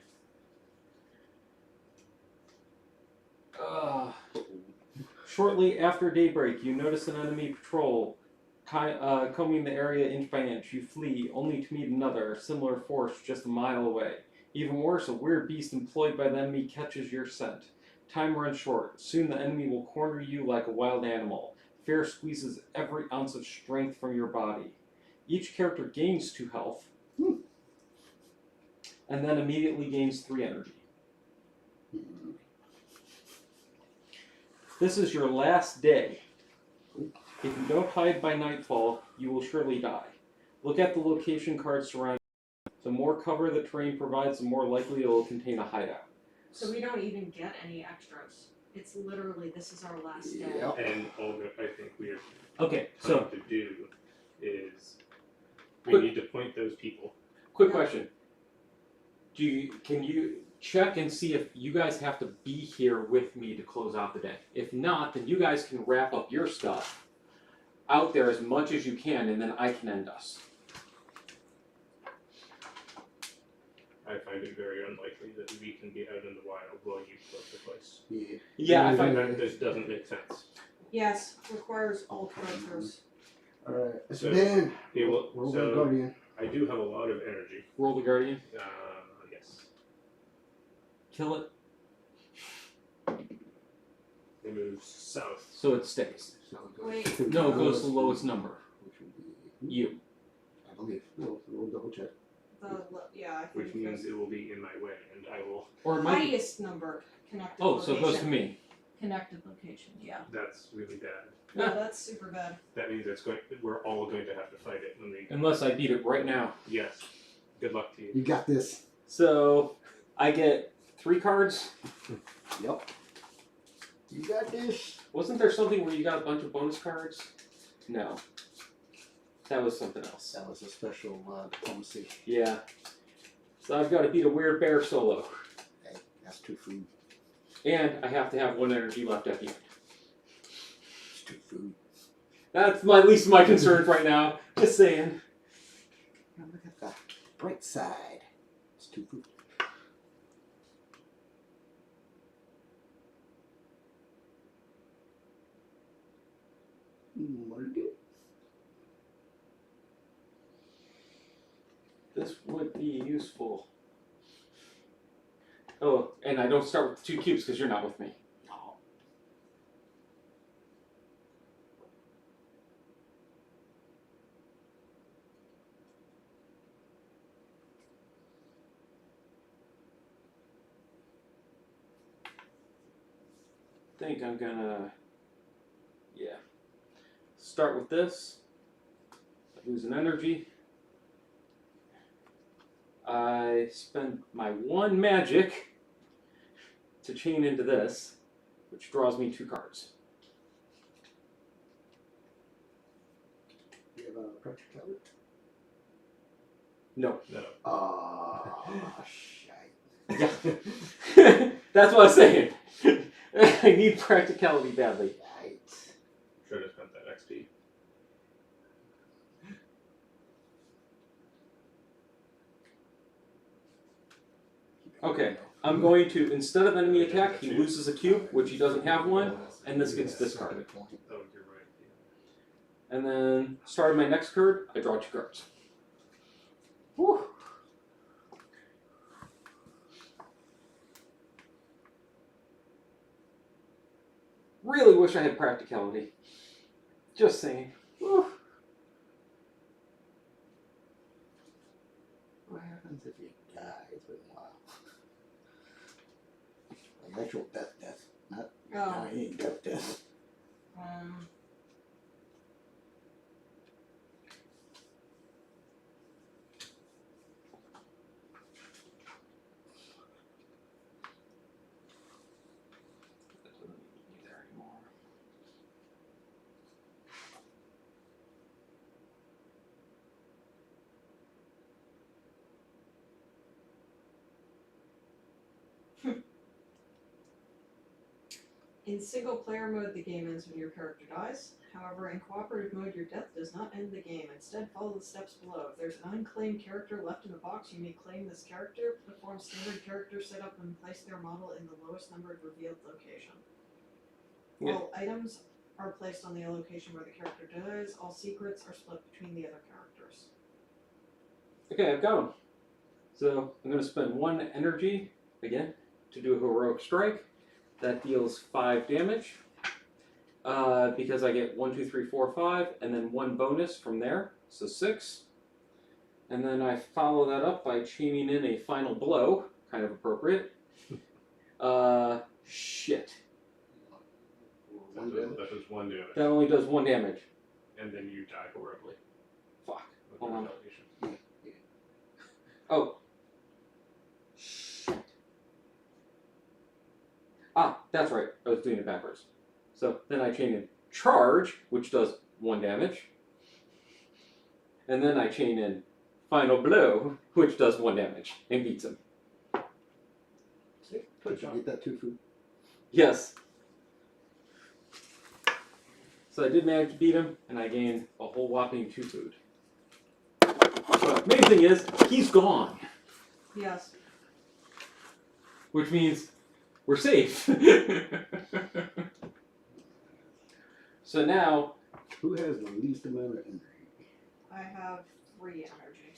Shortly after daybreak, you notice an enemy patrol combing the area inch by inch. You flee, only to meet another, similar force just a mile away. Even worse, a weird beast employed by the enemy catches your scent. Time runs short. Soon the enemy will corner you like a wild animal. Fear squeezes every ounce of strength from your body. Each character gains 2 health, and then immediately gains 3 energy. This is your last day. If you don't hide by nightfall, you will surely die. Look at the location cards surrounding you. The more cover the terrain provides, the more likely it will contain a hideout. So we don't even get any extras. It's literally, this is our last day. Yep. And all that I think we are Okay, trying so to do is we Quick- need to point those people. quick question. Can you check and see if you guys have to be here with me to close out the day? If not, then you guys can wrap up your stuff out there as much as you can, and then I can end us. I find it very unlikely that we can be out in the wild while you close the place. Yeah. Yeah, I find That just doesn't make sense. Yes, requires all characters. Alright, it's So- Ben. Okay, well, Roll the so Guardian. I do have a lot of energy. roll the guardian, Yes. kill it, It moves south. so it stays. So it goes Wait. to No, it goes to the lowest lowest number. Which would be, You. I believe. We'll double check. Yeah, I think Which means it will be in my way, and I will. Or it the might. highest number connected Oh, so it goes to location. me. Connected location, yeah. That's really bad. Yeah, that's super bad. That means we're all going to have to fight it when we. Unless I beat it right now. Yes. Good luck to you. You got this. So I get 3 cards. Yep. You got this. Wasn't there something where you got a bunch of bonus cards? No. That was something else. That was a special diplomacy. Yeah. So I've got to beat a weird bear solo. Hey, that's 2 food. And I have to have 1 energy left at the end. It's 2 food. That's my least of my concerns right now. Just saying. Now look at the bright side. It's 2 food. What do you do? This would be useful. Oh, and I don't start with 2 cubes because you're not with me. No. I think I'm gonna, yeah, start with this. I lose an energy. I spend my 1 magic to chain into this, which draws me 2 cards. You have a practicality? No. No. Ah, shite. Yeah. That's what I was saying. I need practicality badly. Right. Should have spent that XP. Okay, I'm going to, instead of enemy attack, he loses a cube, which he doesn't have one, and this gets discarded. Oh, you're right. And then, starting my next card, I draw 2 cards. Whew. Really wish I had practicality. Just saying. Whew. What happens if you die? It's been a while. Like actual death. Not Oh. dying, death. Doesn't need to be there anymore. In single player mode, the game ends when your character dies. However, in cooperative mode, your death does not end the game. Instead, follow the steps below. If there's an unclaimed character left in the box, you may claim this character, perform standard character setup, and place their model in the lowest numbered revealed location. Yeah. All items are placed on the location where the character dies. All secrets are split between the other characters. Okay, I've got him. So I'm going to spend 1 energy, again, to do a heroic strike. That deals 5 damage. because I get 1, 2, 3, 4, 5, and then 1 bonus from there, so 6. And then I follow that up by chaining in a final blow, kind of appropriate. Shit. One damage. That is 1 damage. That only does 1 damage. And then you die horribly. Fuck. With Hold on. retaliation. Oh. Shit. Ah, that's right. I was doing it backwards. So then I chain in charge, which does 1 damage. And then I chain in final blow, which does 1 damage, and beats him. Did you get that 2 food? Yes. So I did manage to beat him, and I gained a whole whopping 2 food. But main thing is, he's gone. Yes. Which means we're safe. So now, Who has the least amount of energy? I have 3 energy.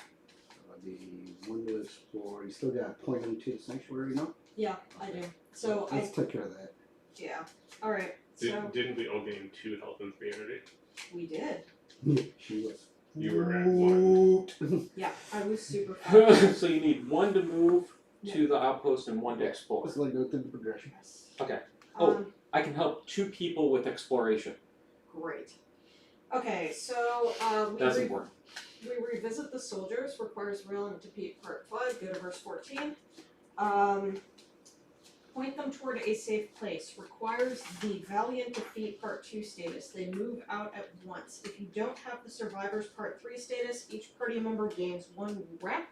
The one to explore. You still got to point into the sanctuary, no? Yeah, I do. So Let's take care of that. yeah. All right. So Didn't we all gain 2 health and 3 energy? we did. She was. You were at 1. Yeah, I was super fast. so you need 1 to move to the outpost and 1 to explore. Let's like go through the progression. Okay. Oh. Um, I can help 2 people with exploration. great. Okay, so That's important. we revisit the soldiers. Requires Real to Pete Part 5. Go to verse 14. Point them toward a safe place. Requires the Valiant Defeat Part 2 status. They move out at once. If you don't have the Survivors Part 3 status, each party member gains 1 rep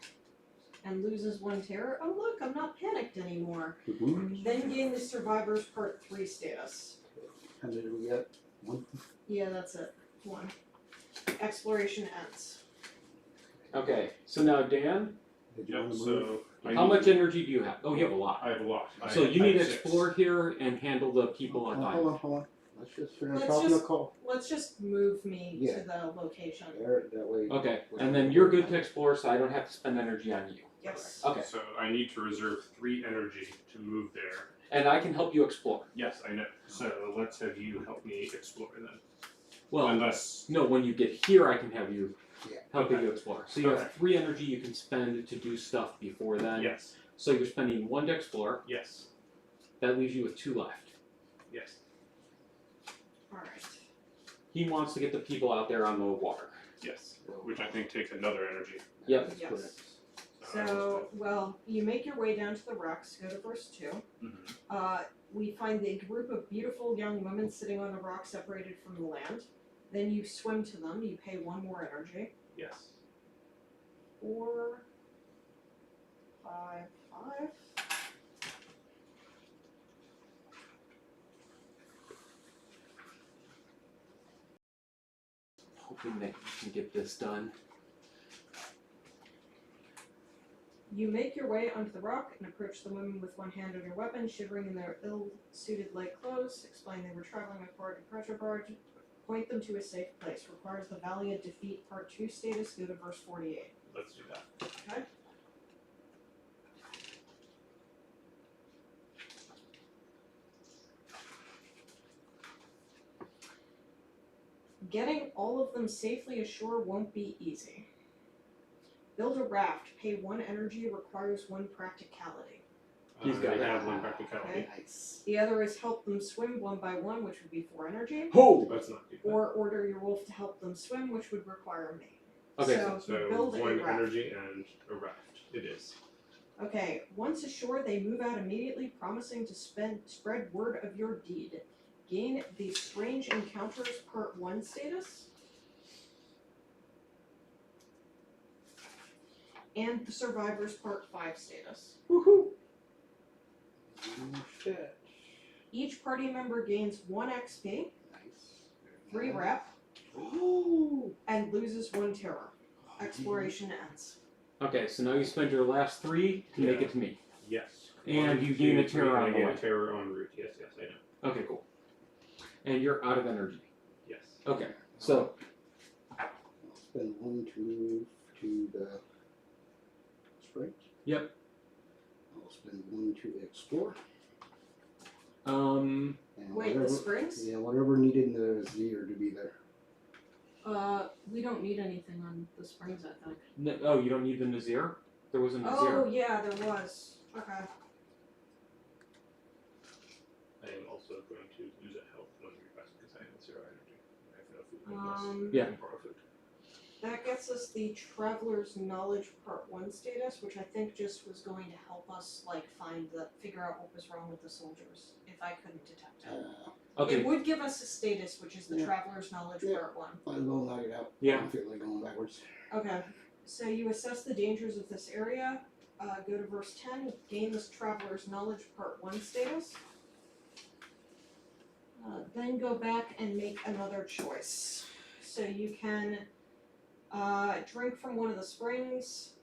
and loses 1 terror. Oh look, I'm not panicked anymore. Then gain the Survivors Part 3 status. How many do we got? 1? Yeah, that's it. 1. Exploration ends. Okay, so now Dan, Did you Yep, want to move? so how much energy do you have? Oh, you have a lot. I have a lot. So you I need have to 6. explore here and handle the people on Hold time. on, hold on. Let's just finish Let's off the just- call. Let's just move me Yeah. to the location. There, that way. Okay, and then you're good to explore, so I don't have to spend energy on you. Yes. Okay, So I need to reserve 3 energy to move there. and I can help you explore. Yes, I know. So let's have you help me explore then. Well, Unless no, when you get here, I can have you Yeah. helping Okay. you explore. So you Okay. have 3 energy you can spend to do stuff before then. yes, So you're spending 1 to explore. yes, That leaves you with 2 left. yes. Alright. He wants to get the people out there on the water. Yes, which I think takes another energy. Yep. That's Yes. correct. So, well, you make your way down to the rocks, go to verse 2. Mhm. We find a group of beautiful young women sitting on a rock separated from the land. Then you swim to them, you pay 1 more energy. Yes. 4, 5, 5. Hoping that you can get this done. You make your way onto the rock and approach the women with 1 hand on your weapon, shivering in their ill-suited light clothes. Explain they were traveling aboard a pressure barge. Point them to a safe place. Requires the Valiant Defeat Part 2 status. Go to verse 48. Let's do that. Okay? Getting all of them safely ashore won't be easy. Build a raft. Pay 1 energy. Requires 1 practicality. He's got I it. have 1 practicality. Okay. Nice. The other is help them swim 1 by 1, which would be 4 energy. Oh! That's not too bad. Or order your wolf to help them swim, which would require me. Okay, So, So build a 1 raft. energy and a raft. It is. Okay, once ashore, they move out immediately, promising to spread word of your deed. Gain the Strange Encounters Part 1 status. And the Survivors Part 5 status. Woohoo! Shit. Each party member gains 1 XP, Nice. 3 rep, Ooh. and loses 1 terror. Exploration ends. Okay, so now you spend your last 3 to make Yeah. it to me. Yes. And 1, you gain 2, a terror 3, on I the gain way. a terror en route. Yes, yes, I know. Okay, cool. And you're out of energy. Yes. Okay, so I'll spend 1 to move to the springs. Yep. I'll spend 1 to explore. And Wait, the springs? Yeah, whatever needed in the Zir to be there. We don't need anything on the springs, I think. No, oh, you don't need the Nazir? There was a Nazir. Oh, yeah, there was. Okay. I am also going to lose a health when we rest because I have 0 energy. I have no food unless Yeah. I can borrow food. That gets us the Traveler's Knowledge Part 1 status, which I think just was going to help us, like, figure out what was wrong with the soldiers, if I couldn't detect it. Okay. It would give us a status, which is the Yeah. Traveler's Knowledge Yeah. Part 1. Might as well knock it out. Yeah. I don't feel like going backwards. Okay, so you assess the dangers of this area, go to verse 10, gain this Traveler's Knowledge Part 1 status. Then go back and make another choice. So you can drink from one of the springs,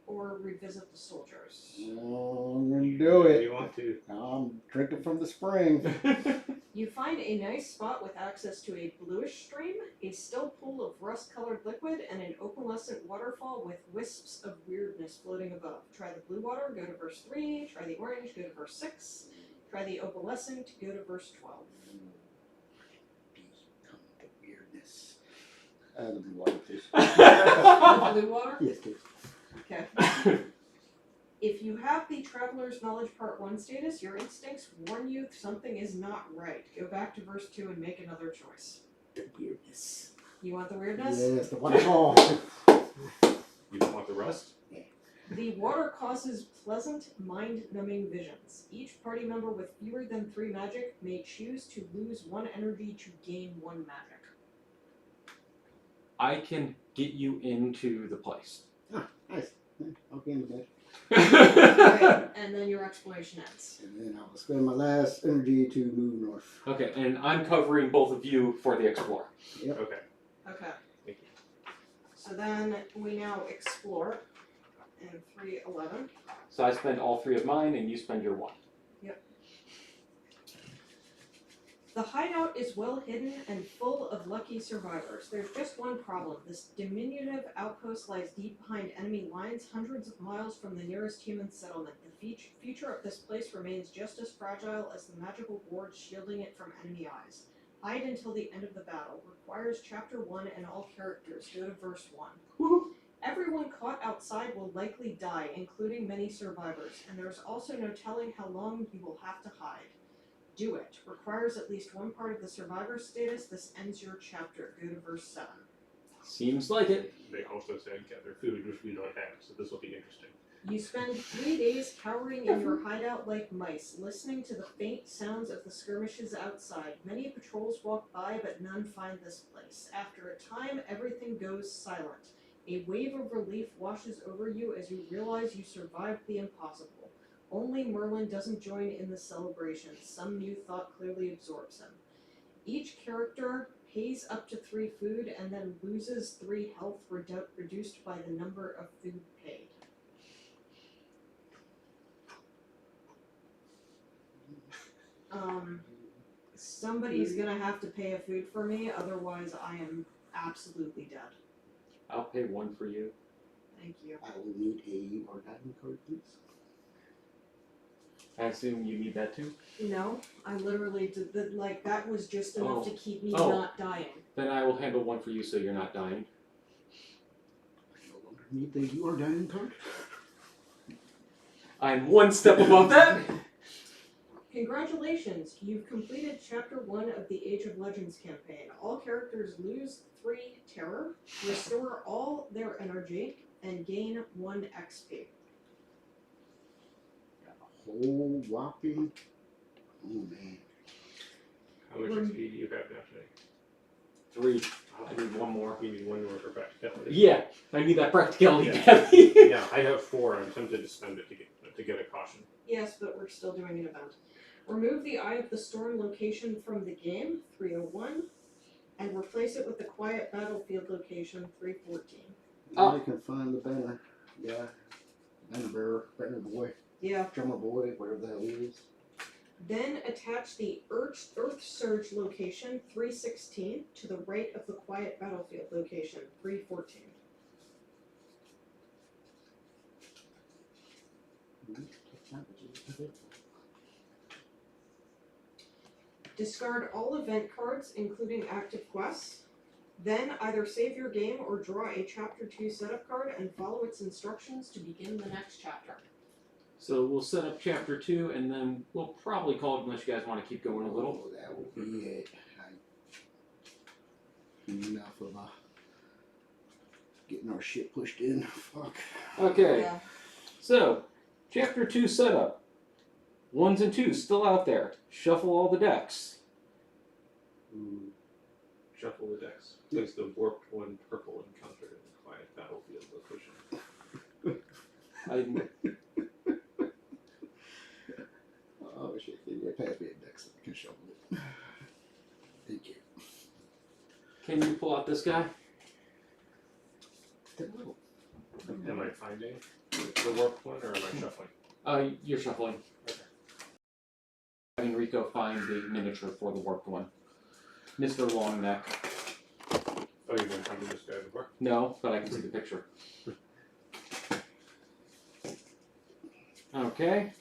or revisit the soldiers. Oh, I'm gonna do it. You want to? I'm drinking from the spring. You find a nice spot with access to a bluish stream, a still pool of rust-colored liquid, and an opalescent waterfall with wisps of weirdness floating above. Try the blue water, go to verse 3. Try the orange, go to verse 6. Try the opalescent, go to verse 12. Become the weirdness. The blue water, please. The blue water? Yes, please. Okay. If you have the Traveler's Knowledge Part 1 status, your instincts warn you something is not right. Go back to verse 2 and make another choice. The weirdness. You want the weirdness? Yes, the waterfall. You don't want the rust? The water causes pleasant, mind-numbing visions. Each party member with fewer than 3 magic may choose to lose 1 energy to gain 1 magic. I can get you into the place. Ah, nice. Okay, with that. Right, and then your exploration ends. And then I will spend my last energy to move north. Okay, and I'm covering both of you for the explore. Yep. Okay. Okay. Thank you. So then we now explore in 3:11. So I spend all 3 of mine, and you spend your 1. The hideout is well hidden and full of lucky survivors. There's just one problem. This diminutive outpost lies deep behind enemy lines, hundreds of miles from the nearest human settlement. The future of this place remains just as fragile as the magical board shielding it from enemy eyes. Hide until the end of the battle. Requires chapter 1 and all characters. Go to verse 1. Woo-hoo. Everyone caught outside will likely die, including many survivors, and there's also no telling how long you will have to hide. Do it. Requires at least 1 part of the survivor status. This ends your chapter. Go to verse 7. Seems like it. They also said gather food, which we don't have, so this will be interesting. You spend 3 days cowering in your hideout like mice, listening to the faint sounds of the skirmishes outside. Many patrols walk by, but none find this place. After a time, everything goes silent. A wave of relief washes over you as you realize you survived the impossible. Only Merlin doesn't join in the celebration. Some new thought clearly absorbs him. Each character pays up to 3 food and then loses 3 health reduced by the number of food paid. Somebody's gonna have to pay a food for me, otherwise I am absolutely dead. I'll pay 1 for you. Thank you. I will need a diamond card, please. I assume you need that too? No, I literally did that was just enough to keep me Oh. not dying. Then I will handle 1 for you so you're not dying. I no longer need the your diamond card. I'm 1 step above that! Congratulations, you've completed chapter 1 of the Age of Legends campaign. All characters lose 3 terror, restore all their energy, and gain 1 XP. Got a whole whopping. Oh man. How much XP do you have now today? 3. I need 1 more. You need 1 more for practicality. Yeah, I need that practicality. Yeah. Debbie. Yeah, I have 4. I'm tempted to spend it to get a caution. Yes, but we're still doing an event. Remove the Eye of the Storm location from the game, 301, and replace it with the Quiet Battlefield location, 314. I can find the banner. Yeah. Banner bearer, banner boy, Yeah. drummer boy, whatever the hell he is. Then attach the Earth Surge location, 316, to the right of the Quiet Battlefield location, 314. Discard all event cards, including active quests. Then either save your game or draw a Chapter 2 setup card and follow its instructions to begin the next chapter. So we'll set up chapter 2, and then we'll probably call it unless you guys want to keep going a little. Oh, that will be it. Enough of getting our shit pushed in. Fuck. Okay, Yeah. so chapter 2 setup. 1s and 2s still out there. Shuffle all the decks. Ooh. Shuffle the decks. Place the warped one purple encounter in the quiet battlefield location. Oh shit, yeah, pass me a deck so I can shuffle it. Thank you. Can you pull out this guy? Am I finding the warped one, or am I shuffling? You're shuffling. Okay. Having Rico find the miniature for the warped one. Mr. Longneck. Oh, you've been finding this guy before? No, but I can see the picture. Okay.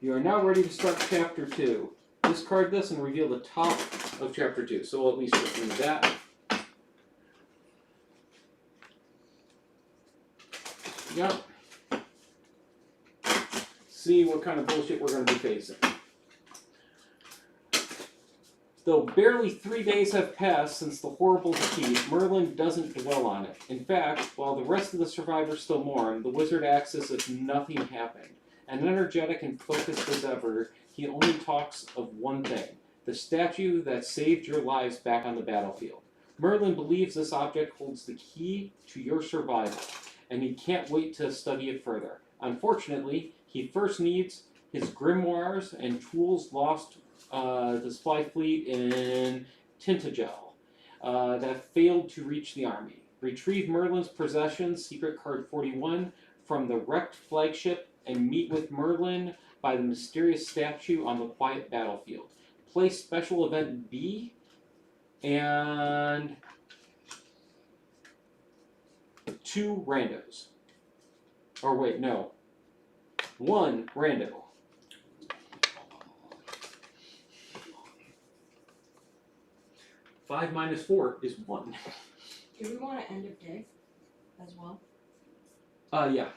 You are now ready to start chapter 2. Discard this and reveal the top of chapter 2. So we'll at least just read that. Yep. See what kind of bullshit we're going to be facing. Though barely 3 days have passed since the horrible defeat, Merlin doesn't dwell on it. In fact, while the rest of the survivors still mourn, the wizard acts as if nothing happened. And energetic and focused as ever, he only talks of one thing, the statue that saved your lives back on the battlefield. Merlin believes this object holds the key to your survival, and he can't wait to study it further. Unfortunately, he first needs his grimoires and tools lost the supply fleet in Tainted Grail that failed to reach the army. Retrieve Merlin's possessions, secret card 41, from the wrecked flagship and meet with Merlin by the mysterious statue on the quiet battlefield. Play special event B and 2 randos. Or wait, no. 1 rando. Five minus 4 is 1. Do we want to end of day as well? Yeah.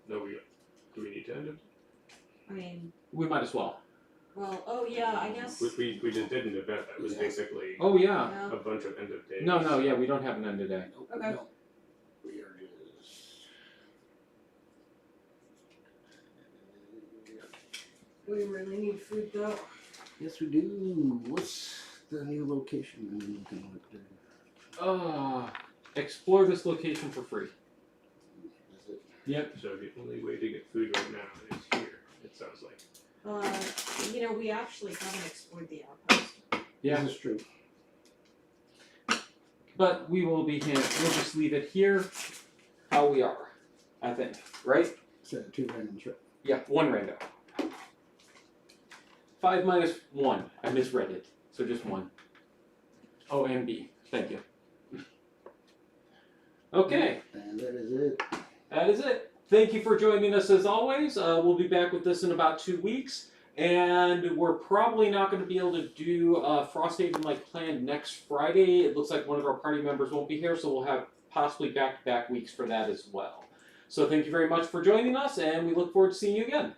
No, do we need to end it? I mean, We might as well. well, oh yeah, I guess. We just did an event that was basically Oh, yeah. Yeah. a bunch of end of days. No, yeah, we don't have an end today. Nope, Okay. no. We are just. We really need food though. Yes, we do. What's the new location we're looking at? Explore this location for free. That's it. Yep. So the only way to get food right now is here, it sounds like. We actually haven't explored the outpost. Yeah. This is true. But we will be we'll just leave it here how we are, I think. Right? So 2 random trip. Yeah, 1 rando. 5 minus 1. I misread it. So just 1. Oh, and B. Thank you. Okay. And that is it. That is it. Thank you for joining us as always. We'll be back with this in about 2 weeks. And we're probably not going to be able to do Frosthaven like planned next Friday. It looks like one of our party members won't be here, so we'll have possibly back-to-back weeks for that as well. So thank you very much for joining us, and we look forward to seeing you again.